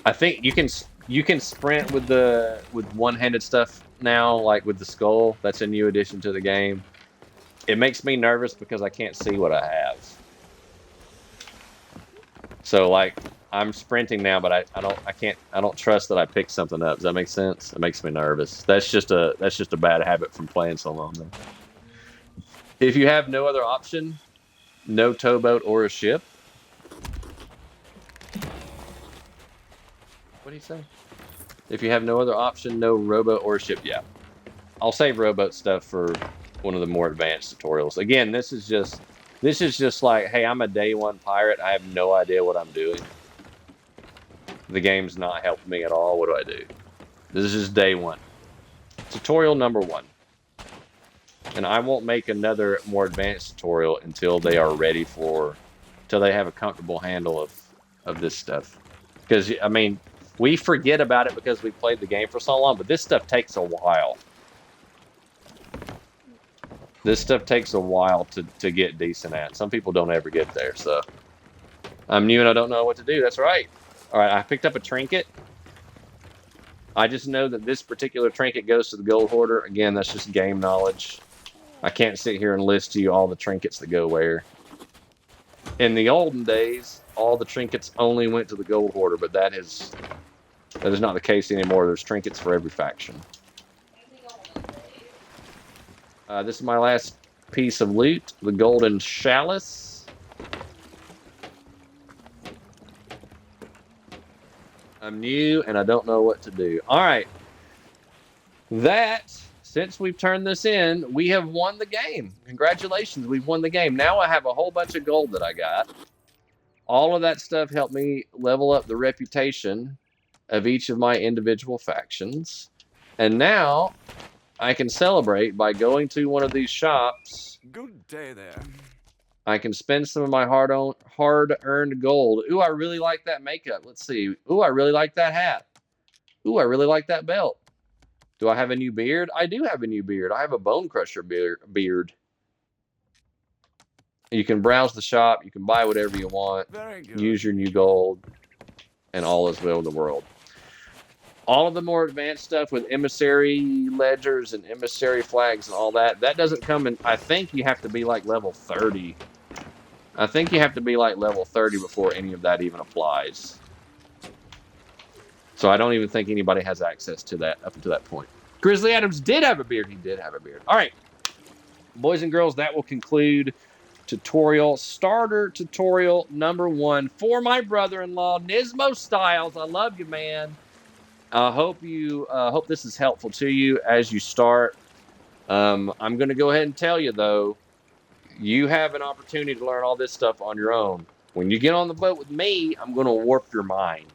Speaker 1: I think you can sprint with one-handed stuff now, like with the skull. That's a new addition to the game. It makes me nervous because I can't see what I have. So like I'm sprinting now, but I don't trust that I picked something up. Does that make sense? It makes me nervous. That's just a bad habit from playing so long. Though. If you have no other option, no towboat or a ship. What do you say? If you have no other option, no rowboat or a ship, yeah. I'll save rowboat stuff for one of the more advanced tutorials. Again, this is just like, hey, I'm a day one pirate. I have no idea what I'm doing. The game's not helping me at all. What do I do? This is just day one. Tutorial number 1. And I won't make another more advanced tutorial until they are ready for, until they have a comfortable handle of this stuff. Because I mean, we forget about it because we played the game for so long, but this stuff takes a while. This stuff takes a while to get decent at. Some people don't ever get there. So I'm new and I don't know what to do. That's right. All right, I picked up a trinket. I just know that this particular trinket goes to the gold hoarder. Again, that's just game knowledge. I can't sit here and list to you all the trinkets that go where. In the olden days, all the trinkets only went to the gold hoarder, but that is not the case anymore. There's trinkets for every faction. This is my last piece of loot, the golden chalice. I'm new and I don't know what to do. All right. Since we've turned this in, we have won the game. Congratulations, we've won the game. Now I have a whole bunch of gold that I got. All of that stuff helped me level up the reputation of each of my individual factions. And now I can celebrate by going to one of these shops.
Speaker 3: Good day there.
Speaker 1: I can spend some of my hard-earned gold. Ooh, I really like that makeup. Let's see. Ooh, I really like that hat. Ooh, I really like that belt. Do I have a new beard? I do have a new beard. I have a bone crusher beard. You can browse the shop. You can buy whatever you want.
Speaker 3: Very good.
Speaker 1: Use your new gold. And all is well in the world. All of the more advanced stuff with emissary ledgers and emissary flags and all that, that doesn't come in. I think you have to be like level 30. I think you have to be like level 30 before any of that even applies. So I don't even think anybody has access to that up until that point. Grizzly Adams did have a beard. He did have a beard. All right. Boys and girls, that will conclude starter tutorial number 1 for my brother-in-law, Nismo Styles. I love you, man. I hope this is helpful to you as you start. I'm going to go ahead and tell you, though, you have an opportunity to learn all this stuff on your own. When you get on the boat with me, I'm going to warp your mind.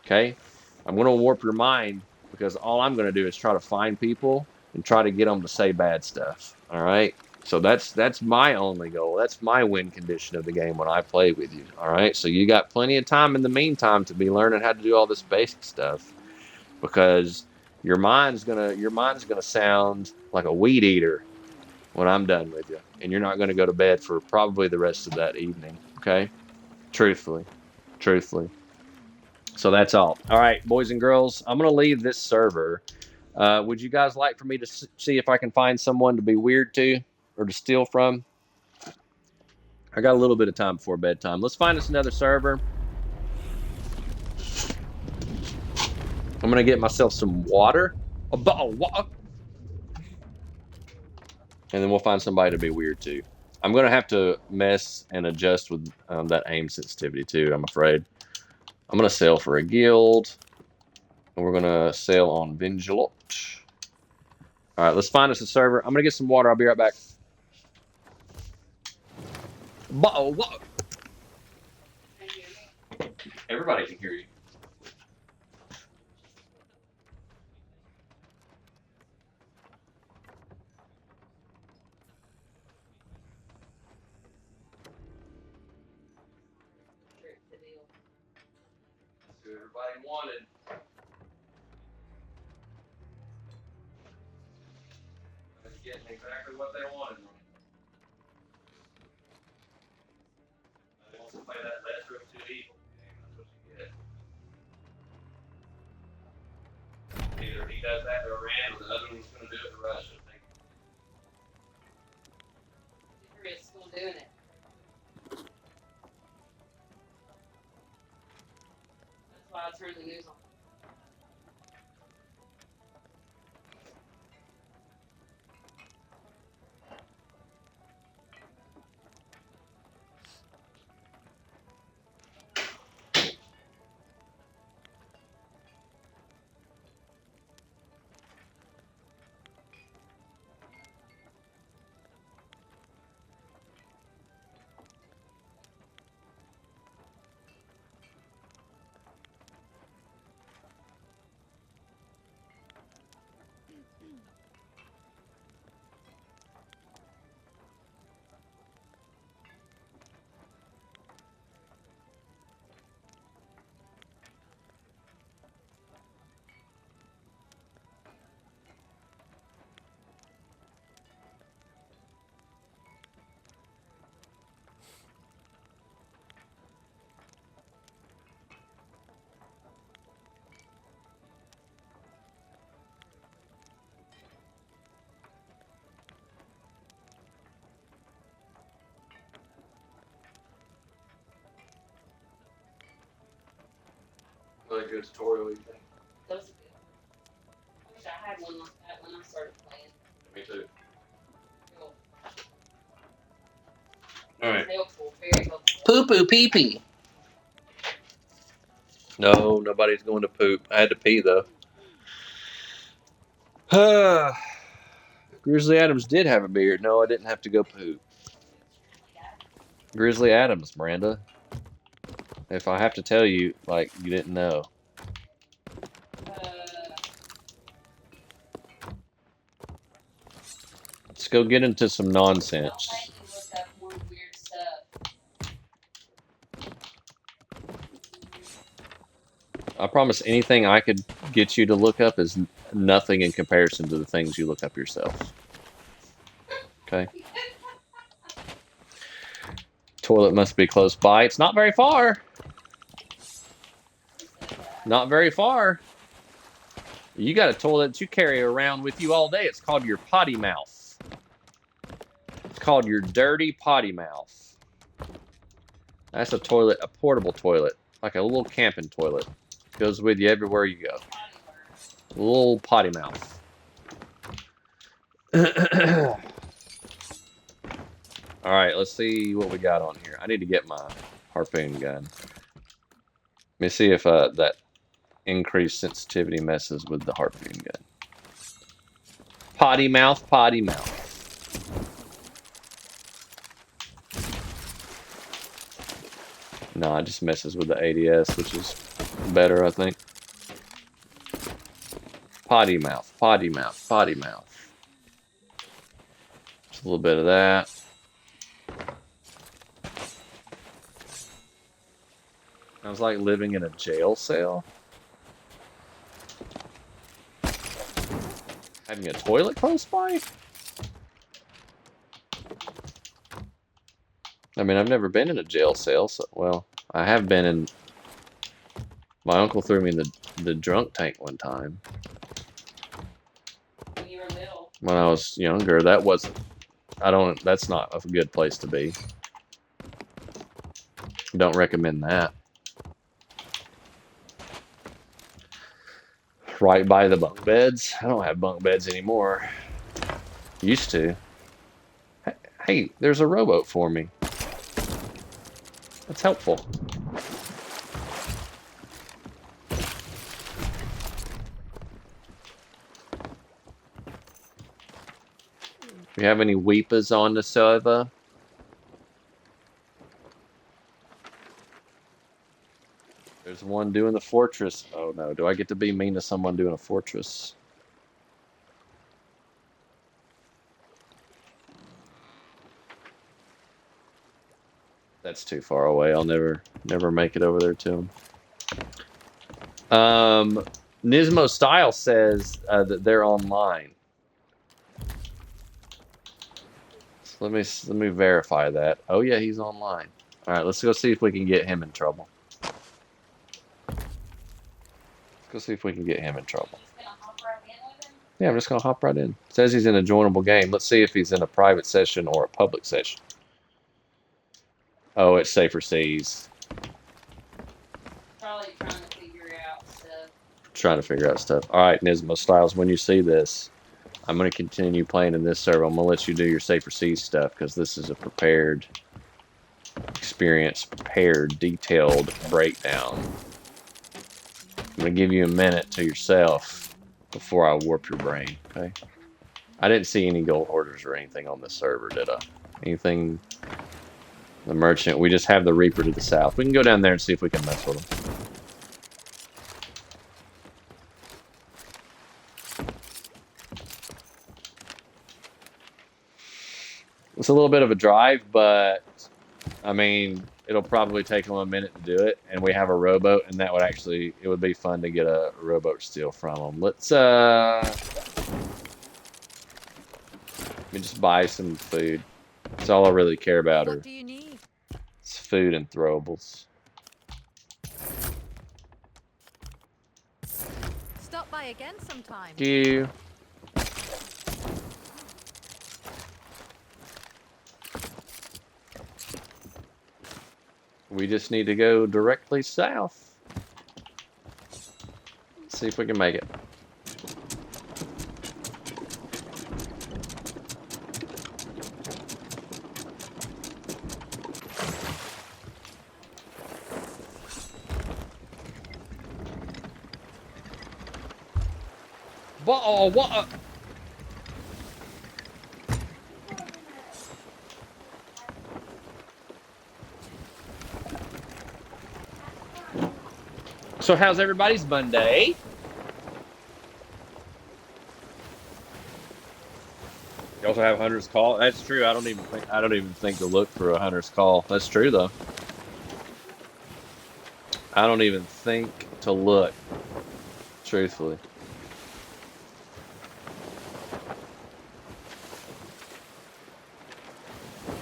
Speaker 1: Okay? I'm going to warp your mind because all I'm going to do is try to find people and try to get them to say bad stuff. All right? So that's my only goal. That's my win condition of the game when I play with you. All right? So you got plenty of time in the meantime to be learning how to do all this basic stuff because your mind's gonna sound like a weed eater when I'm done with you, and you're not gonna go to bed for probably the rest of that evening. Okay? Truthfully. So that's all. All right, boys and girls, I'm going to leave this server. Would you guys like for me to see if I can find someone to be weird to or to steal from? I got a little bit of time before bedtime. Let's find us another server. I'm going to get myself some water. A bottle of water. And then we'll find somebody to be weird to. I'm going to have to mess and adjust with that aim sensitivity too, I'm afraid. I'm going to sail for a guild. And we're going to sail on Vingelot. All right, let's find us a server. I'm going to get some water. I'll be right back. What? Everybody can hear you. That's who everybody wanted. Getting exactly what they wanted. They want to play that lesser of two evils game. That's what you get. Either he does that to Iran, or the other one's going to do it to Russia.
Speaker 2: Korea's still doing it. That's why I turned the news on.
Speaker 1: good tutorial, you think?
Speaker 2: That was good. I wish I had one like that when I started playing.
Speaker 1: Me too.
Speaker 2: Real
Speaker 1: All right.
Speaker 2: helpful, very helpful.
Speaker 3: Poo poo pee pee.
Speaker 1: No, nobody's going to poop. I had to pee though. Grizzly Adams did have a beard. No, I didn't have to go poop. Grizzly Adams, Miranda. If I have to tell you, like you didn't know. Let's go get into some nonsense.
Speaker 2: Don't make me look up more weird stuff.
Speaker 1: I promise anything I could get you to look up is nothing in comparison to the things you look up yourself. Okay? Toilet must be close by. It's not very far. Not very far. You got a toilet that you carry around with you all day. It's called your potty mouth. It's called your dirty potty mouth. That's a toilet, a portable toilet, like a little camping toilet. Goes with you everywhere you go. A little potty mouth. All right, let's see what we got on here. I need to get my harpoon gun. Let me see if that increased sensitivity messes with the harpoon gun. Potty mouth, potty mouth. No, it just messes with the ADS, which is better, I think. Potty mouth, potty mouth, potty mouth. Just a little bit of that. Sounds like living in a jail cell. Having a toilet close by? I mean, I've never been in a jail cell, so, well, I have been in... My uncle threw me in the drunk tank one time.
Speaker 2: When you were little.
Speaker 1: When I was younger, that wasn't... That's not a good place to be. Don't recommend that. Right by the bunk beds. I don't have bunk beds anymore. Used to. Hey, there's a rowboat for me. That's helpful. We have any weepers on the server? There's one doing the fortress. Oh no, do I get to be mean to someone doing a fortress? That's too far away. I'll never make it over there to him. Nismo Style says that they're online. So let me verify that. Oh yeah, he's online. All right, let's go see if we can get him in trouble. Let's go see if we can get him in trouble. Yeah, I'm just gonna hop right in. It says he's in a joinable game. Let's see if he's in a private session or a public session. Oh, it's safer seas.
Speaker 2: Probably trying to figure out stuff.
Speaker 1: Trying to figure out stuff. All right, Nismo Styles, when you see this, I'm going to continue playing in this server. I'm going to let you do your safer seas stuff because this is a prepared experience, prepared, detailed breakdown. I'm going to give you a minute to yourself before I warp your brain, okay? I didn't see any gold hoarders or anything on this server, did I? Anything... The merchant, we just have the Reaper to the south. We can go down there and see if we can mess with him. It's a little bit of a drive, but I mean, it'll probably take them a minute to do it. And we have a rowboat, and that would actually, it would be fun to get a rowboat steal from them. Let me just buy some food. That's all I really care about.
Speaker 4: What do you need?
Speaker 1: It's food and throwables.
Speaker 4: Stop by again sometime.
Speaker 1: Thank you. We just need to go directly south. See if we can make it. What? So how's everybody's Monday? You also have hunter's call. That's true. I don't even think to look for a hunter's call. That's true though. I don't even think to look. Truthfully.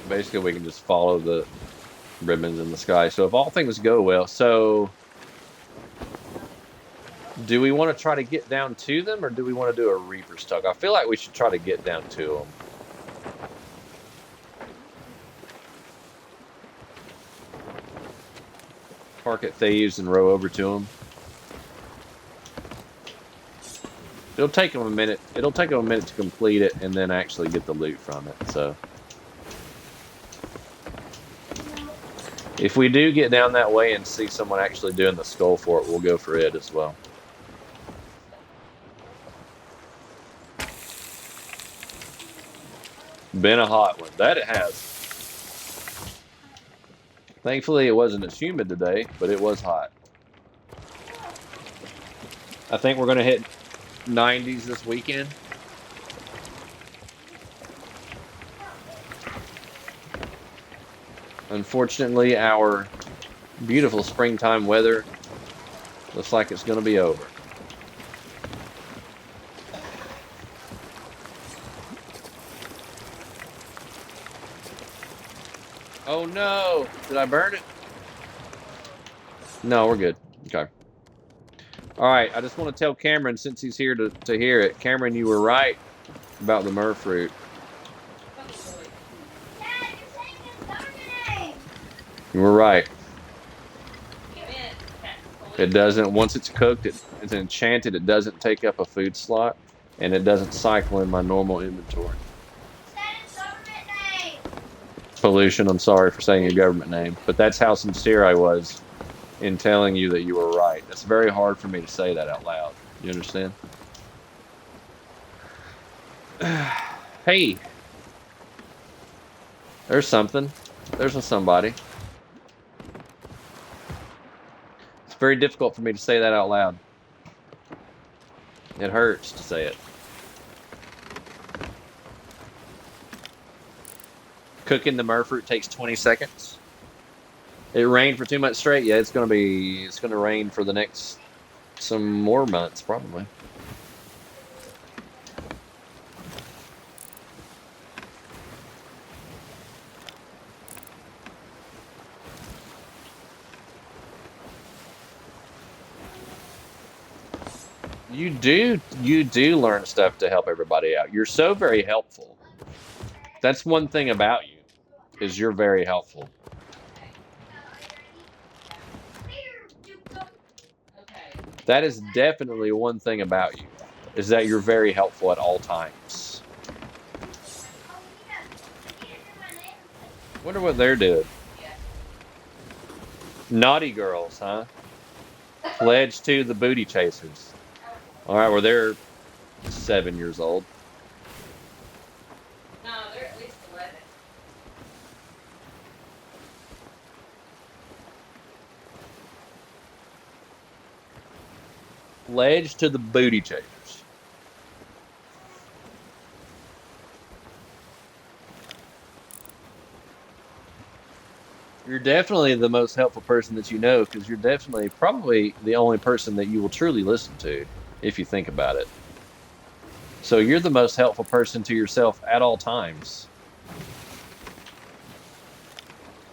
Speaker 1: Basically, we can just follow the ribbons in the sky. So if all things go well, so do we want to try to get down to them, or do we want to do a Reaper's Tug? I feel like we should try to get down to them. Park at Thieves and row over to them. It'll take them a minute. It'll take them a minute to complete it and then actually get the loot from it. So if we do get down that way and see someone actually doing the skull for it, we'll go for it as well. Been a hot one. That it has. Thankfully, it wasn't as humid today, but it was hot. I think we're going to hit 90s this weekend. Unfortunately, our beautiful springtime weather looks like it's going to be over. Oh no! Did I burn it? No, we're good. Okay. All right, I just want to tell Cameron, since he's here to hear it. Cameron, you were right about the myrrh fruit. You were right. It doesn't, once it's cooked, it's enchanted, it doesn't take up a food slot, and it doesn't cycle in my normal inventory. Pollution, I'm sorry for saying your government name, but that's how sincere I was in telling you that you were right. It's very hard for me to say that out loud. You understand? Hey, there's something. There's a somebody. It's very difficult for me to say that out loud. It hurts to say it. Cooking the myrrh fruit takes 20 seconds. It rained for 2 months straight. Yeah, it's gonna rain for the next some more months probably. You do learn stuff to help everybody out. You're so very helpful. That's one thing about you, is you're very helpful. That is definitely one thing about you, is that you're very helpful at all times. Wonder what they're doing. Naughty girls, huh? Pledged to the booty chasers. All right, well, they're 7 years old.
Speaker 2: No, they're at least 11.
Speaker 1: Pledged to the booty chasers. You're definitely the most helpful person that you know, because you're definitely probably the only person that you will truly listen to, if you think about it. So you're the most helpful person to yourself at all times.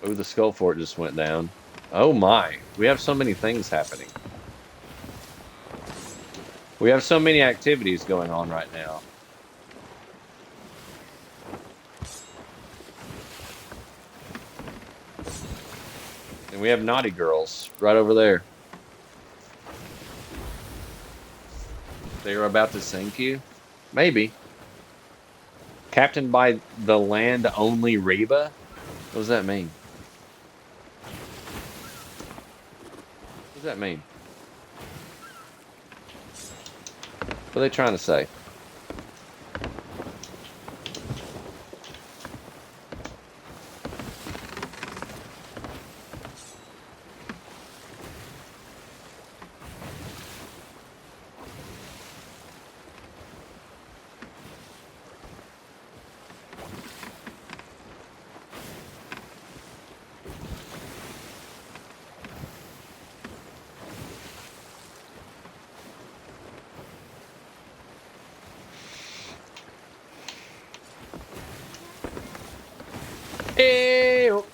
Speaker 1: Oh, the skull fort just went down. Oh my, we have so many things happening. We have so many activities going on right now. And we have naughty girls right over there. They were about to sink you? Maybe. Captained by the land only Reba? What does that mean? What does that mean? What are they trying to say? Ew.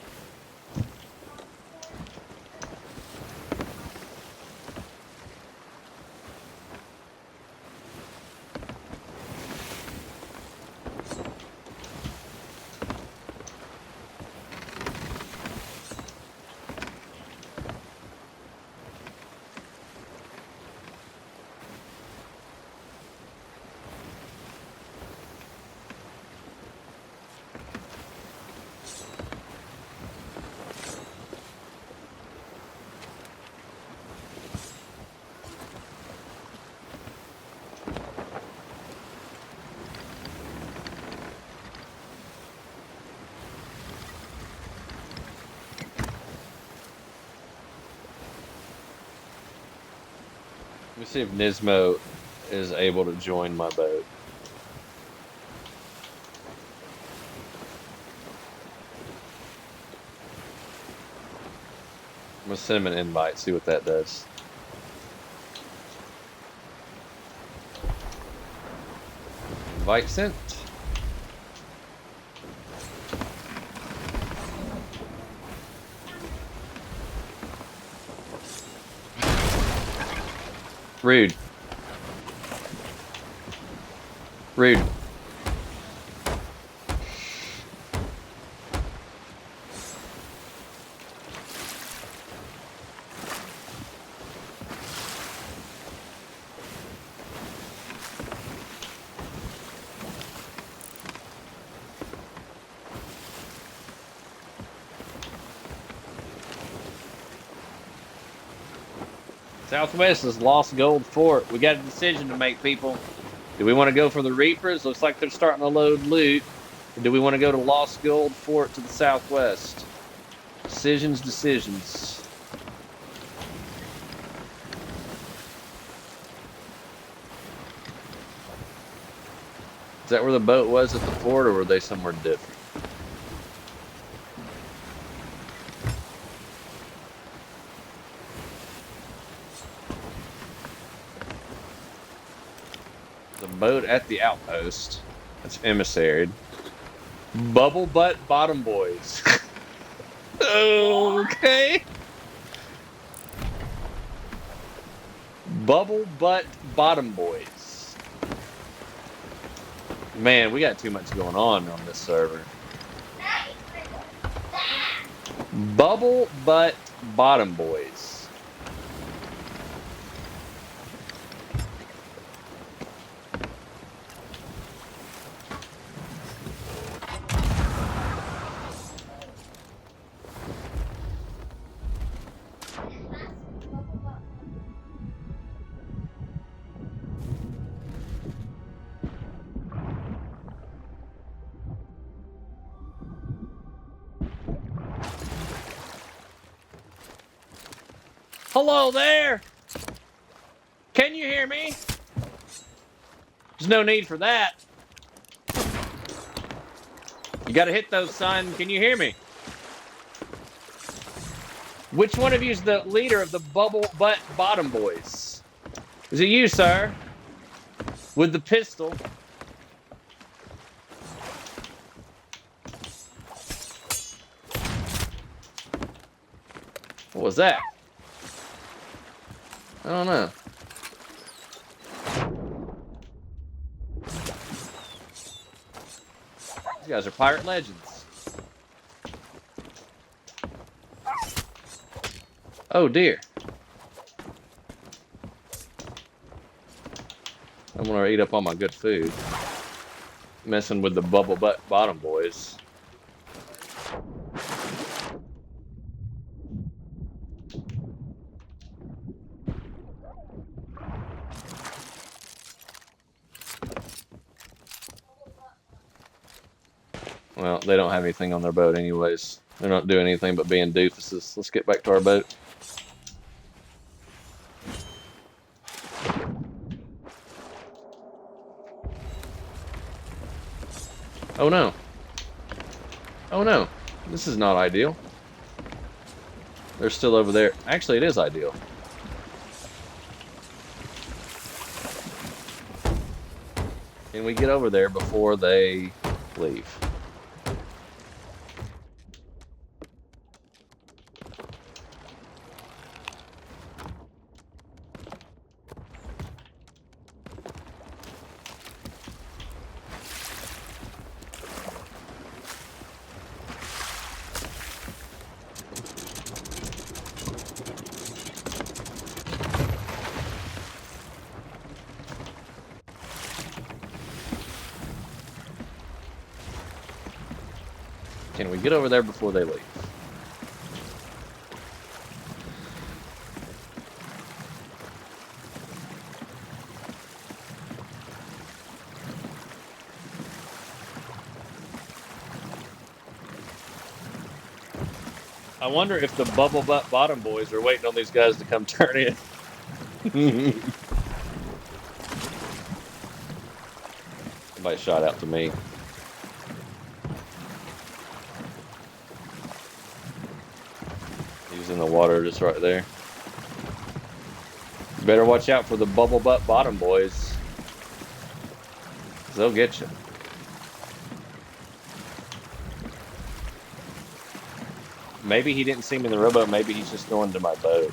Speaker 1: Let me see if Nismo is able to join my boat. I'm gonna send him an invite, see what that does. Invite sent. Rude. Rude. Southwest is Lost Gold Fort. We got a decision to make, people. Do we want to go for the Reapers? Looks like they're starting to load loot. Or do we want to go to Lost Gold Fort to the southwest? Decisions, decisions. Is that where the boat was at the fort, or were they somewhere different? The boat at the outpost. That's emissaried. Bubble Butt Bottom Boys. Okay. Bubble Butt Bottom Boys. Man, we got too much going on this server. Bubble Butt Bottom Boys. Hello there. Can you hear me? There's no need for that. You got to hit those, son. Can you hear me? Which one of you is the leader of the Bubble Butt Bottom Boys? Is it you, sir? With the pistol. What was that? I don't know. These guys are pirate legends. Oh dear. I'm gonna eat up all my good food. Messing with the bubble butt bottom boys. Well, they don't have anything on their boat anyways. They're not doing anything but being doofuses. Let's get back to our boat. Oh no. Oh no. This is not ideal. They're still over there. Actually, it is ideal. Can we get over there before they leave? Can we get over there before they leave? I wonder if the bubble butt bottom boys are waiting on these guys to come turn in. Somebody shot out to me. He's in the water just right there. You better watch out for the bubble butt bottom boys. They'll get you. Maybe he didn't see me in the rowboat. Maybe he's just going to my boat.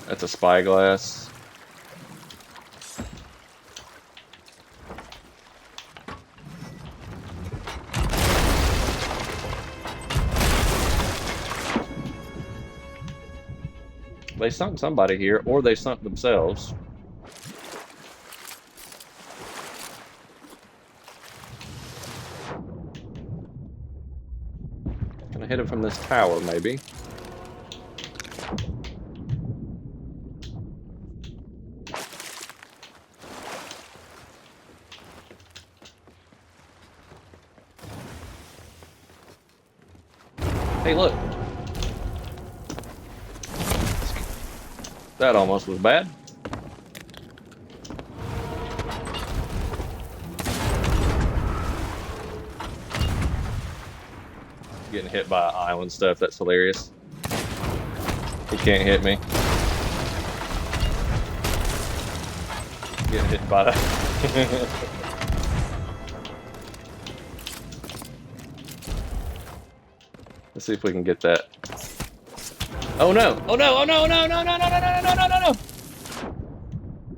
Speaker 1: That's a spyglass. They sunk somebody here, or they sunk themselves. Gonna hit him from this tower, maybe. Hey, look. That almost was bad. Getting hit by island stuff, that's hilarious. He can't hit me. Getting hit by that. Let's see if we can get that. Oh no! Oh no! Oh no! No! No! No! No! No! No! No! No! No! No!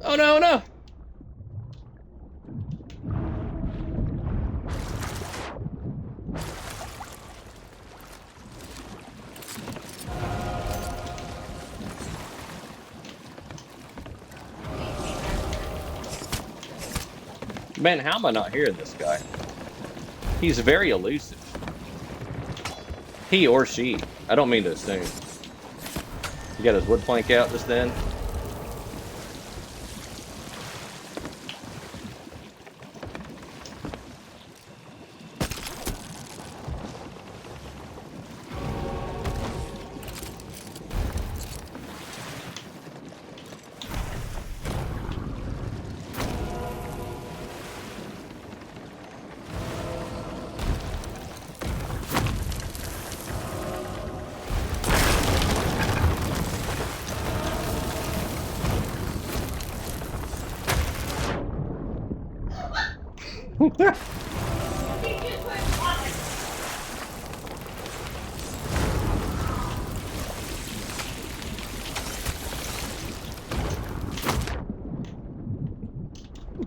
Speaker 1: Oh no! No! Man, how am I not hearing this guy? He's very elusive. He or she. I don't mean to assume. He got his wood plank out just then.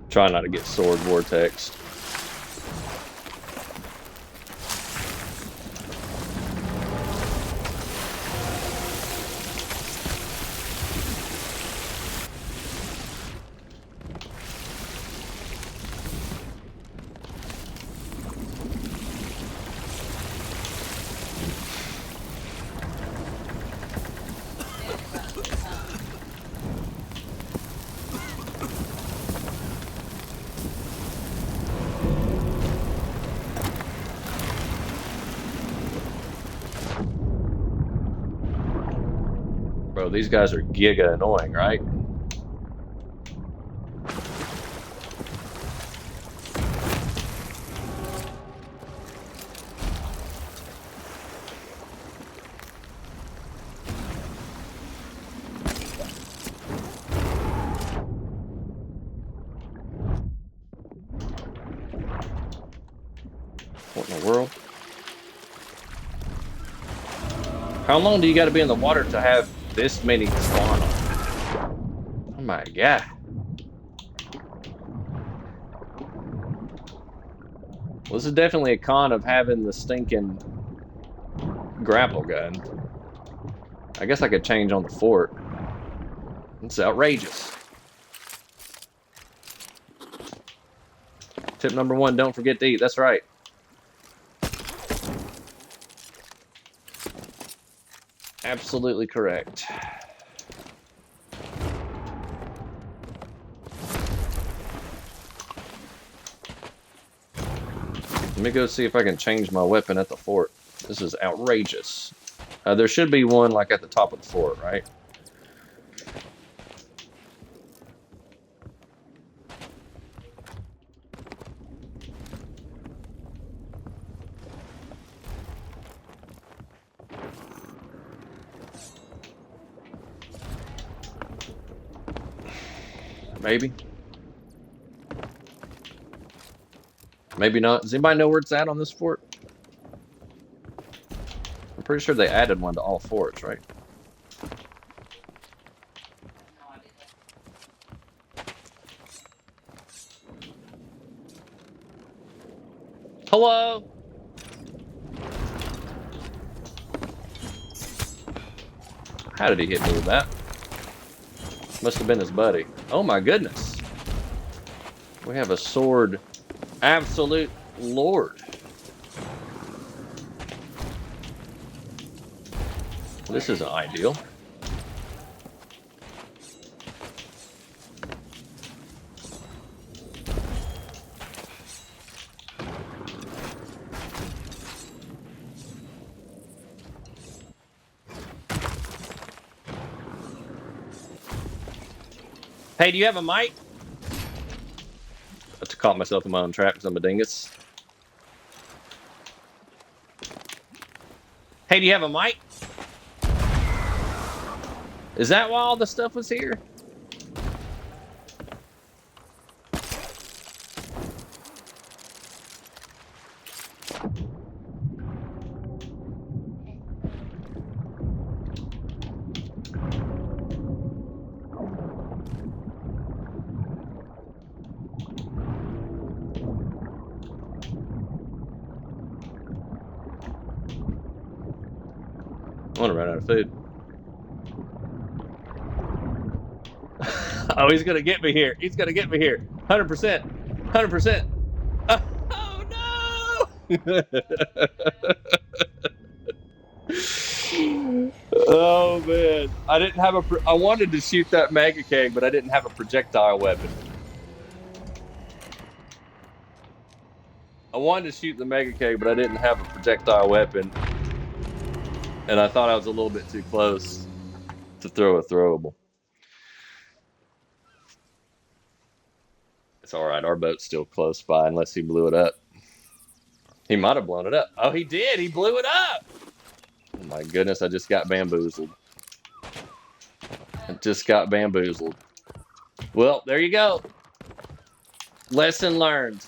Speaker 1: Try not to get sword vortex. Bro, these guys are giga annoying, right? What in the world? How long do you got to be in the water to have this many spawn on? Oh my god. Well, this is definitely a con of having the stinking grapple gun. I guess I could change on the fort. It's outrageous. Tip number 1, don't forget to eat. That's right. Absolutely correct. Let me go see if I can change my weapon at the fort. This is outrageous. There should be one like at the top of the fort, right? Maybe. Maybe not. Does anybody know where it's at on this fort? I'm pretty sure they added one to all forts, right?
Speaker 2: No idea.
Speaker 1: Hello? How did he hit me with that? Must have been his buddy. Oh my goodness. We have a sword. Absolute Lord. This isn't ideal. Hey, do you have a mic? I caught myself in my own trap because I'm a dingus. Hey, do you have a mic? Is that why all the stuff was here? I'm gonna run out of food. Oh, he's gonna get me here. He's gonna get me here. 100%. 100%. Oh no! Oh man, I didn't have a. I wanted to shoot that mega keg, but I didn't have a projectile weapon. I wanted to shoot the mega keg, but I didn't have a projectile weapon, and I thought I was a little bit too close to throw a throwable. It's all right. Our boat's still close by, unless he blew it up. He might have blown it up. Oh, he did. He blew it up. Oh my goodness! I just got bamboozled. I just got bamboozled. Well, there you go. Lesson learned.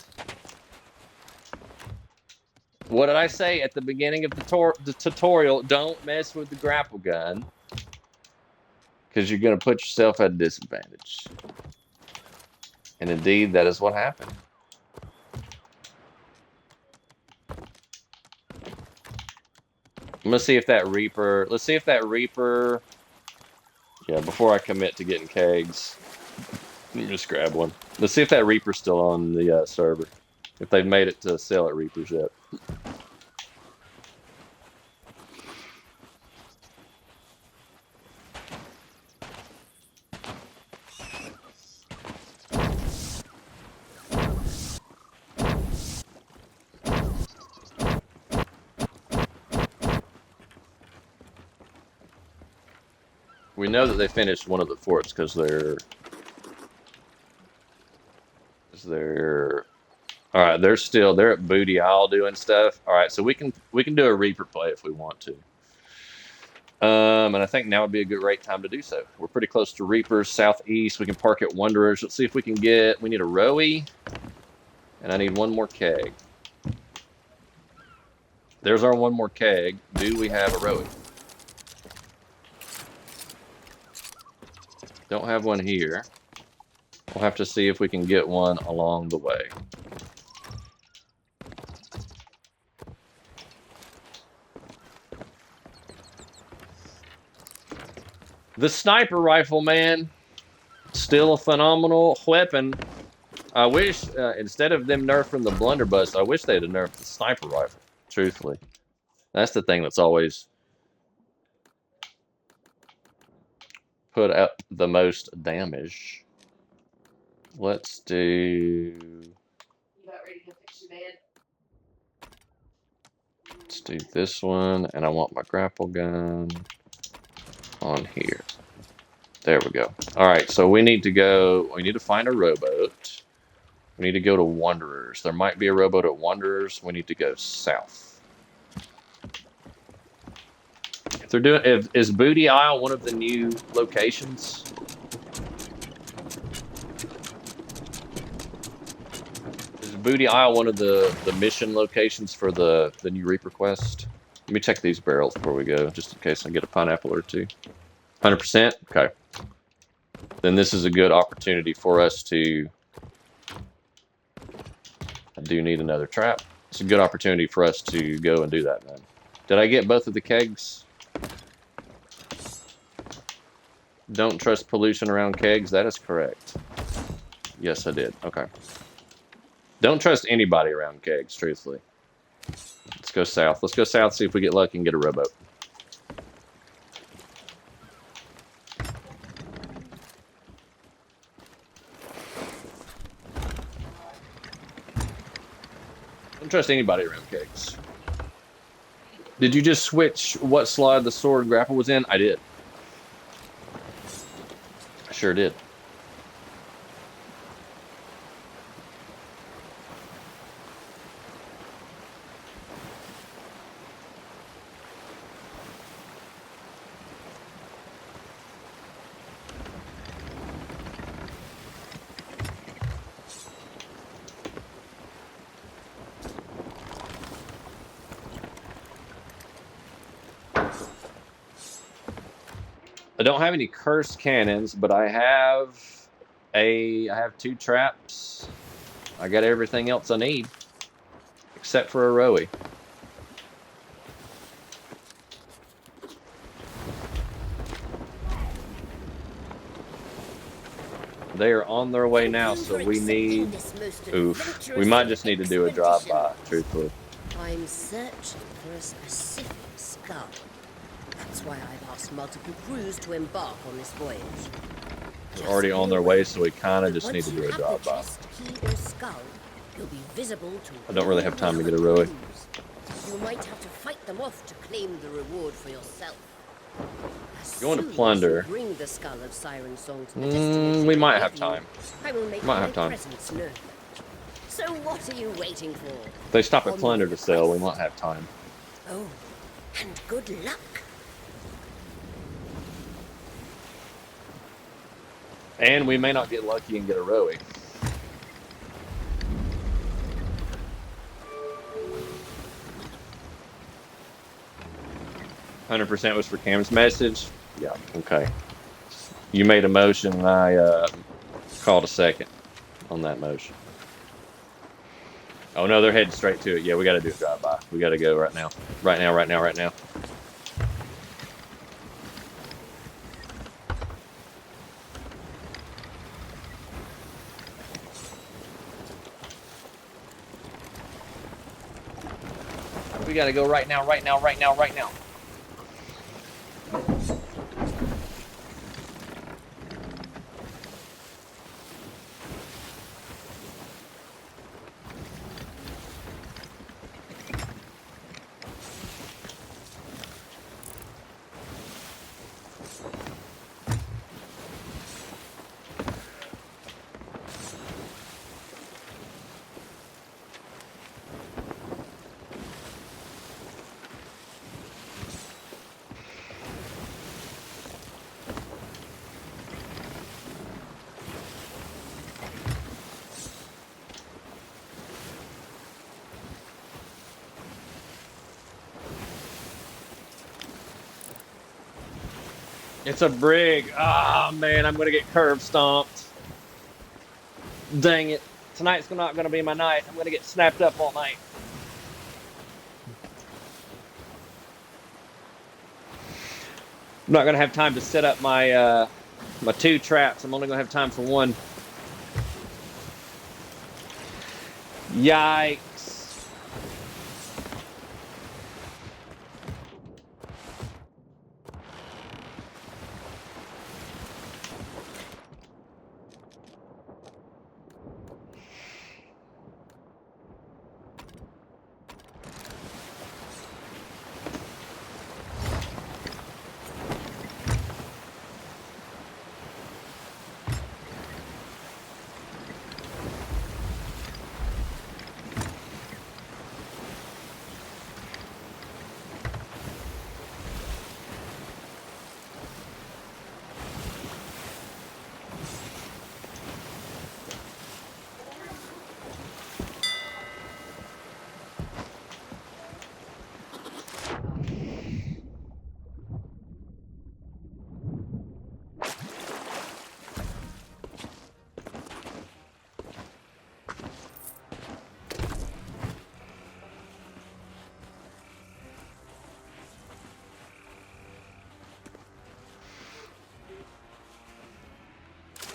Speaker 1: What did I say at the beginning of the tutorial? Don't mess with the grapple gun, because you're going to put yourself at a disadvantage. And indeed, that is what happened. I'm gonna see if that Reaper. Let's see if that Reaper. Yeah, before I commit to getting kegs, let me just grab one. Let's see if that Reaper's still on the server. If they've made it to sell at Reapers yet. We know that they finished one of the forts because they're all right. They're at Booty Isle doing stuff. All right, so we can do a Reaper play if we want to. And I think now would be a good right time to do so. We're pretty close to Reapers southeast. We can park at Wanderers. Let's see if we can get. We need a Rowie, and I need one more keg. There's our one more keg. Do we have a Rowie? Don't have one here. We'll have to see if we can get one along the way. The sniper rifle, man, still a phenomenal weapon. I wish, instead of them nerfing the blunderbuss, I wish they'd have nerfed the sniper rifle, truthfully. That's the thing that's always put up the most damage. Let's do...
Speaker 2: You about ready to fix your bed?
Speaker 1: Let's do this one, and I want my grapple gun on here. There we go. All right, so we need to find a rowboat. We need to go to Wanderers. There might be a rowboat at Wanderers. We need to go south. If they're doing, is Booty Isle one of the new locations? Is Booty Isle one of the mission locations for the new Reaper quest? Let me check these barrels before we go, just in case I get a pineapple or two. 100%? Okay. Then this is a good opportunity for us to... I do need another trap. It's a good opportunity for us to go and do that, man. Did I get both of the kegs? Don't trust pollution around kegs. That is correct. Yes, I did. Okay. Don't trust anybody around kegs, truthfully. Let's go south. Let's go south, see if we get lucky and get a rowboat. Don't trust anybody around kegs. Did you just switch what slot the sword grapple was in? I did. I sure did. I don't have any cursed cannons, but I have two traps. I got everything else I need, except for a Rowie. They are on their way now, so we need... Oof. We might just need to do a drive-by, truthfully.
Speaker 3: I'm searching for a specific skull. That's why I've asked multiple crews to embark on this voyage.
Speaker 1: They're already on their way, so we kind of just need to do a drive-by. I don't really have time to get a Rowie.
Speaker 3: You might have to fight them off to claim the reward for yourself.
Speaker 1: Going to plunder.
Speaker 3: Bring the skull of Siren Song to the
Speaker 1: we might have time.
Speaker 3: I will make
Speaker 1: might have time.
Speaker 3: So what are you waiting for?
Speaker 1: If they stop at plunder to sell, we might have time.
Speaker 3: Oh, and good luck.
Speaker 1: And we may not get lucky and get a Rowie. "100% was for Cam's message." Yeah, okay. You made a motion and I called a second. on that motion. Oh no, they're heading straight to it. Yeah, we got to do a drive-by. We got to go right now. Right now, right now, right now. We got to go right now, right now, right now, right now. It's a brig. Ah, oh, man, I'm going to get curb stomped. Dang it. Tonight's not going to be my night. I'm going to get snapped up all night. I'm not going to have time to set up my my 2 traps. I'm only going to have time for 1. Yikes.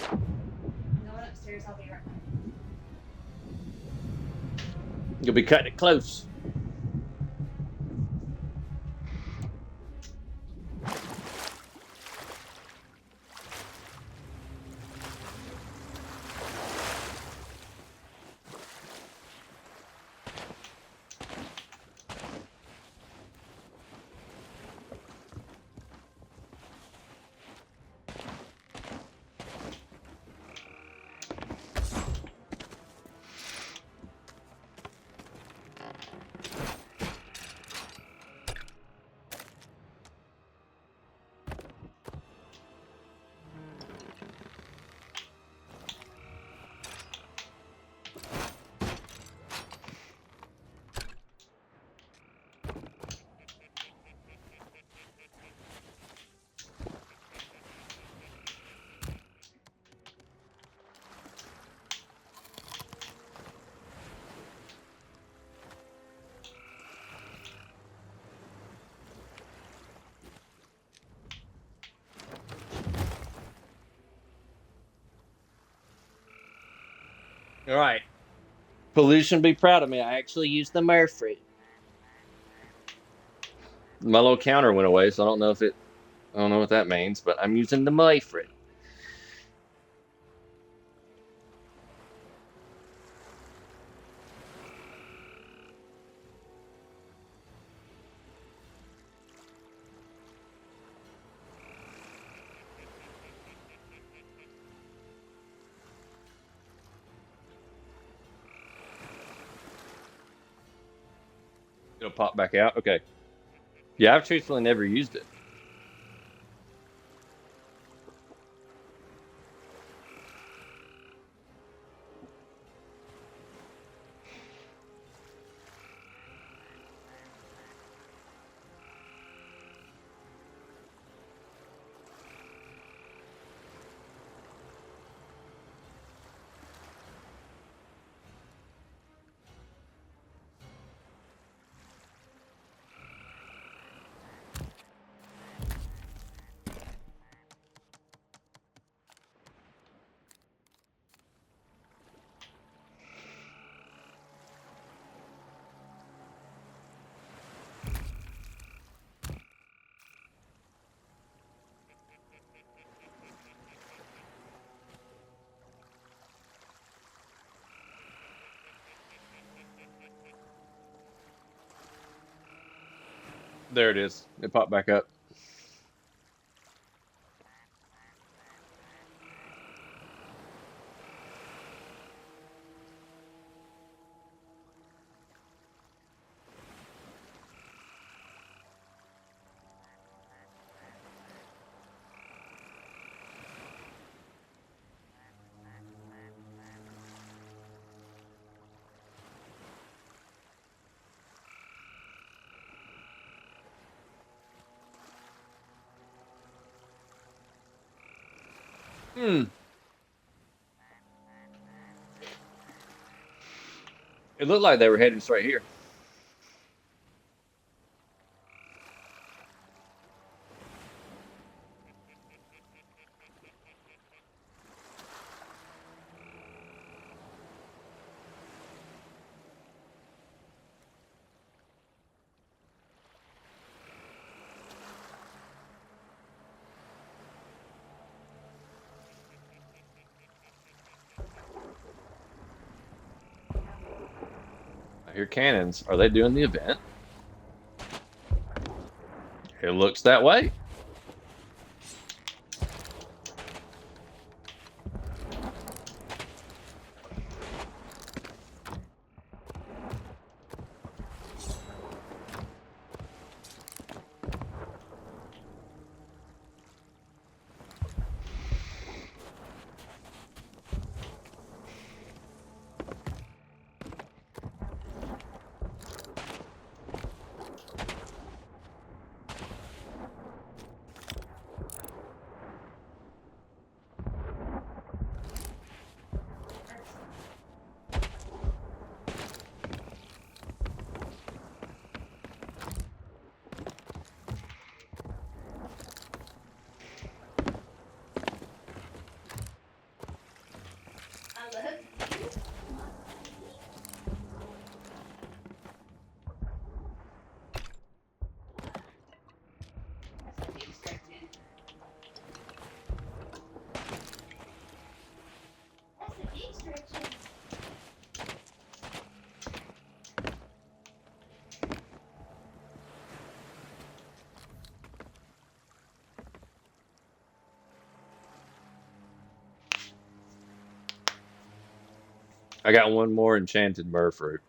Speaker 2: I'm going upstairs. I'll be right back.
Speaker 1: You'll be cutting it close. All right. Pollution be proud of me. I actually used the myrrh fruit. My little counter went away, so I don't know if it. I don't know what that means, but I'm using the myrrh fruit. It'll pop back out. Okay. Yeah, I've truthfully never used it. There it is. It popped back up. Hmm. It looked like they were heading straight here. I hear cannons. Are they doing the event? It looks that way.
Speaker 2: I love you. That's a deep stretching. That's a deep stretching.
Speaker 1: I got one more enchanted myrrh fruit.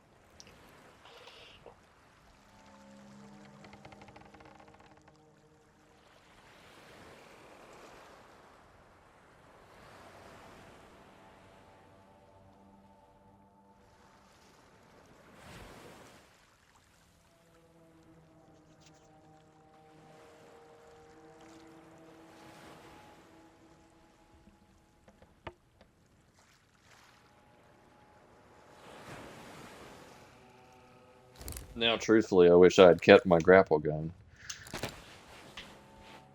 Speaker 1: Now, truthfully, I wish I had kept my grapple gun.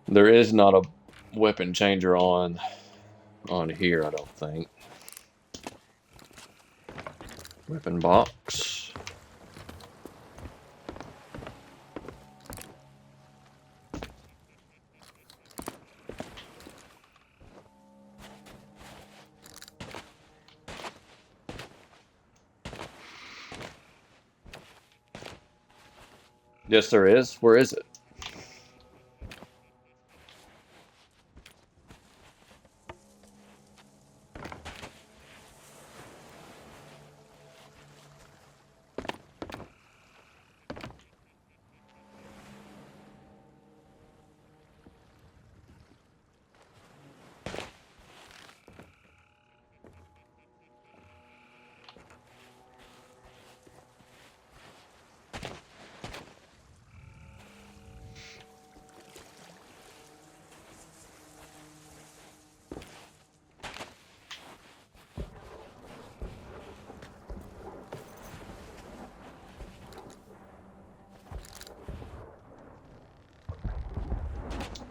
Speaker 1: There is not a weapon changer on here, I don't think. Weapon box. Yes, there is. Where is it?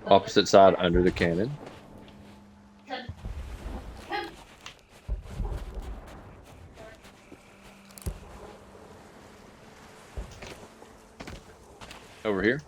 Speaker 1: Opposite side under the cannon.
Speaker 2: Come. Come.
Speaker 1: Over here.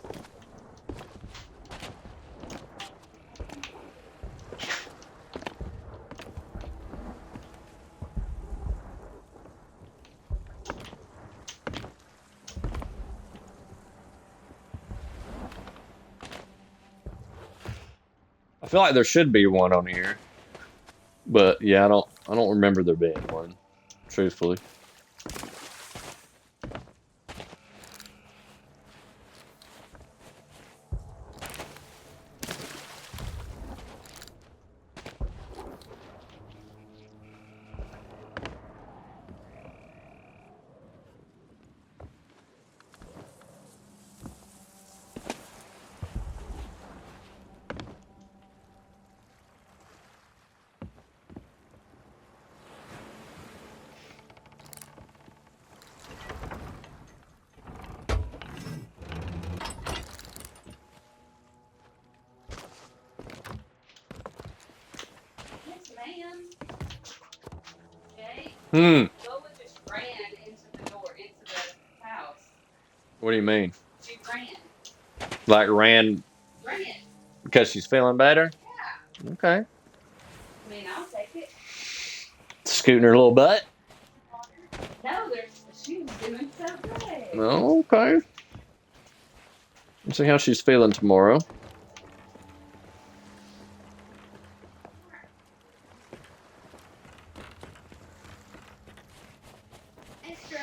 Speaker 1: feel like there should be one on here, but yeah, I don't remember there being one, truthfully.
Speaker 2: Yes, ma'am. Jay,
Speaker 1: Hmm.
Speaker 2: Lola just ran into the door, into the house.
Speaker 1: What do you mean?
Speaker 2: She ran.
Speaker 1: Like ran
Speaker 2: Ran.
Speaker 1: because she's feeling better?
Speaker 2: Yeah.
Speaker 1: Okay.
Speaker 2: I mean, I'll take it.
Speaker 1: Scooting her little butt?
Speaker 2: No, she was doing so good.
Speaker 1: Oh, okay. Let's see how she's feeling tomorrow.
Speaker 2: Extra.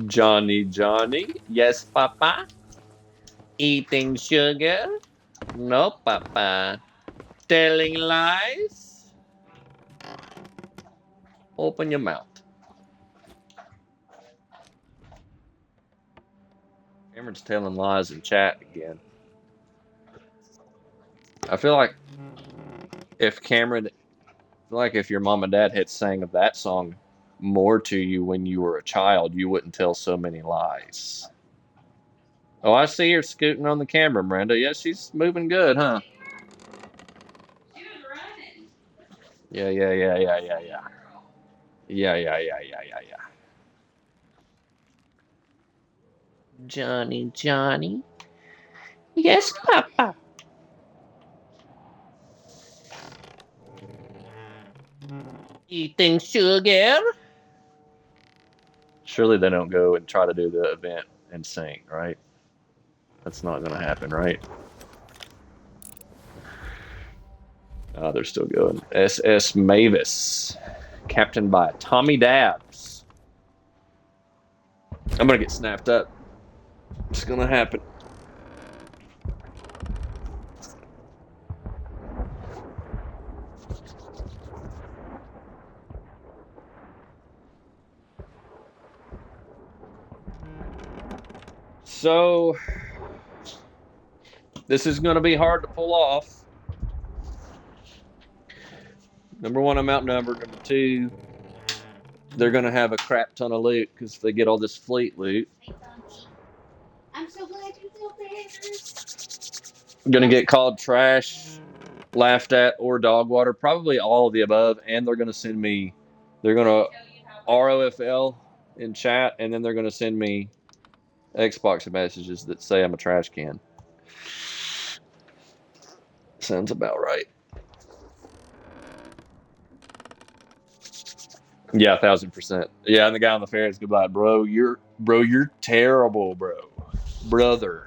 Speaker 1: Johnny, Johnny. Yes, Papa. Eating sugar? No, Papa. Telling lies? Open your mouth. Cameron's telling lies in chat again. I feel like if Cameron, I feel like if your mom and dad had sang of that song more to you when you were a child, you wouldn't tell so many lies. Oh, I see her scooting on the camera, Miranda. Yeah, she's moving good, huh?
Speaker 2: She was running.
Speaker 1: Yeah. Yeah. Johnny, Johnny. Yes, Papa. Eating sugar? Surely they don't go and try to do the event and sing, right? That's not going to happen, right? Oh, they're still going. SS Mavis, captained by Tommy Dabbs. I'm going to get snapped up. It's going to happen. So, this is going to be hard to pull off. Number one, I'm outnumbered. Number two, they're going to have a crap ton of loot because they get all this fleet loot.
Speaker 2: Hey, Tommy. I'm so glad you feel better.
Speaker 1: I'm going to get called trash, laughed at, or dog water. Probably all of the above. And they're going to send me, they're going to ROFL in chat, and then they're going to send me Xbox messages that say I'm a trash can. Sounds about right. Yeah, 1,000%. Yeah, and the guy on the ferret's goodbye, bro. You're terrible, bro, brother.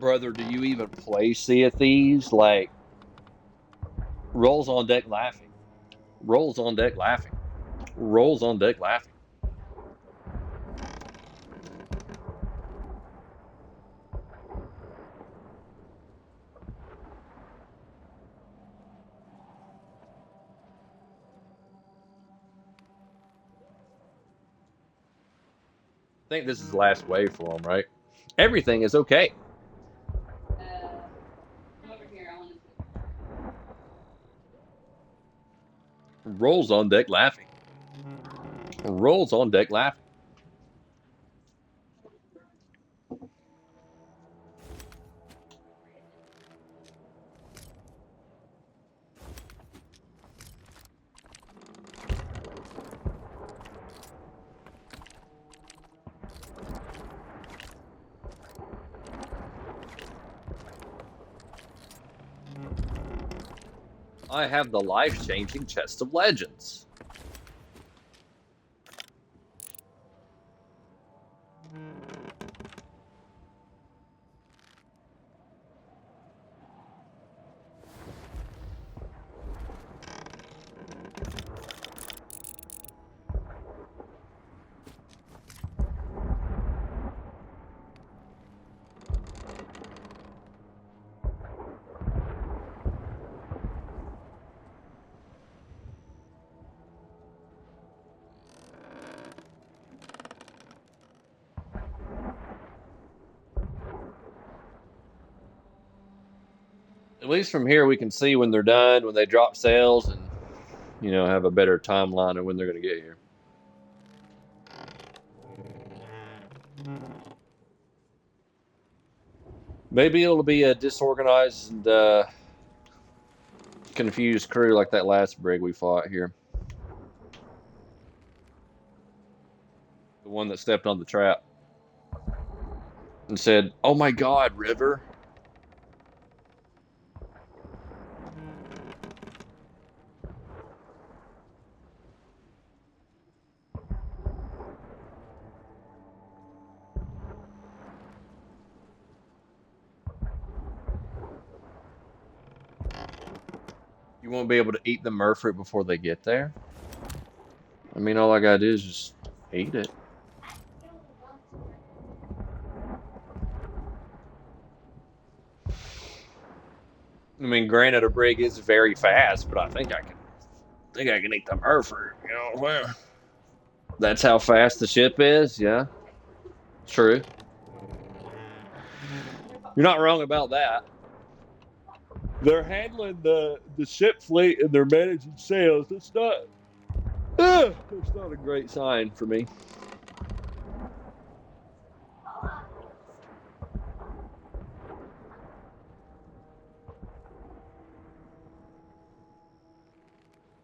Speaker 1: Brother, do you even play Sea of Thieves? Like, rolls on deck laughing, rolls on deck laughing, rolls on deck laughing. I think this is the last wave for them, right? Everything is okay.
Speaker 2: Come over here. I want to.
Speaker 1: Rolls on deck laughing. Rolls on deck laughing. I have the life-changing chest of legends. At least from here, we can see when they're done, when they drop sails, and have a better timeline of when they're going to get here. Maybe it'll be a disorganized and confused crew like that last brig we fought here. The one that stepped on the trap and said, "Oh my God, River." You won't be able to eat the merfruit before they get there? I mean, all I gotta do is just eat it. I mean, granted, a brig is very fast, but I think I can eat the merfruit. Well, that's how fast the ship is. Yeah, true. You're not wrong about that. They're handling the ship fleet and they're managing sales. It's not a great sign for me.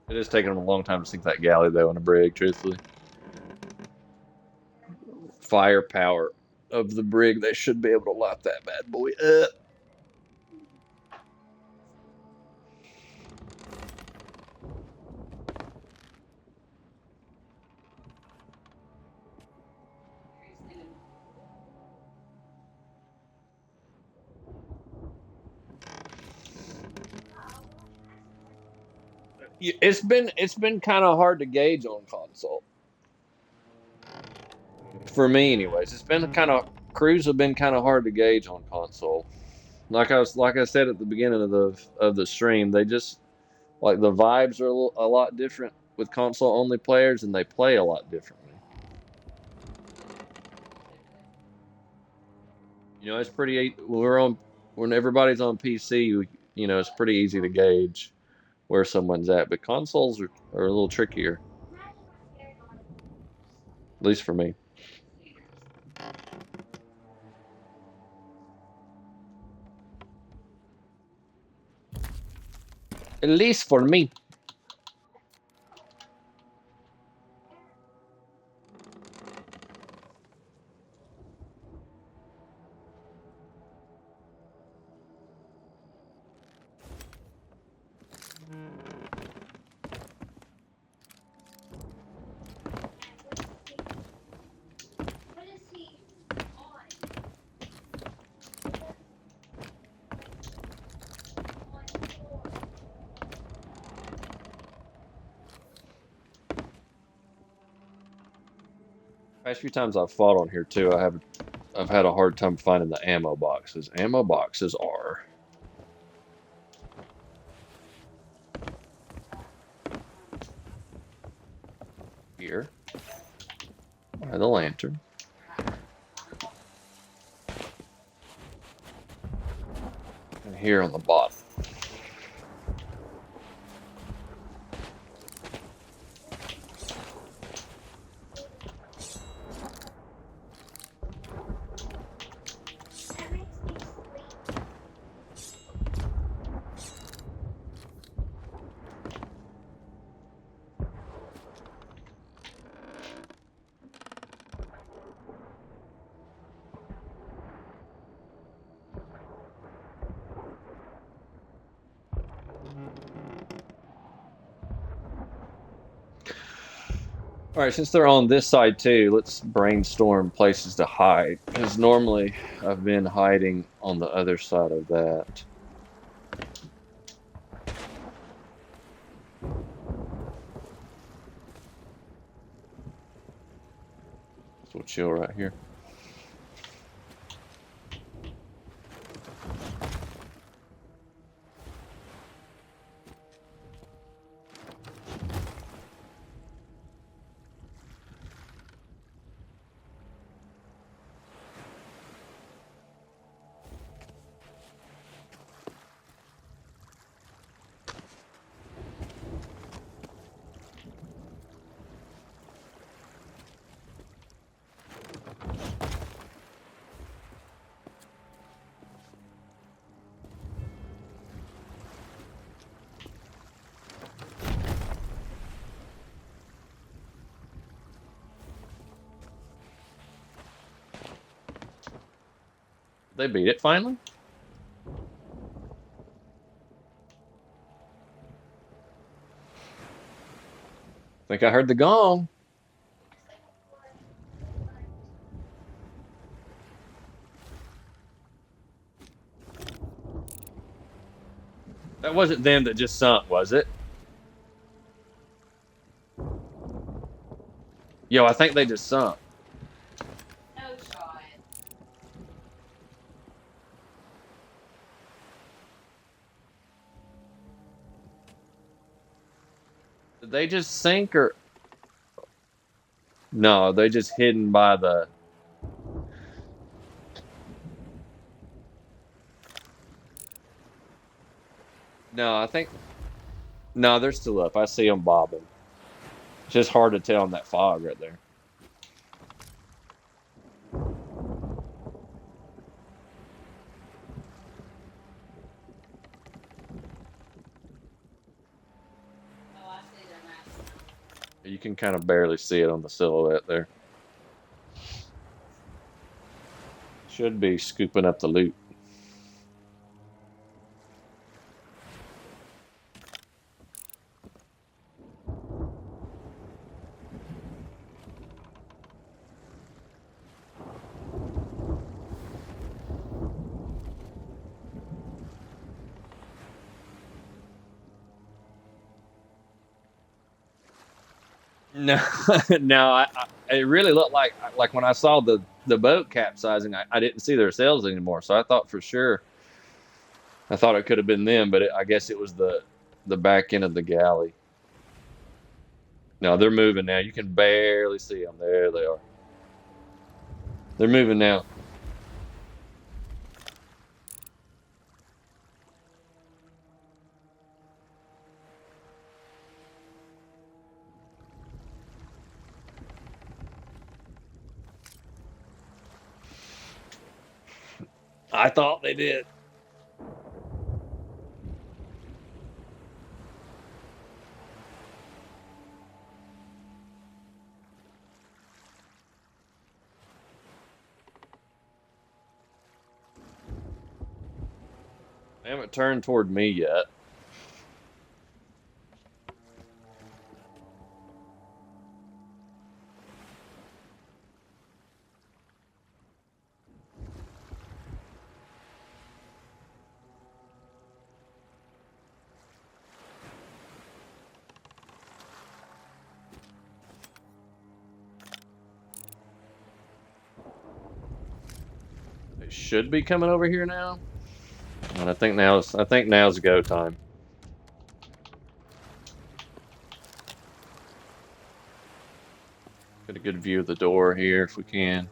Speaker 1: It is taking them a long time to sink that galley, though, in a brig, truthfully. Firepower of the brig, they should be able to light that bad boy up. It's been kind of hard to gauge on console. For me, anyways, it's been kind of crews have been kind of hard to gauge on console. Like I said at the beginning of the stream, they just like the vibes are a lot different with console only players, and they play a lot differently. It's pretty when everybody's on PC. It's pretty easy to gauge where someone's at, but consoles are a little trickier, at least for me. At least for me. Past few times I've fought on here too, I've had a hard time finding the ammo boxes. Ammo boxes are here, by the lantern, and here on the bottom. All right, since they're on this side too, let's brainstorm places to hide. Because normally I've been hiding on the other side of that. So we'll chill right here. They beat it finally? Think I heard the gong. That wasn't them that just sunk, was it? Yo, I think they just sunk.
Speaker 2: No shot.
Speaker 1: Did they just sink or no? They just hidden by the. No, I think no, they're still up. I see them bobbing. It's just hard to tell in that fog right there.
Speaker 2: Oh, I see their mask.
Speaker 1: You can kind of barely see it on the silhouette there. Should be scooping up the loot. No, no, it really looked like when I saw the boat capsizing, I didn't see their sails anymore. So I thought for sure, I thought it could have been them, but I guess it was the back end of the galley. No, they're moving now. You can barely see them. There they are. They're moving now. I thought they did. They haven't turned toward me yet. They should be coming over here now. And I think now's go time. Get a good view of the door here if we can.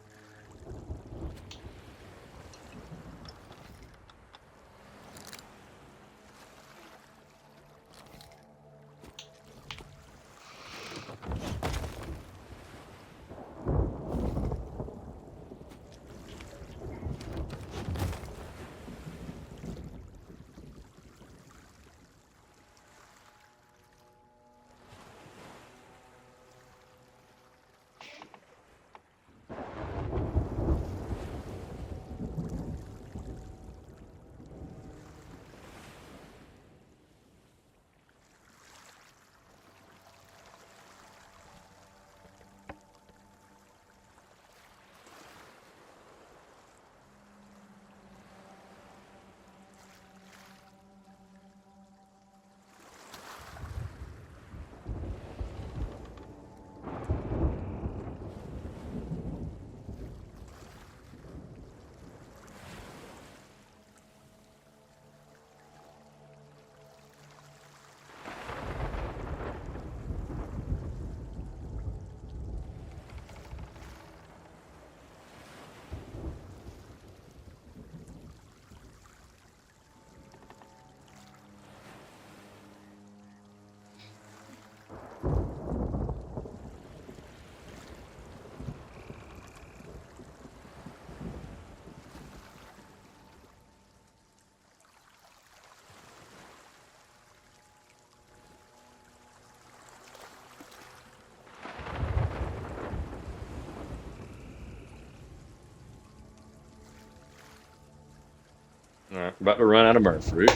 Speaker 1: About to run out of Murph fruit.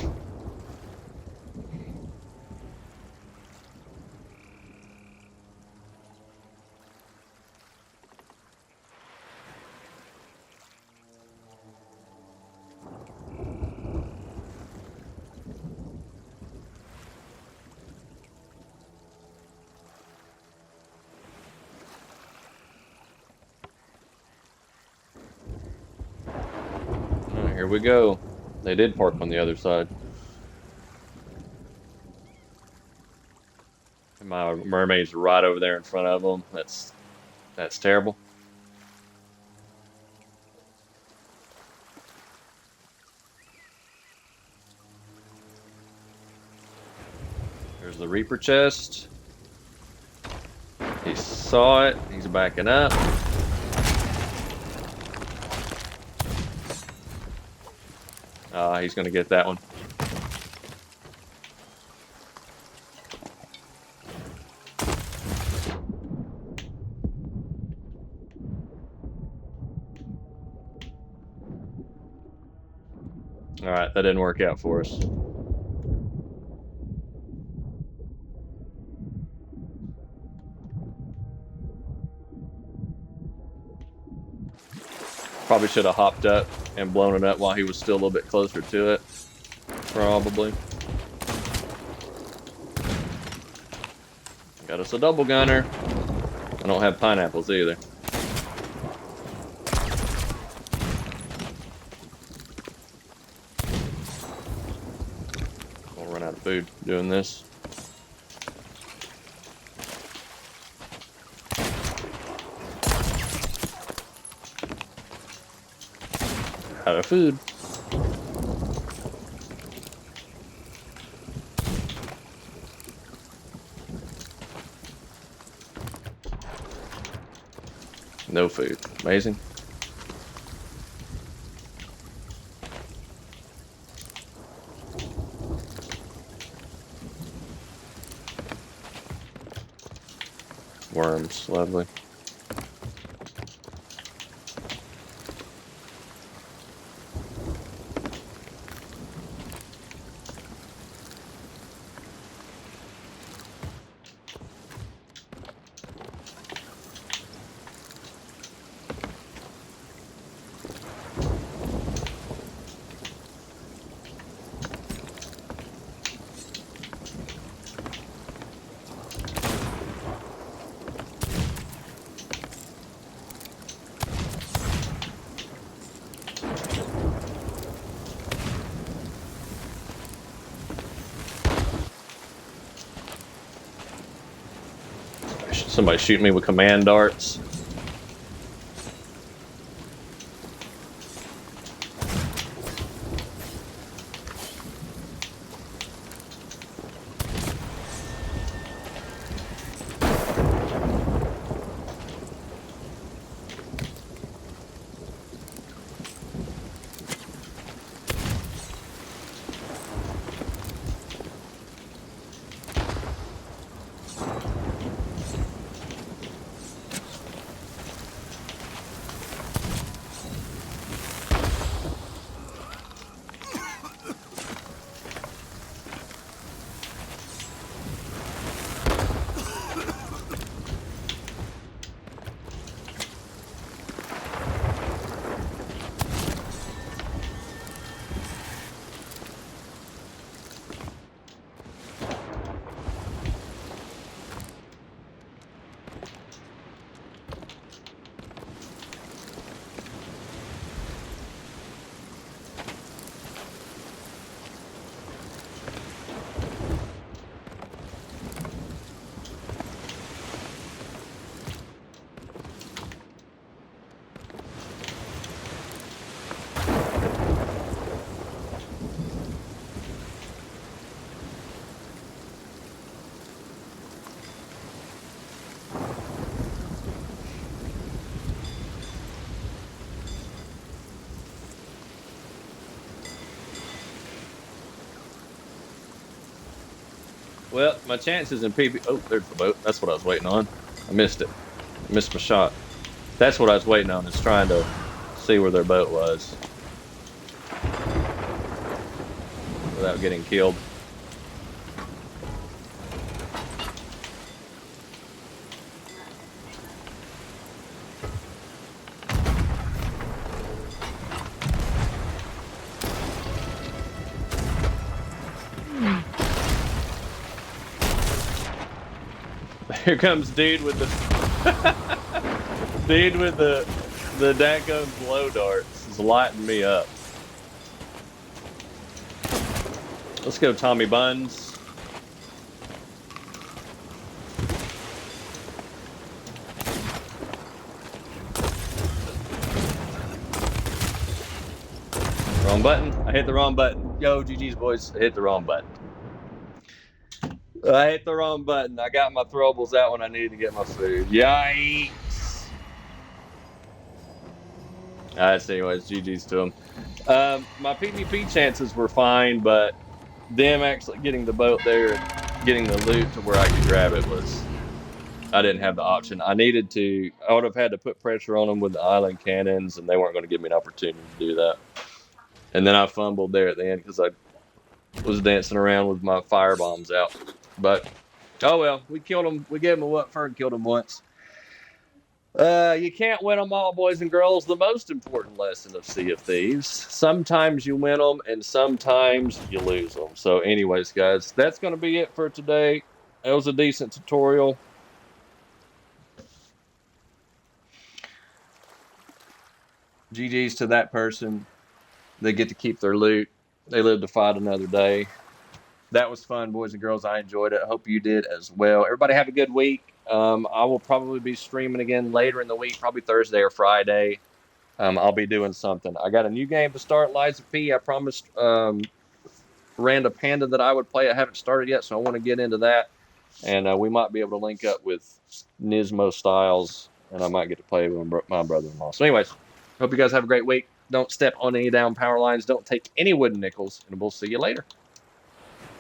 Speaker 1: Alright, here we go. They did park on the other side. And my mermaid's right over there in front of them. That's terrible. There's the Reaper chest. He saw it. He's backing up. He's going to get that one. All right, that didn't work out for us. Probably should have hopped up and blown it up while he was still a little bit closer to it. Probably. Got us a double gunner. I don't have pineapples either. Gonna run out of food doing this. Out of food. No food. Amazing. Worms. Lovely. Somebody shooting me with command darts. Well, my chances in PB. Oh, there's the boat. That's what I was waiting on. I missed it. I missed my shot. That's what I was waiting on, is trying to see where their boat was. without getting killed. Here comes dude with the dude with the dadgum blow darts. Is lighting me up. Let's go, Tommy Buns. Wrong button. I hit the wrong button. Yo, GG's boys. I hit the wrong button. I hit the wrong button. I got my throwables out when I needed to get my food. Yikes. Alright, so anyways, GG's to them. My PvP chances were fine, but them actually getting the boat there and getting the loot to where I could grab it was... I didn't have the option. I needed to... I would have had to put pressure on them with the island cannons, and they weren't going to give me an opportunity to do that. And then I fumbled there at the end because I was dancing around with my fire bombs out. But, oh well, we killed them. We gave them a what for and killed them once. You can't win them all, boys and girls. The most important lesson of Sea of Thieves. Sometimes you win them and sometimes you lose them. So anyways, guys, that's going to be it for today. It was a decent tutorial. GG's to that person. They get to keep their loot. They live to fight another day. That was fun, boys and girls. I enjoyed it. I hope you did as well. Everybody have a good week. I will probably be streaming again later in the week, probably Thursday or Friday. I'll be doing something. I got a new game to start, Liza P. I promised Randa Panda that I would play. I haven't started yet, so I want to get into that. And we might be able to link up with Nismo Styles, and I might get to play with my brother-in-law. So anyways, hope you guys have a great week. Don't step on any down power lines. Don't take any wooden nickels, and we'll see you later.